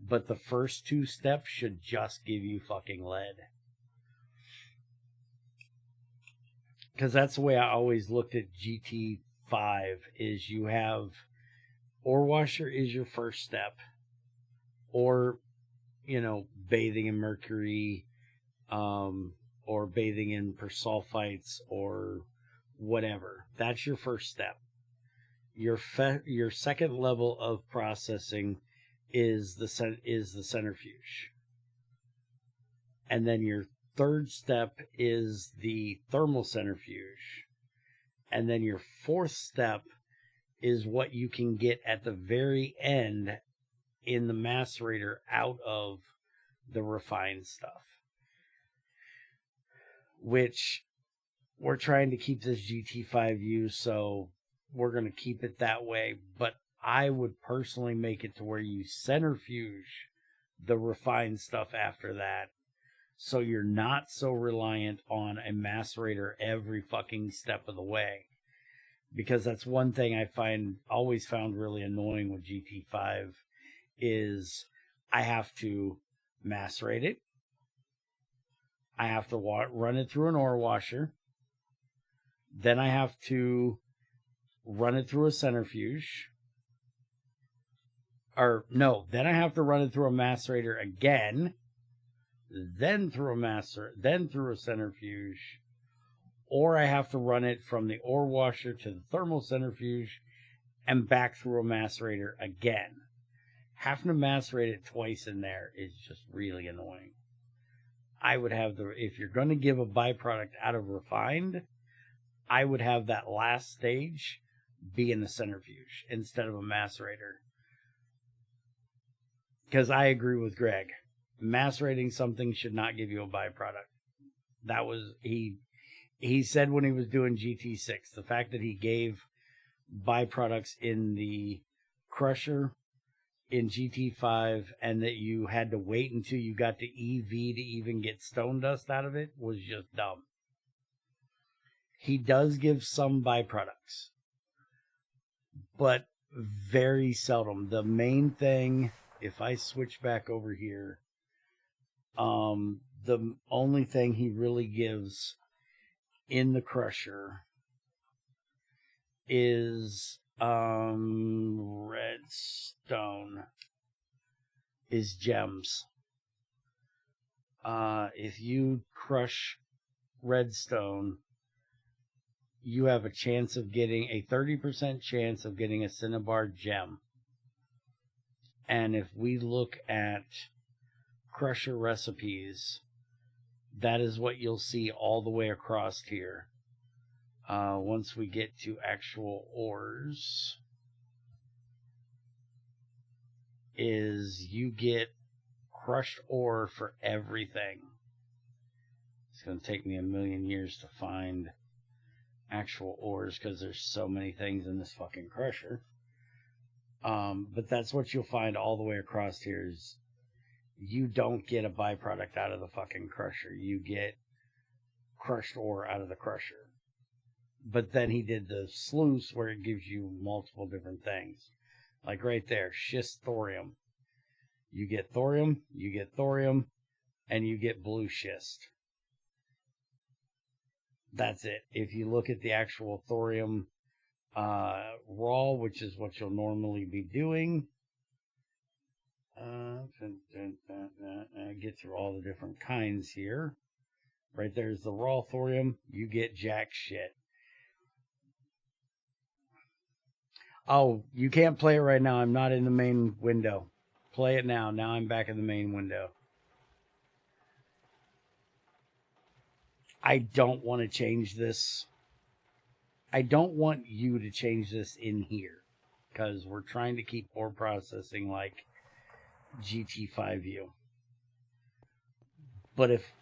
But the first two steps should just give you fucking lead. Because that's the way I always looked at GT5, is you have ore washer is your first step. Or, bathing in mercury, or bathing in persulfites or whatever. That's your first step. Your second level of processing is the centrifuge. And then your third step is the thermal centrifuge. And then your fourth step is what you can get at the very end in the macerator out of the refined stuff. Which we're trying to keep this GT5U, so we're going to keep it that way. But I would personally make it to where you centrifuge the refined stuff after that, so you're not so reliant on a macerator every fucking step of the way. Because that's one thing I always found really annoying with GT5 is I have to macerate it. I have to run it through an ore washer. Then I have to run it through a centrifuge. Then I have to run it through a macerator again. Then through a centrifuge. Or I have to run it from the ore washer to the thermal centrifuge and back through a macerator again. Having to macerate it twice in there is just really annoying. I would have if you're going to give a byproduct out of refined, I would have that last stage be in the centrifuge instead of a macerator. Because I agree with Greg. Macerating something should not give you a byproduct. That was, he said when he was doing GT6, the fact that he gave byproducts in the crusher in GT5 and that you had to wait until you got to EV to even get stone dust out of it was just dumb. He does give some byproducts, but very seldom. The main thing, if I switch back over here, the only thing he really gives in the crusher is redstone, is gems. If you crush redstone, you have a chance of getting a 30% chance of getting a cinnabar gem. And if we look at crusher recipes, that is what you'll see all the way across here. Once we get to actual ores, is you get crushed ore for everything. It's going to take me a million years to find actual ores because there's so many things in this fucking crusher. But that's what you'll find all the way across here is you don't get a byproduct out of the fucking crusher. You get crushed ore out of the crusher. But then he did the sluice where it gives you multiple different things. Like right there, schist thorium. You get thorium, and you get blue schist. That's it. If you look at the actual thorium raw, which is what you'll normally be doing, get through all the different kinds here. Right there's the raw thorium. You get jack shit. Oh, you can't play it right now. I'm not in the main window. Play it now. Now I'm back in the main window. I don't want to change this. I don't want you to change this in here. Because we're trying to keep ore processing like GT5U. But if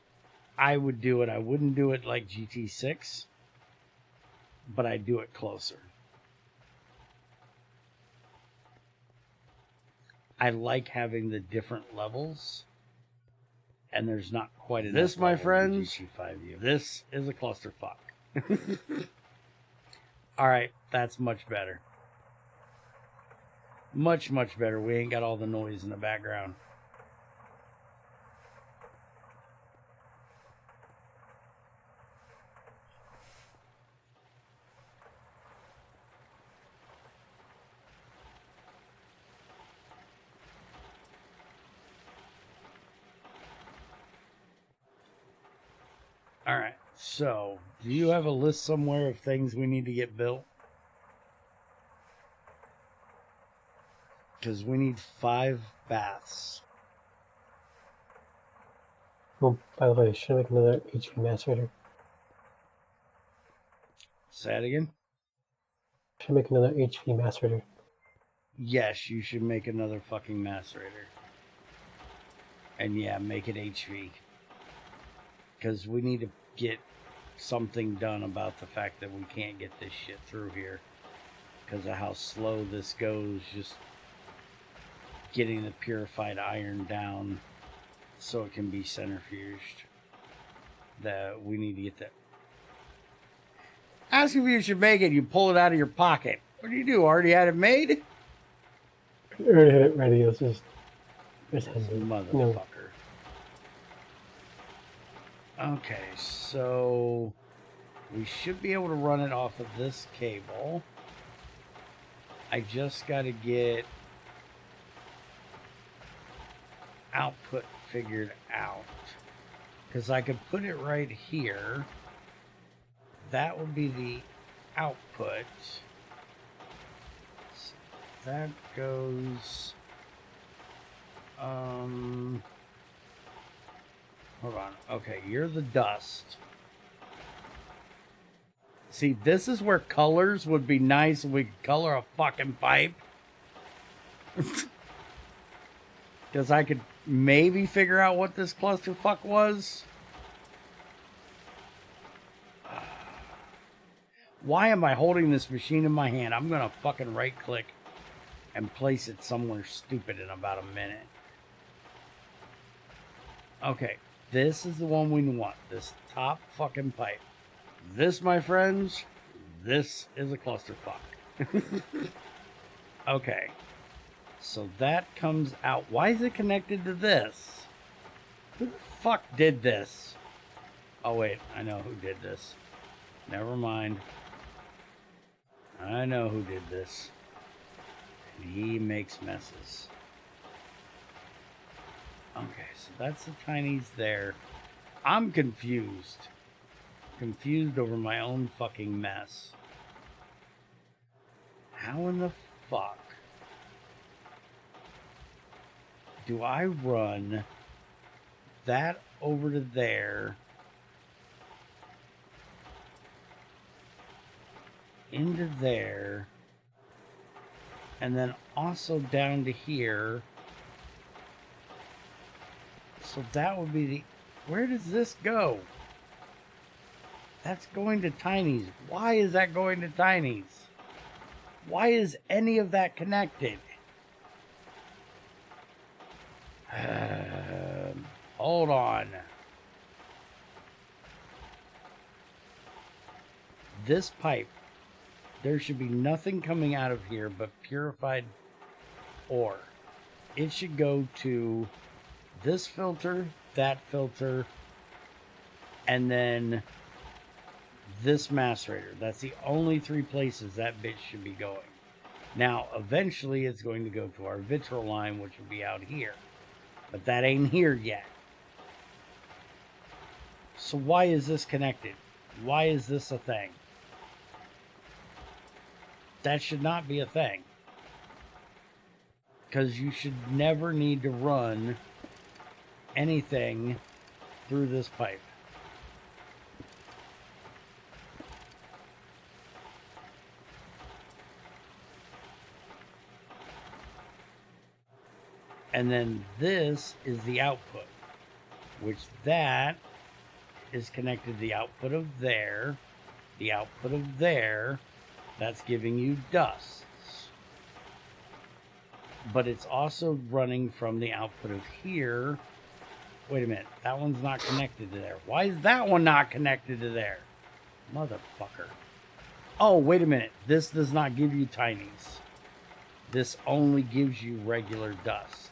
I would do it, I wouldn't do it like GT6. But I'd do it closer. I like having the different levels, and there's not quite enough. This, my friends, this is a clusterfuck. All right, that's much better. Much, much better. We ain't got all the noise in the background. All right, so do you have a list somewhere of things we need to get built? Because we need 5 baths. Well, by the way, should I make another HV macerator? Say that again? Should I make another HV macerator? Yes, you should make another fucking macerator. And yeah, make it HV. Because we need to get something done about the fact that we can't get this shit through here. Because of how slow this goes, just getting the purified iron down so it can be centrifuged. That we need to get that. Ask if you should make it, you pull it out of your pocket. What do you do? Already had it made? I already had it ready. It was just motherfucker. No. Okay, so we should be able to run it off of this cable. I just got to get output figured out. Because I could put it right here. That would be the output. So that goes... Hold on. Okay, you're the dust. See, this is where colors would be nice. We could color a fucking pipe. Because I could maybe figure out what this clusterfuck was. Why am I holding this machine in my hand? I'm going to fucking right click and place it somewhere stupid in about a minute. Okay. This is the one we want. This top fucking pipe. This, my friends, this is a clusterfuck. Okay. So that comes out. Why is it connected to this? Who the fuck did this? Oh, wait. I know who did this. Never mind. I know who did this. And he makes messes. Okay, so that's the tinies there. I'm confused. Confused over my own fucking mess. How in the fuck do I run that over to there, into there, and then also down to here? So that would be the... Where does this go? That's going to Tiny's. Why is that going to Tiny's? Why is any of that connected? Hold on. This pipe, there should be nothing coming out of here but purified ore. It should go to this filter, that filter, and then this macerator. That's the only three places that bitch should be going. Now, eventually it's going to go to our vitriol line, which will be out here. But that ain't here yet. So why is this connected? Why is this a thing? That should not be a thing. Because you should never need to run anything through this pipe. And then this is the output, which that is connected to the output of there, the output of there. That's giving you dusts. But it's also running from the output of here. Wait a minute, that one's not connected to there. Why is that one not connected to there? Motherfucker. Oh, wait a minute. This does not give you tinies. This only gives you regular dust.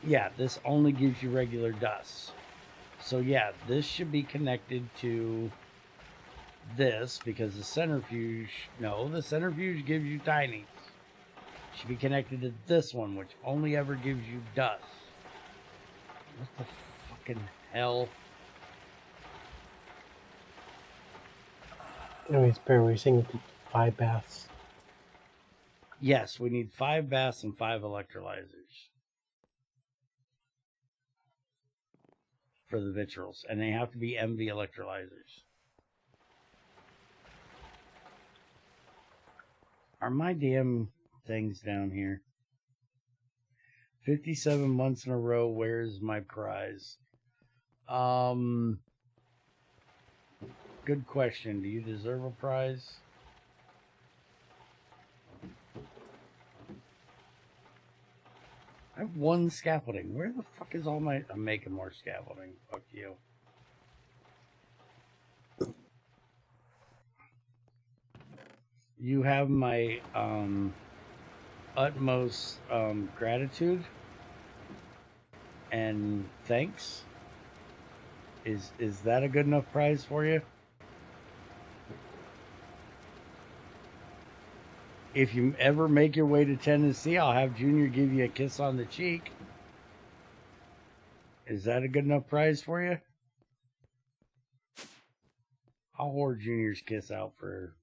Yeah, this only gives you regular dust. So yeah, this should be connected to this because the centrifuge, no, the centrifuge gives you tinies. Should be connected to this one, which only ever gives you dust. What the fucking hell? Anyways, Bear, we're saying 5 baths. Yes, we need 5 baths and 5 electrolyzers for the vitriols, and they have to be MV electrolyzers. Are my damn things down here? 57 months in a row, where's my prize? Good question. Do you deserve a prize? I have 1 scaffolding. Where the fuck is all my... I'm making more scaffolding. Fuck you. You have my utmost gratitude and thanks. Is that a good enough prize for you? If you ever make your way to Tennessee, I'll have Junior give you a kiss on the cheek. Is that a good enough prize for you? I'll whore Junior's kiss out for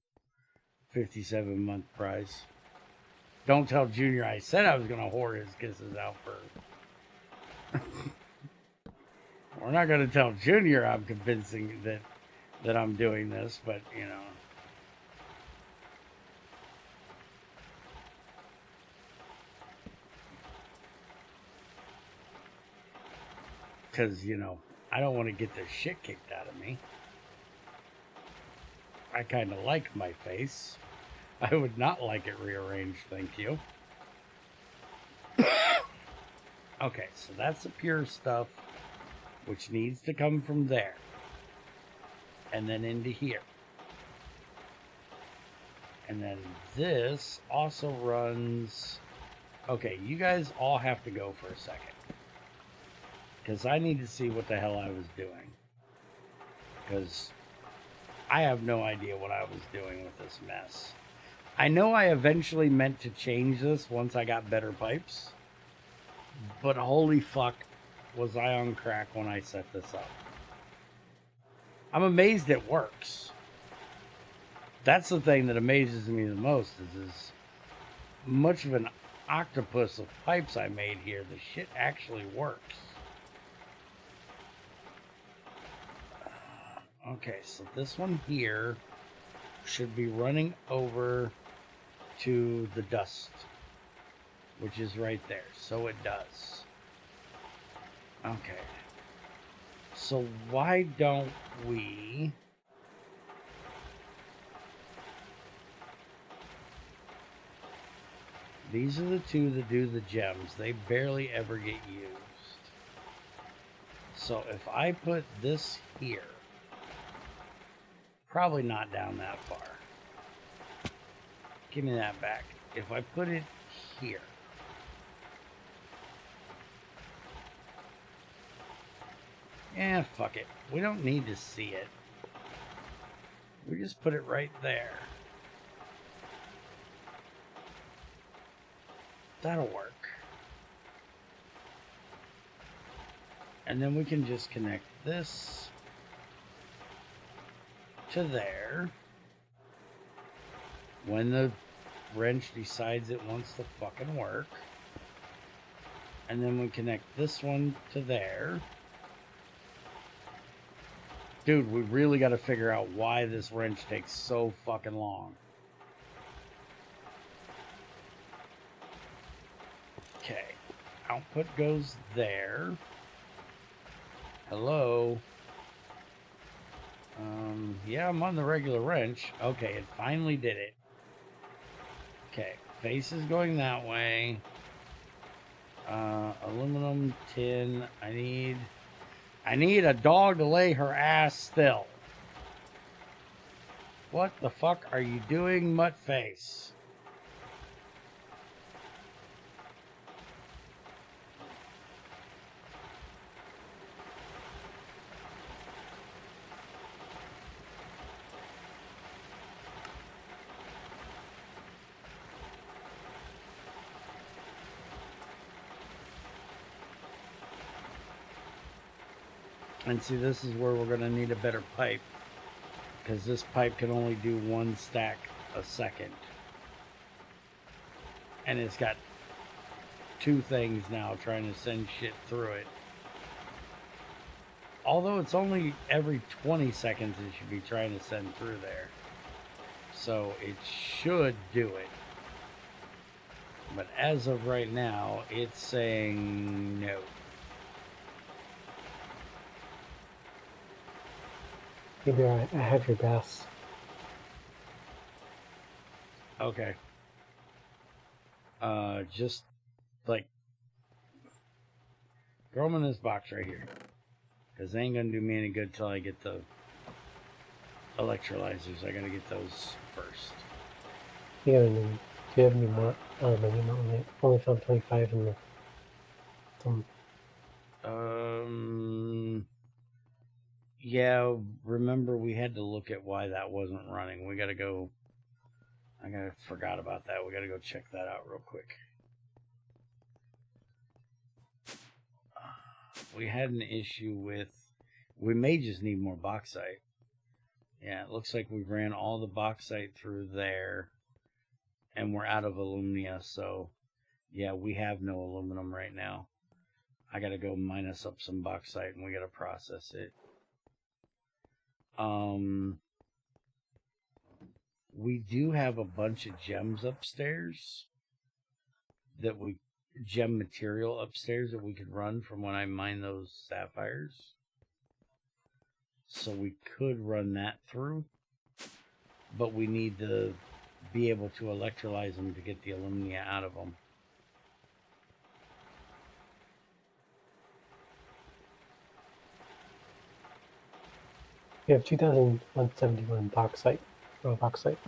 57-month prize. Don't tell Junior I said I was going to whore his kisses out for... We're not going to tell Junior I'm convincing that I'm doing this, but, you know... Because, you know, I don't want to get the shit kicked out of me. I kind of like my face. I would not like it rearranged, thank you. Okay, so that's the pure stuff, which needs to come from there. And then into here. And then this also runs... Okay, you guys all have to go for a second. Because I need to see what the hell I was doing. Because I have no idea what I was doing with this mess. I know I eventually meant to change this once I got better pipes. But holy fuck, was I on crack when I set this up. I'm amazed it works. That's the thing that amazes me the most is much of an octopus of pipes I made here. The shit actually works. Okay, so this one here should be running over to the dust, which is right there. So it does. Okay. So why don't we... These are the two that do the gems. They barely ever get used. So if I put this here, probably not down that far. Give me that back. If I put it here, yeah, fuck it. We don't need to see it. We just put it right there. That'll work. And then we can just connect this to there. When the wrench decides it wants to fucking work. And then we connect this one to there. Dude, we really got to figure out why this wrench takes so fucking long. Okay. Output goes there. Hello. Yeah, I'm on the regular wrench. Okay, it finally did it. Okay, face is going that way. Aluminum, tin. I need a dog to lay her ass still. What the fuck are you doing, mutt face? And see, this is where we're going to need a better pipe. Because this pipe can only do one stack a second. And it's got two things now trying to send shit through it. Although it's only every 20 seconds it should be trying to send through there. So it should do it. But as of right now, it's saying no. Maybe I have your gas. Okay. Just like throw them in this box right here. Because they ain't gonna do me any good till I get the electrolyzers. I gotta get those first. Do you have any more? Only found 25 in the. Yeah, remember we had to look at why that wasn't running. We gotta go. Forgot about that. We gotta go check that out real quick. We had an issue with. We may just need more bauxite. Yeah, it looks like we ran all the bauxite through there, and we're out of alumina. So, yeah, we have no aluminum right now. I gotta go minus up some bauxite, and we gotta process it. We do have a bunch of gems upstairs gem material upstairs that we could run from when I mine those sapphires. So we could run that through, but we need to be able to electrolyze them to get the alumina out of them. We have 2,171 bauxite, raw bauxite.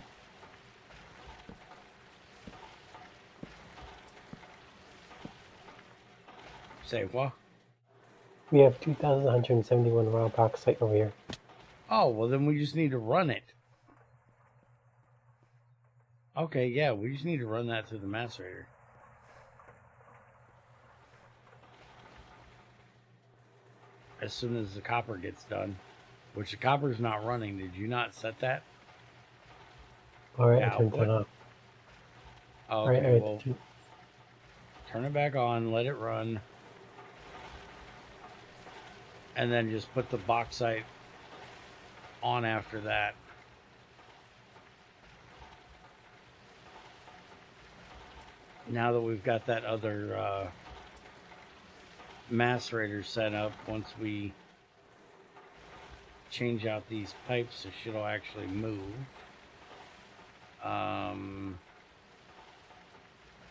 Say what? We have 2,171 raw bauxite over here. Oh, well then we just need to run it. Okay, yeah, we just need to run that through the macerator. As soon as the copper gets done. Which the copper's not running. Did you not set that? Alright, I turned it off. Okay, well, turn it back on, let it run. And then just put the bauxite on after that. Now that we've got that other macerator set up, once we change out these pipes so shit'll actually move. I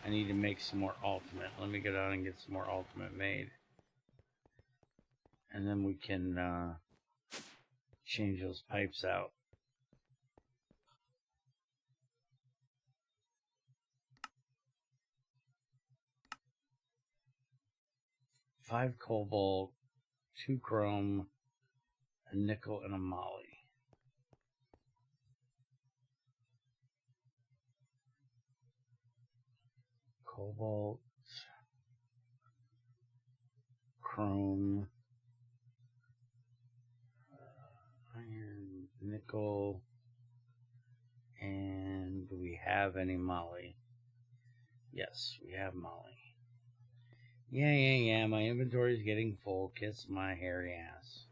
need to make some more ultimate. Let me go down and get some more ultimate made. And then we can change those pipes out. Five cobalt, 2 chrome, a nickel, and a moly. Cobalt, chrome, iron, nickel, and do we have any moly? Yes, we have moly. Yeah, my inventory's getting full. Kiss my hairy ass.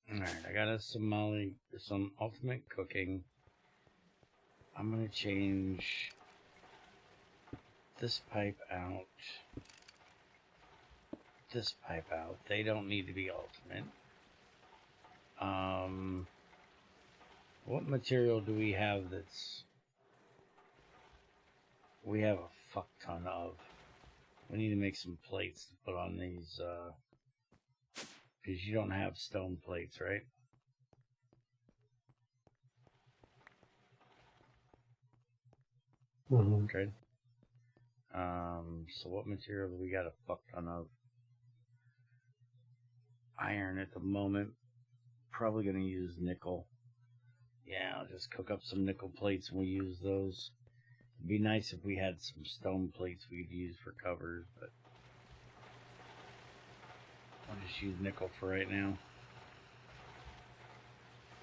Alright, I got us some ultimate cooking. I'm gonna change this pipe out. This pipe out. They don't need to be ultimate. What material do we have that's... We have a fuck ton of. We need to make some plates to put on these, because you don't have stone plates, right? Mm-hmm. Good. So what material do we got a fuck ton of? Iron at the moment. Probably gonna use nickel. Yeah, I'll just cook up some nickel plates and we use those. It'd be nice if we had some stone plates we'd use for covers, but I'll just use nickel for right now.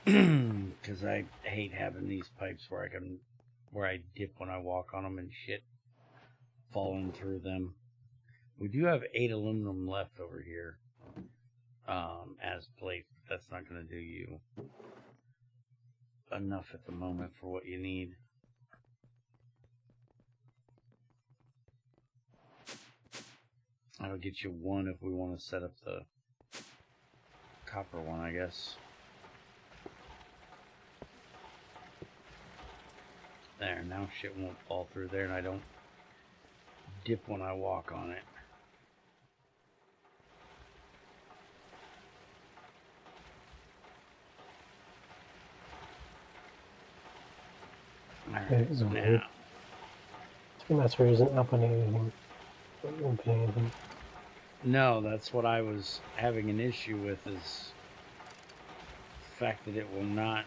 Because I hate having these pipes where I dip when I walk on them and shit falling through them. We do have 8 aluminum left over here as plates, but that's not going to do you enough at the moment for what you need. That'll get you 1 if we want to set up the copper one, I guess. There, now shit won't fall through there and I don't dip when I walk on it. It's weird. Master isn't opening anything. Opening anything. No, that's what I was having an issue with, is the fact that it will not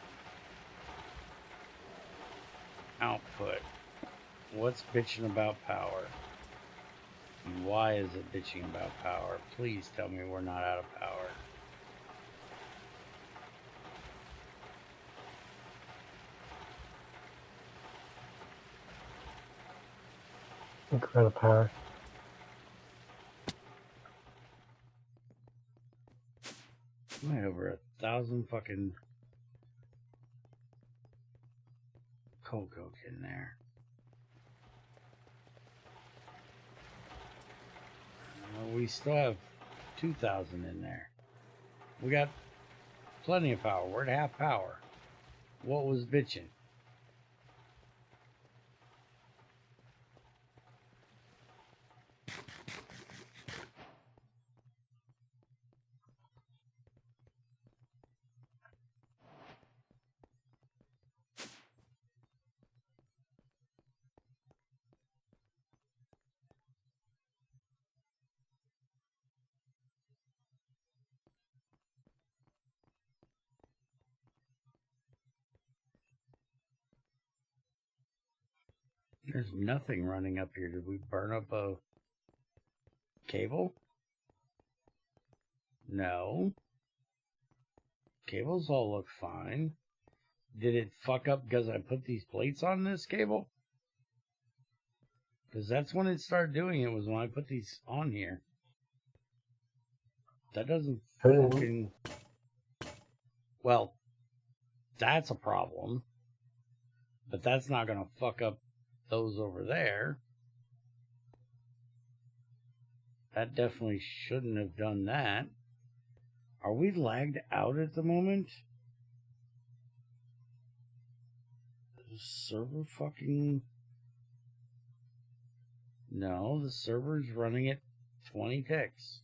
output. What's bitching about power? And why is it bitching about power? Please tell me we're not out of power. Incredible power. I had over 1,000 fucking coke in there. We still have 2,000 in there. We got plenty of power. We're at half power. What was bitching? There's nothing running up here. Did we burn up a cable? No. Cables all look fine. Did it fuck up because I put these plates on this cable? Because that's when it started doing it, was when I put these on here. That doesn't fucking... Well, that's a problem. But that's not going to fuck up those over there. That definitely shouldn't have done that. Are we lagged out at the moment? The server fucking... No, the server's running at 20 ticks.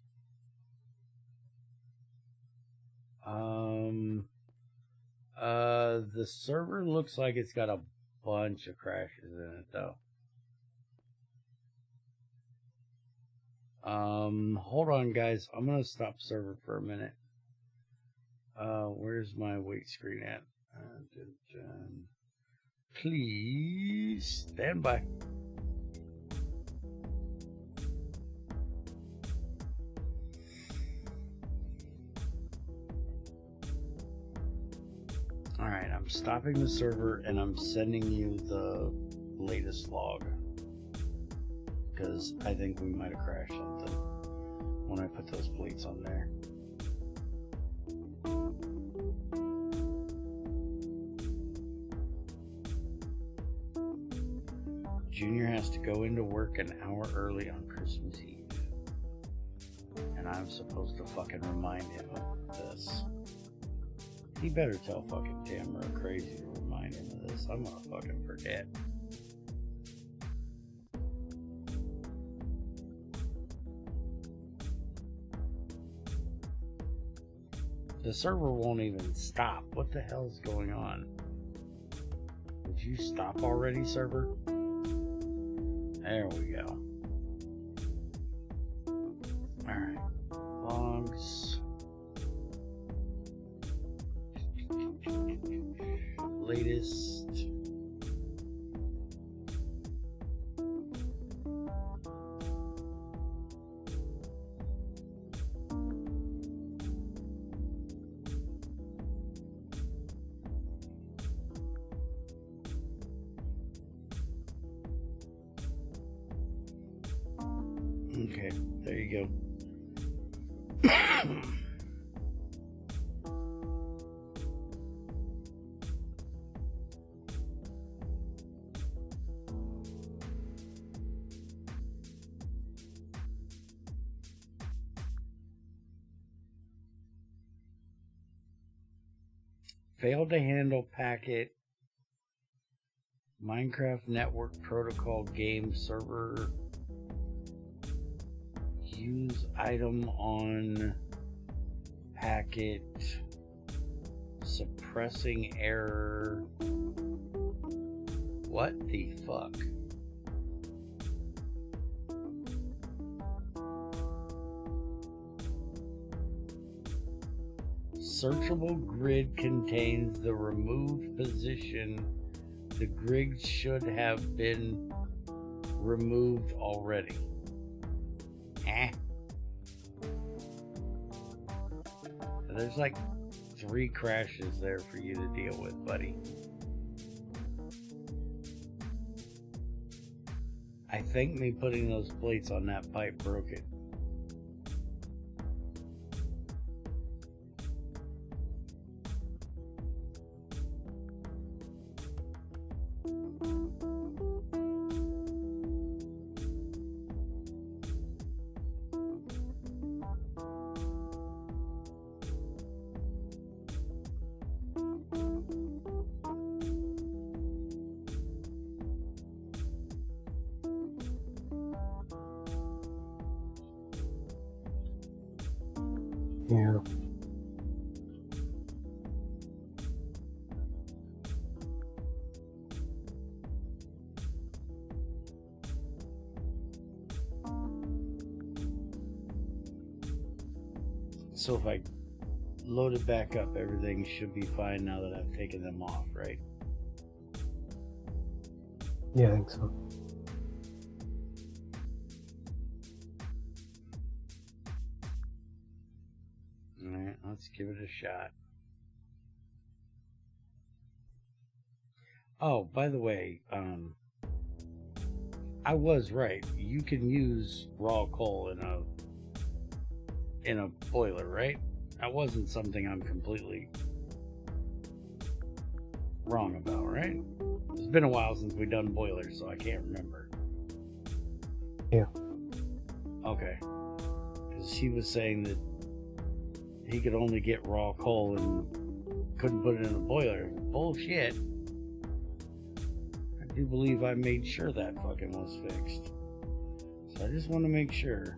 The server looks like it's got a bunch of crashes in it, though. Hold on, guys. I'm gonna stop server for a minute. Where's my wait screen at? Please stand by. Alright, I'm stopping the server and I'm sending you the latest log. Because I think we might have crashed something when I put those plates on there. Junior has to go into work an hour early on Christmas Eve. And I'm supposed to fucking remind him of this. He better tell fucking Tamara Crazy to remind him of this. I'm gonna fucking forget. The server won't even stop. What the hell's going on? Would you stop already, server? There we go. Alright. Logs. Latest. Okay, there you go. Failed to handle packet. Minecraft Network Protocol game server. Use item on packet. Suppressing error. What the fuck? Searchable grid contains the removed position. The grid should have been removed already. There's like 3 crashes there for you to deal with, buddy. I think me putting those plates on that pipe broke it. Yeah. So if I load it back up, everything should be fine now that I've taken them off, right? Yeah, I think so. Alright, let's give it a shot. Oh, by the way, I was right. You can use raw coal in a boiler, right? That wasn't something I'm completely wrong about, right? It's been a while since we've done boilers, so I can't remember. Yeah. Okay. Because she was saying that he could only get raw coal and couldn't put it in a boiler. Bullshit. I do believe I made sure that fucking was fixed. So I just want to make sure.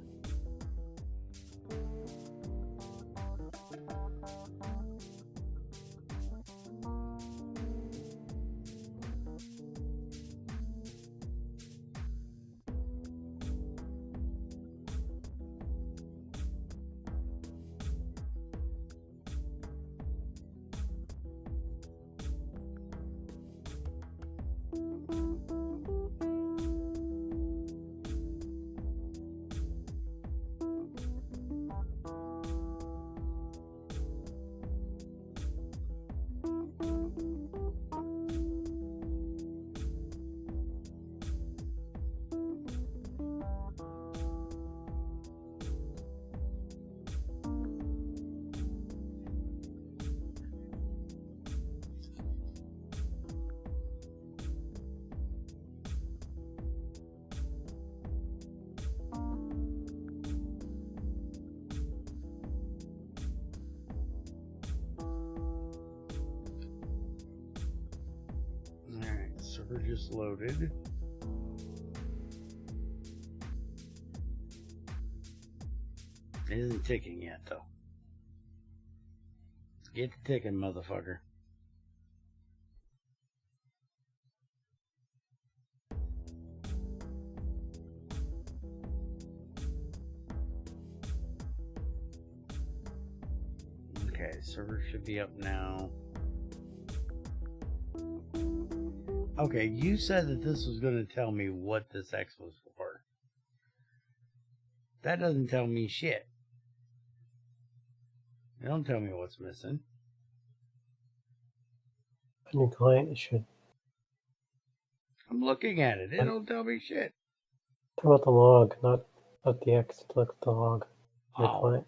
Alright, server just loaded. It isn't ticking yet, though. Get to ticking, motherfucker. Okay, server should be up now. Okay, you said that this was going to tell me what this X was for. That doesn't tell me shit. It don't tell me what's missing. On your client, it should. I'm looking at it. It don't tell me shit. Talk about the log, not the X. Look at the log. Your Oh, client.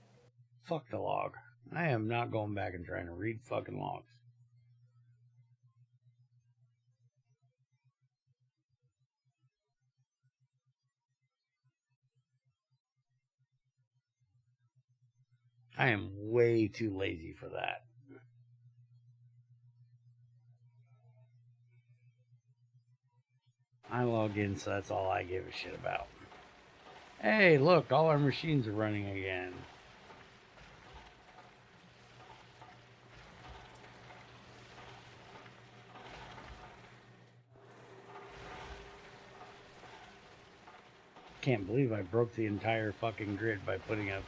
fuck the log. I am not going back and trying to read fucking logs. I am way too lazy for that. I log in, so that's all I give a shit about. Hey, look, all our machines are running again. Can't believe I broke the entire fucking grid by putting a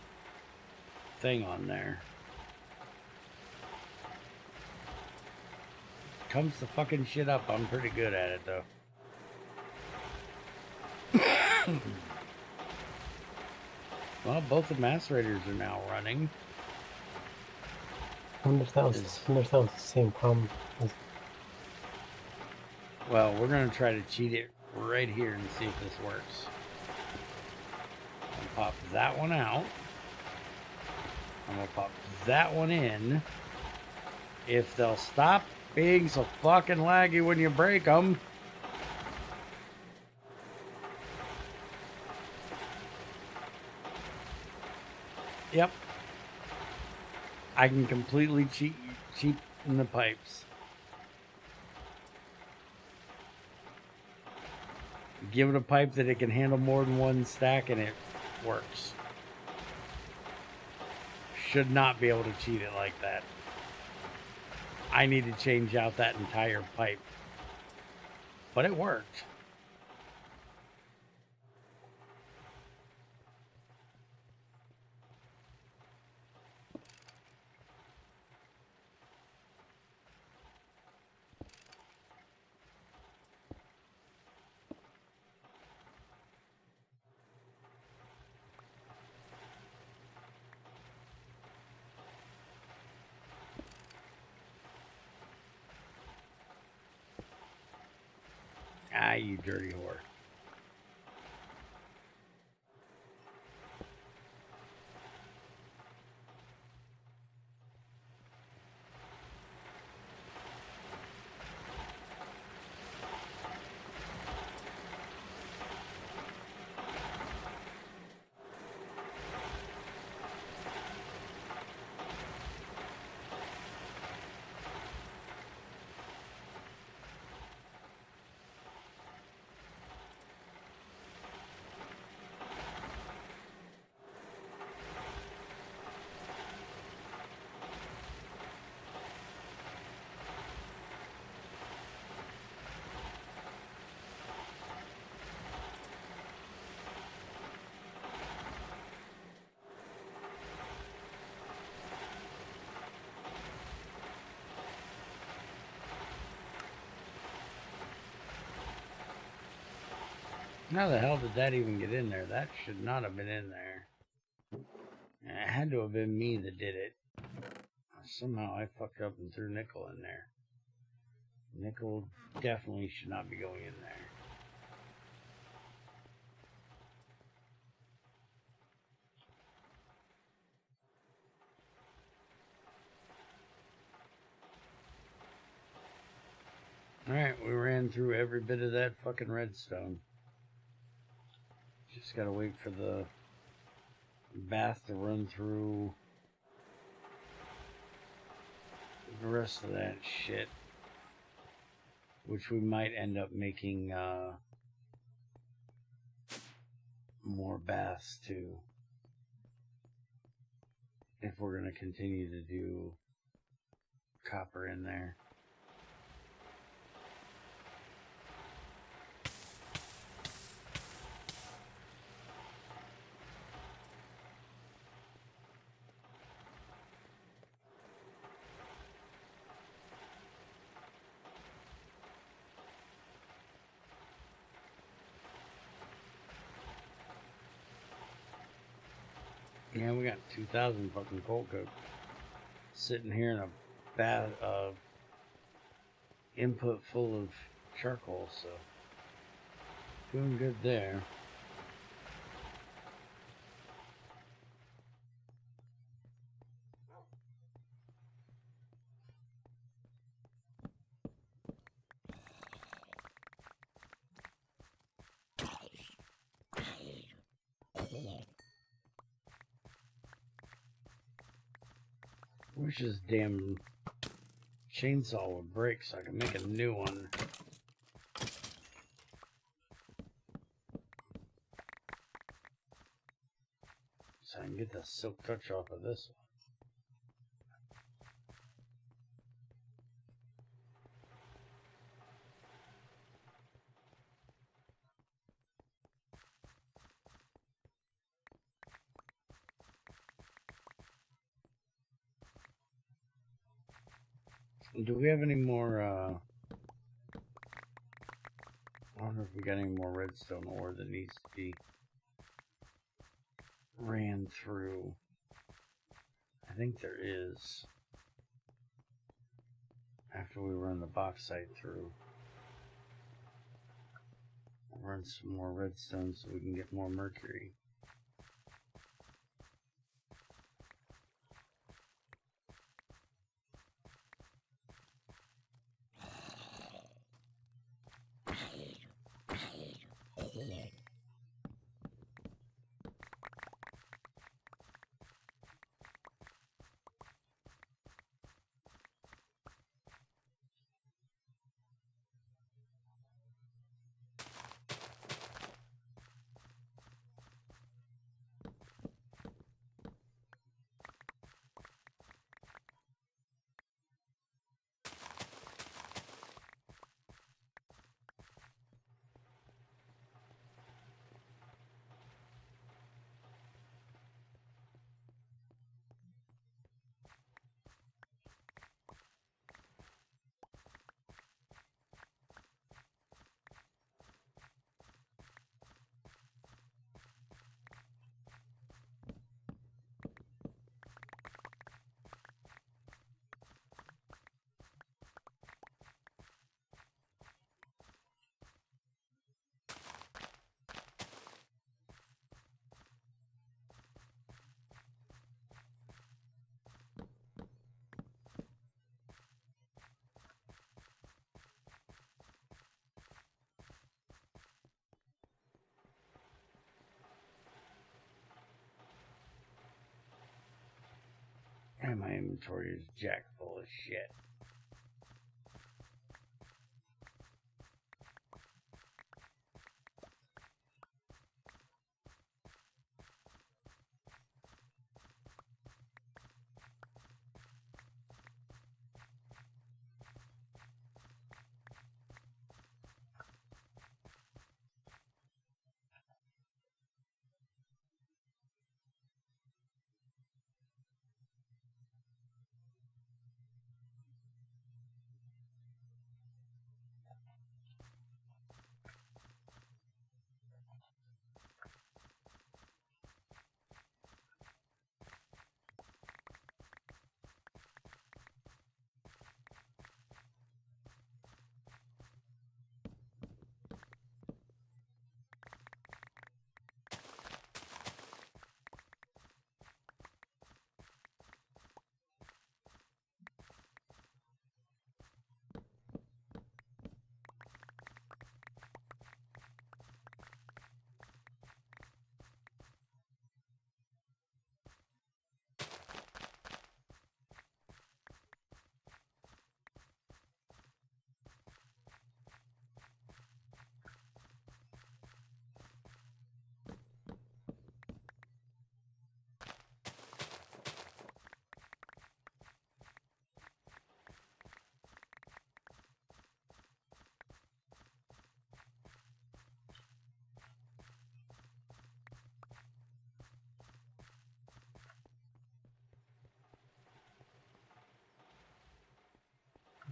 thing on there. Comes to fucking shit up, I'm pretty good at it though. Well, both the macerators are now running. I wonder if that was the same problem. Well, we're gonna try to cheat it right here and see if this works. I'll pop that one out. I'm gonna pop that one in. If they'll stop being so fucking laggy when you break them. Yep. I can completely cheapen the pipes. Give it a pipe that it can handle more than one stack and it works. Should not be able to cheat it like that. I need to change out that entire pipe. But it worked. you dirty whore. How the hell did that even get in there? That should not have been in there. It had to have been me that did it. Somehow I fucked up and threw nickel in there. Nickel definitely should not be going in there. Alright, we ran through every bit of that fucking redstone. Just gotta wait for the bath to run through the rest of that shit. Which we might end up making more baths too. If we're gonna continue to do copper in there. Yeah, we got 2,000 fucking coal coke sitting here in a bath input full of charcoal, so doing good there. Wish this damn chainsaw would break so I can make a new one. So I can get the silk touch off of this one. Do we have any more, I don't know if we got any more redstone ore that needs to be ran through. I think there is. After we run the bauxite through. I'll run some more redstone so we can get more mercury. And my inventory is jack full of shit.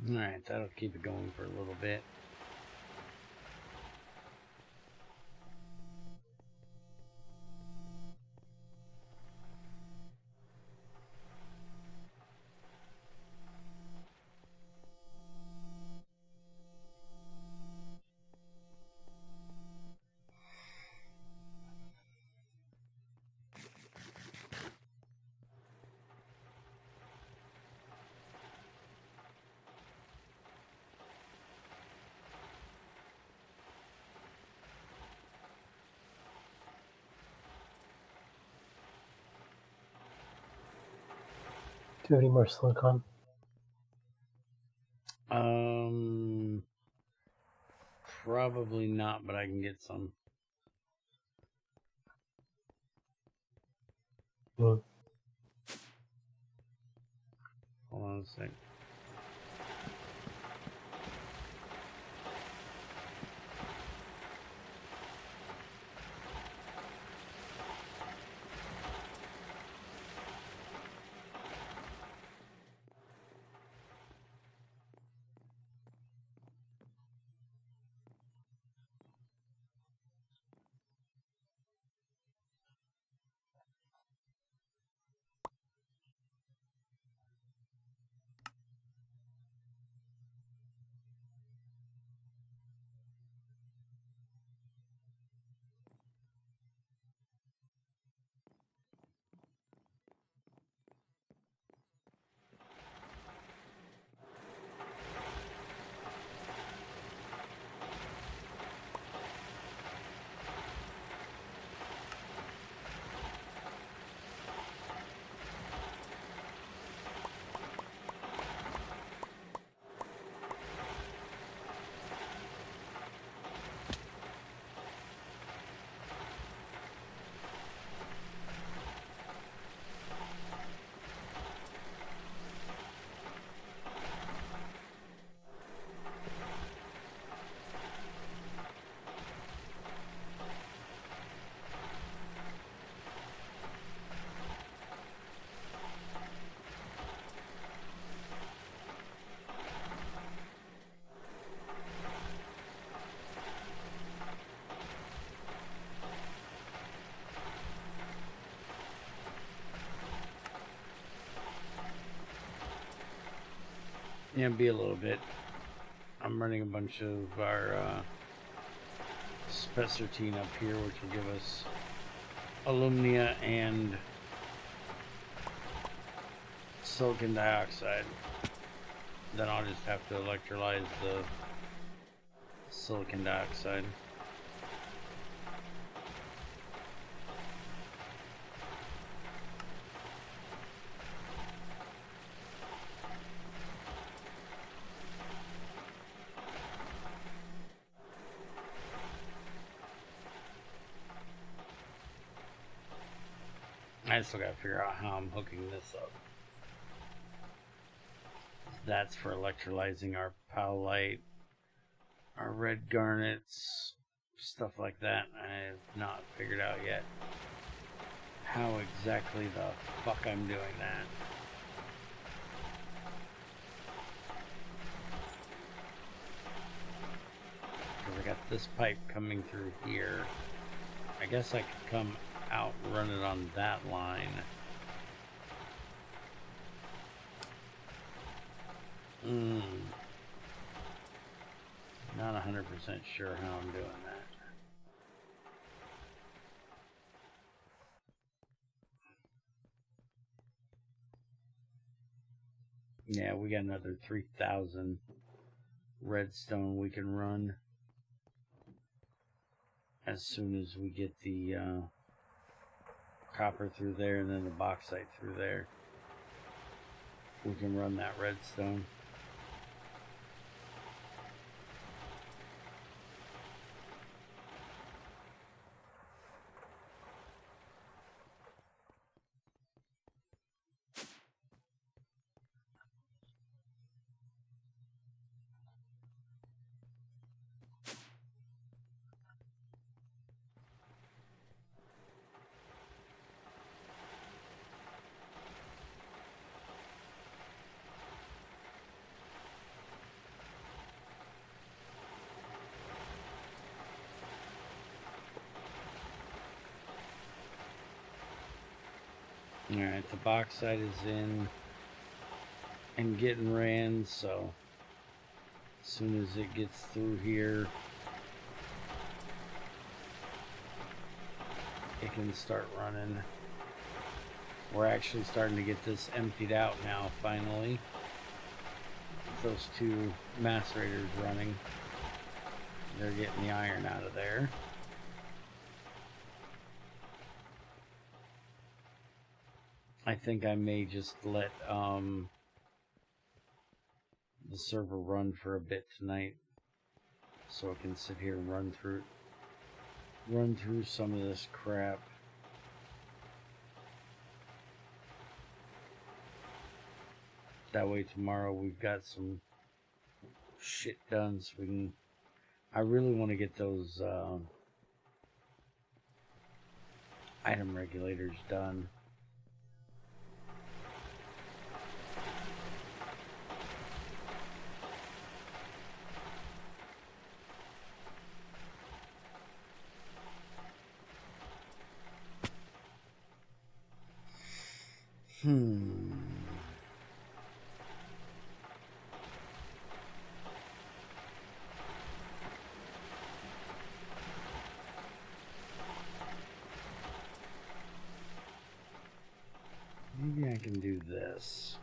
Alright, that'll keep it going for a little bit. Do you have any more silicon? Probably not, but I can get some. Mm. Hold on a sec. Yeah, be a little bit. I'm running a bunch of our spessartine up here, which will give us alumina and silicon dioxide. Then I'll just have to electrolyze the silicon dioxide. I still gotta figure out how I'm hooking this up. That's for electrolyzing our powlite, our red garnets, stuff like that. I have not figured out yet how exactly the fuck I'm doing that. Because I got this pipe coming through here. I guess I could come out and run it on that line. Not 100% sure how I'm doing that. Yeah, we got another 3,000 redstone we can run as soon as we get the copper through there and then the bauxite through there. We can run that redstone. Alright, the bauxite is in and getting ran, so as soon as it gets through here, it can start running. We're actually starting to get this emptied out now, finally. Those two macerators running. They're getting the iron out of there. I think I may just let the server run for a bit tonight, so I can sit here and run through some of this crap. That way tomorrow we've got some shit done, so we can. I really want to get those item regulators done. Maybe I can do this.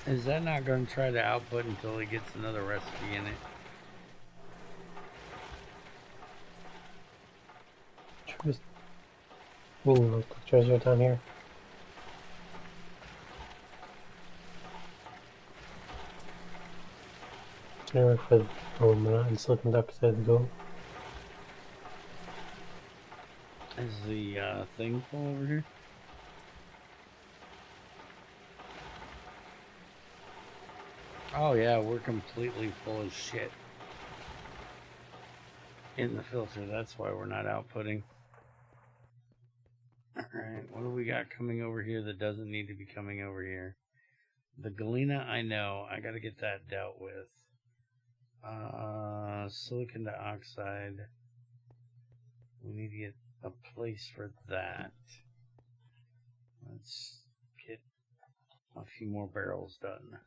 Is that not going to try to output until he gets another recipe in it? I mean, like the treasure down here. Anywhere for aluminum and silicon dioxide to go. Is the thing full over here? Oh yeah, we're completely full of shit in the filter. That's why we're not outputting. Alright, what do we got coming over here that doesn't need to be coming over here? The galena, I know. I gotta get that dealt with. Silicon dioxide. We need to get a place for that. Let's get a few more barrels done.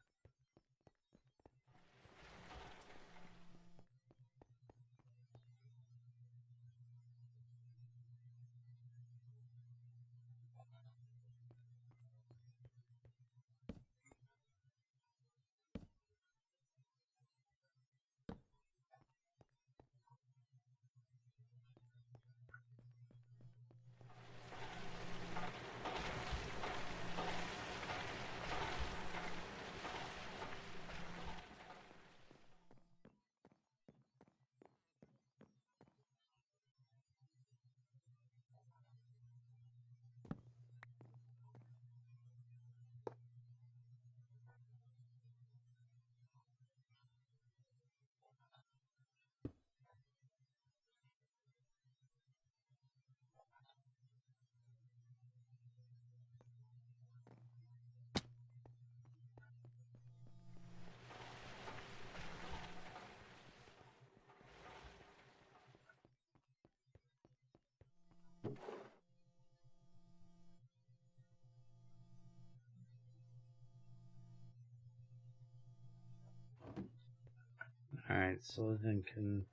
Alright, silicon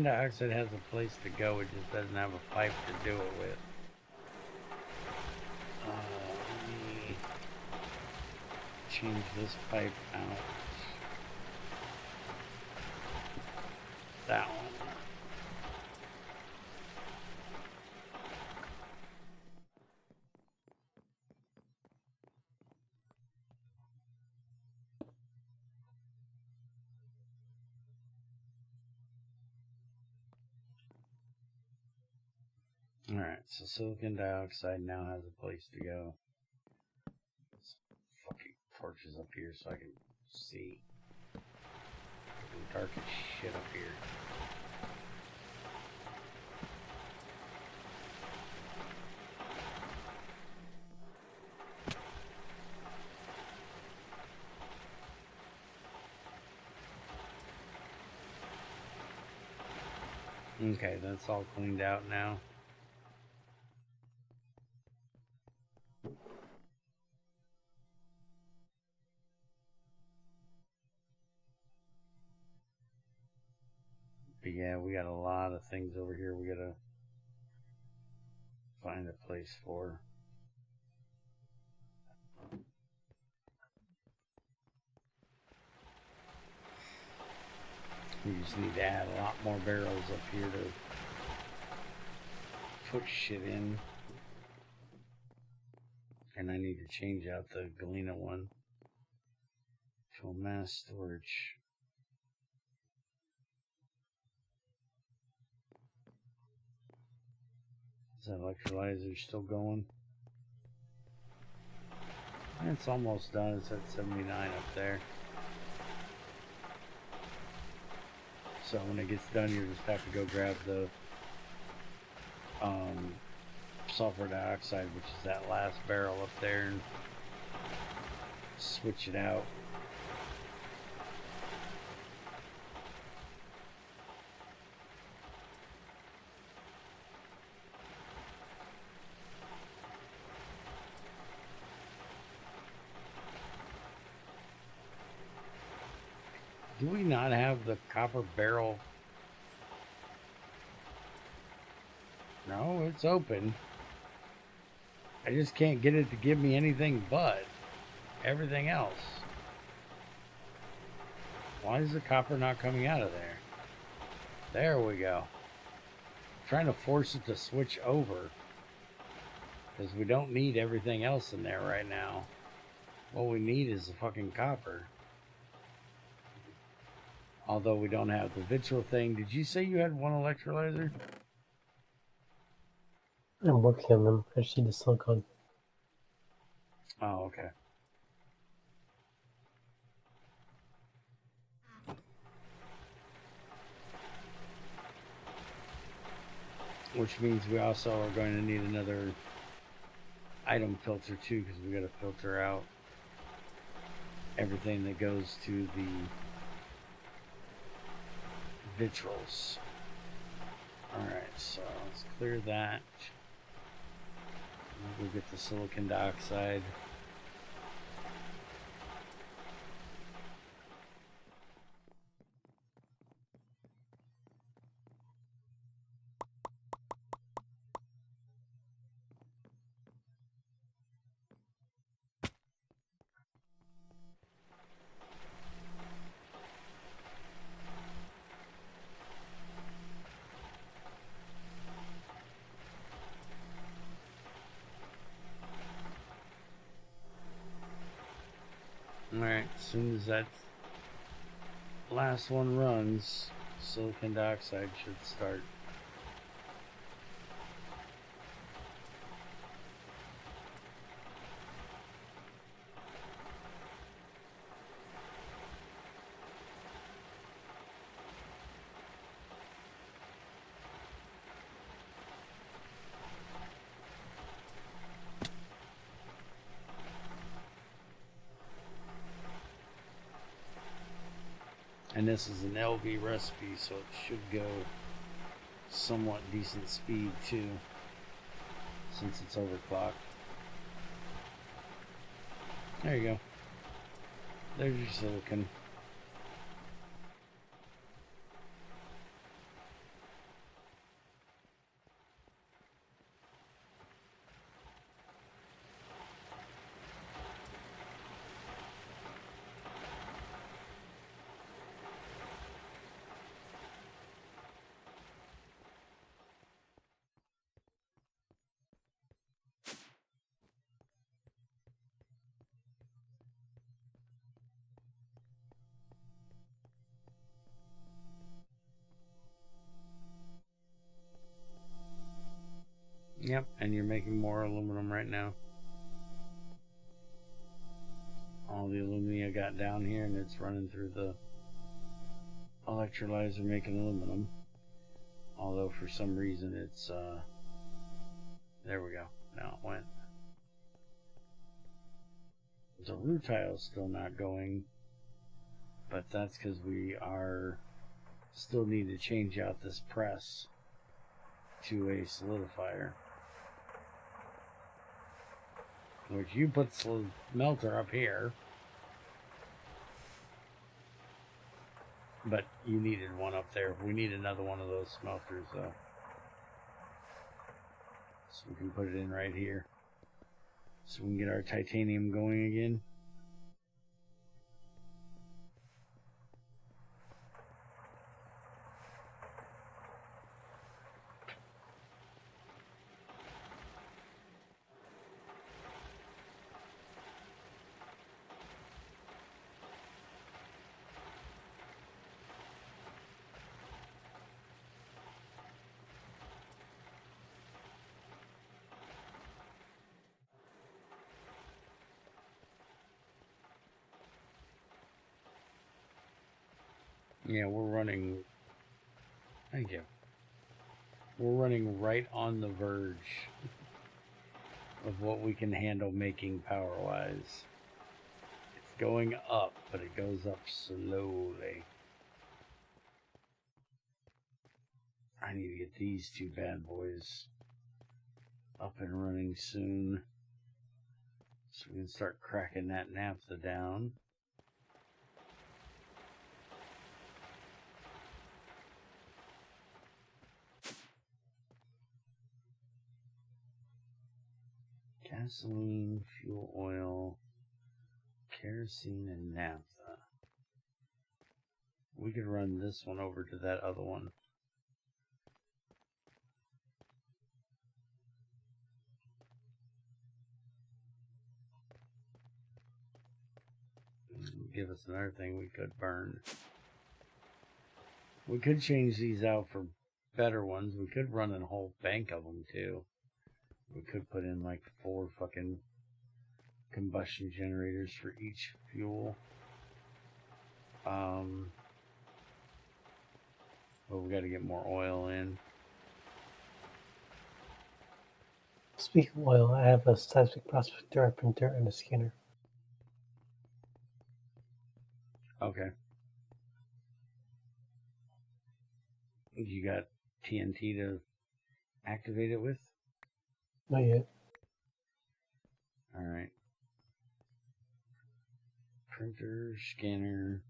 dioxide has a place to go, it just doesn't have a pipe to do it with. Let me change this pipe out. That one. Alright, so silicon dioxide now has a place to go. Let's fucking torches up here so I can see. It's dark as shit up here. Okay, that's all cleaned out now. But yeah, we got a lot of things over here we gotta find a place for. We just need to add a lot more barrels up here to put shit in. And I need to change out the galena one to a mass storage. Is that electrolyzer still going? It's almost done. It's at 79 up there. So when it gets done, you just have to go grab the sulfur dioxide, which is that last barrel up there, and switch it out. Do we not have the copper barrel? No, it's open. I just can't get it to give me anything but. everything else. Why is the copper not coming out of there? There we go. I'm trying to force it to switch over. Because we don't need everything else in there right now. What we need is the fucking copper. Although we don't have the vitriol thing. Did you say you had one electrolyzer? I'm working on them. I just need the silicon. Oh, okay. Which means we also are going to need another item filter too, because we got to filter out everything that goes to the vitriols. Alright, so let's clear that. We'll get the silicon dioxide. Alright, as soon as that last one runs, silicon dioxide should start. And this is an LV recipe, so it should go somewhat decent speed too, since it's overclocked. There you go. There's your silicon. Yep, and you're making more aluminum right now. All the aluminum I got down here, and it's running through the electrolyzer making aluminum. Although for some reason it's there we go. Now it went. The rutile's still not going, but that's because we are still need to change out this press to a solidifier. Which you put the melter up here, but you needed one up there. We need another one of those smelters though, so we can put it in right here, so we can get our titanium going again. Yeah, we're running. Thank you. We're running right on the verge of what we can handle making power-wise. It's going up, but it goes up slowly. I need to get these two bad boys up and running soon, so we can start cracking that naphtha down. Gasoline, fuel oil, Kerosene and naphtha. We could run this one over to that other one. Give us another thing we could burn. We could change these out for better ones. We could run a whole bank of them too. We could put in like 4 fucking combustion generators for each fuel. But we got to get more oil in. Speaking of oil, I have a seismic prospector, a printer, and a scanner. Okay. You got TNT to activate it with? Not yet. Alright. Printer, scanner.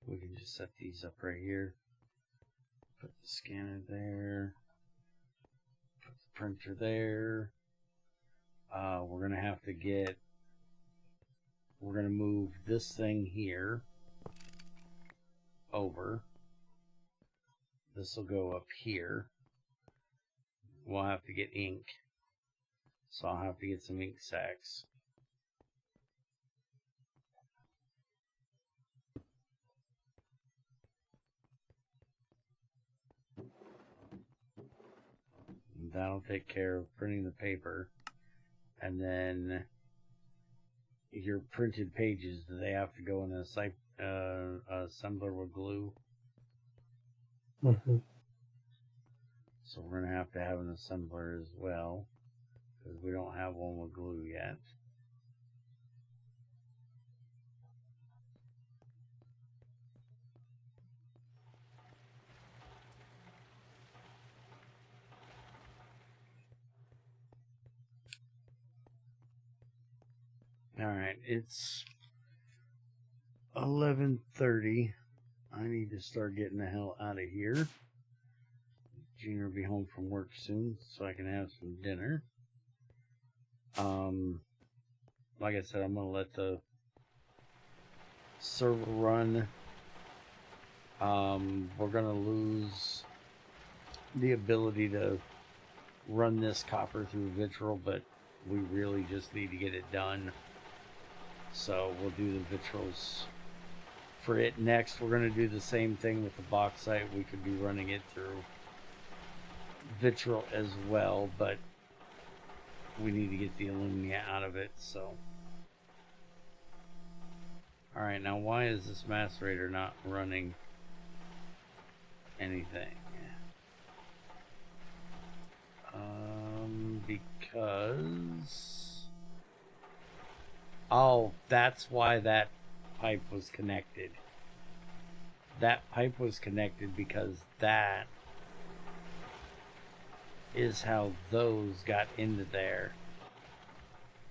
We can just set these up right here. Put the scanner there. Put the printer there. We're going to have to get... We're going to move this thing here over. This will go up here. We'll have to get ink. So I'll have to get some ink sacks. That'll take care of printing the paper. And then your printed pages, do they have to go in a assembler with glue? Mm-hmm. So we're going to have an assembler as well, because we don't have one with glue yet. Alright, it's 11:30. I need to start getting the hell out of here. Gina will be home from work soon, so I can have some dinner. Like I said, I'm going to let the server run. We're going to lose the ability to run this copper through Vitriol, but we really just need to get it done. So we'll do the vitriols for it next. We're going to do the same thing with the bauxite. We could be running it through vitriol as well, but we need to get the alumina out of it. So, alright, now why is this macerator not running anything? Because... Oh, that's why that pipe was connected. That pipe was connected because that is how those got into there.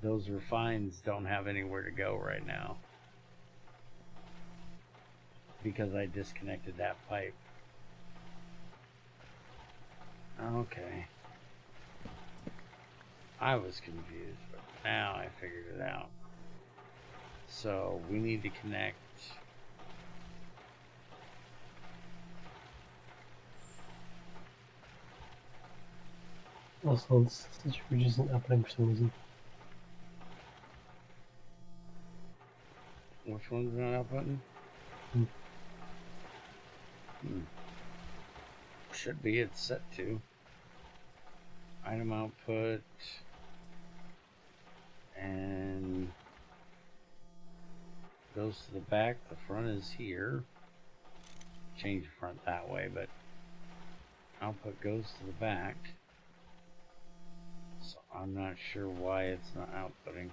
Those refines don't have anywhere to go right now, because I disconnected that pipe. Okay. I was confused, but now I figured it out. So we need to connect Also, this fridge isn't opening for some reason. which one's not out button? Should be, it's set to. Item output. And goes to the back. The front is here. Change the front that way, but output goes to the back. So I'm not sure why it's not outputting.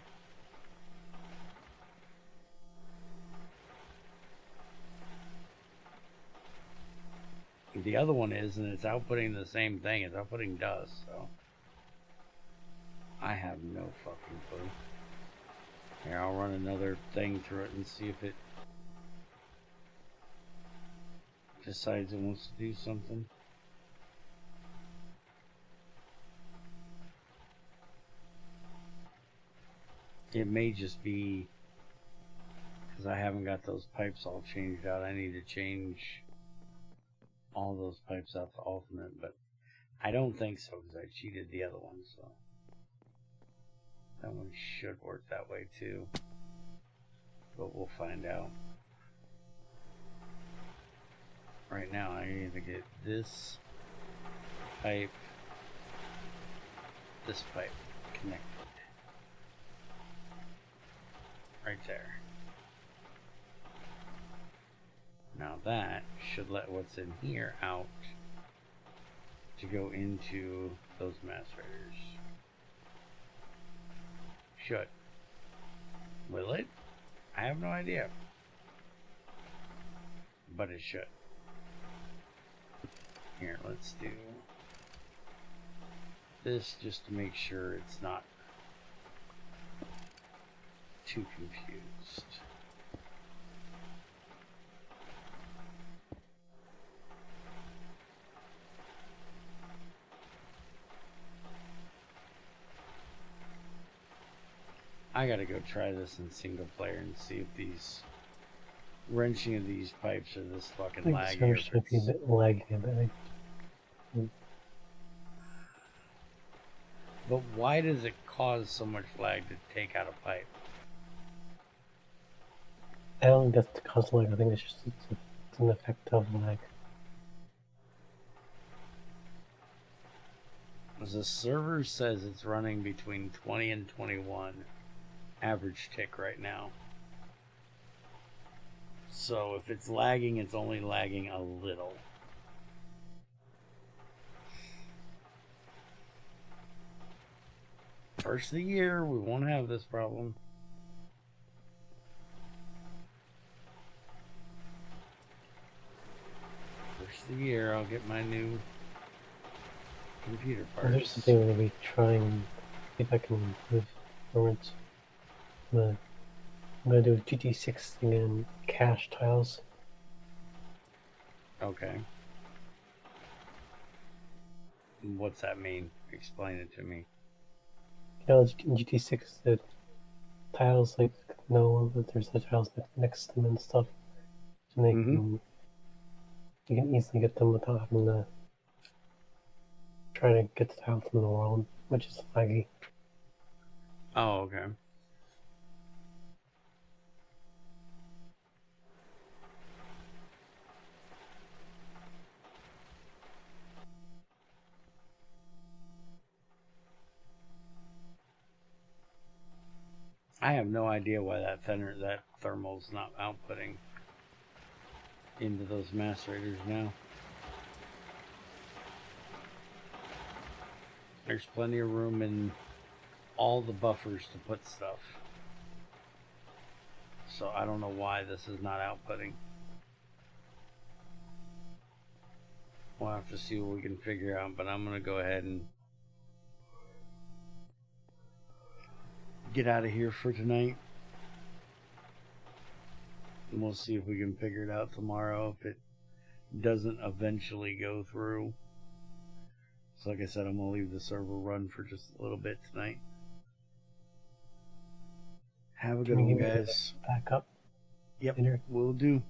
The other one is, and it's outputting the same thing. It's outputting dust, so I have no fucking clue. Here, I'll run another thing through it and see if it decides it wants to do something. It may just be because I haven't got those pipes all changed out. I need to change all those pipes out to alternate, but I don't think so because I cheated the other one, so that one should work that way too. But we'll find out. Right now, I need to get this pipe connected. Right there. Now that should let what's in here out to go into those macerators. Should. Will it? I have no idea. But it should. Here, let's do this just to make sure it's not too confused. I gotta go try this in single player and see if these wrenching of these pipes are this fucking I think laggy. servers might be a bit laggy, but But why does it cause so much lag to take out a pipe? I don't think that's the cause of lag. I think it's an effect of lag. As the server says it's running between 20 and 21 average tick right now. So if it's lagging, it's only lagging a little. First of the year, we won't have this problem. First of the year, I'll get my new computer parts. There's something I'm going to be trying, if I can improve performance. I'm going to do a GT6 thing in cache tiles. Okay. What's that mean? Explain it to me. You know, in GT6, the tiles like know that there's the tiles next to them and stuff, so they can you can easily get them without having to try to get the tile from the world, which is laggy. Oh, okay. I have no idea why that thermal's not outputting into those macerators now. There's plenty of room in all the buffers to put stuff. So I don't know why this is not outputting. We'll have to see what we can figure out, but I'm going to go ahead and get out of here for tonight. And we'll see if we can figure it out tomorrow if it doesn't eventually go through. So like I said, I'm going to leave the server run for just a little bit tonight. Have a good one, guys. Back up. Yep, Later. will do.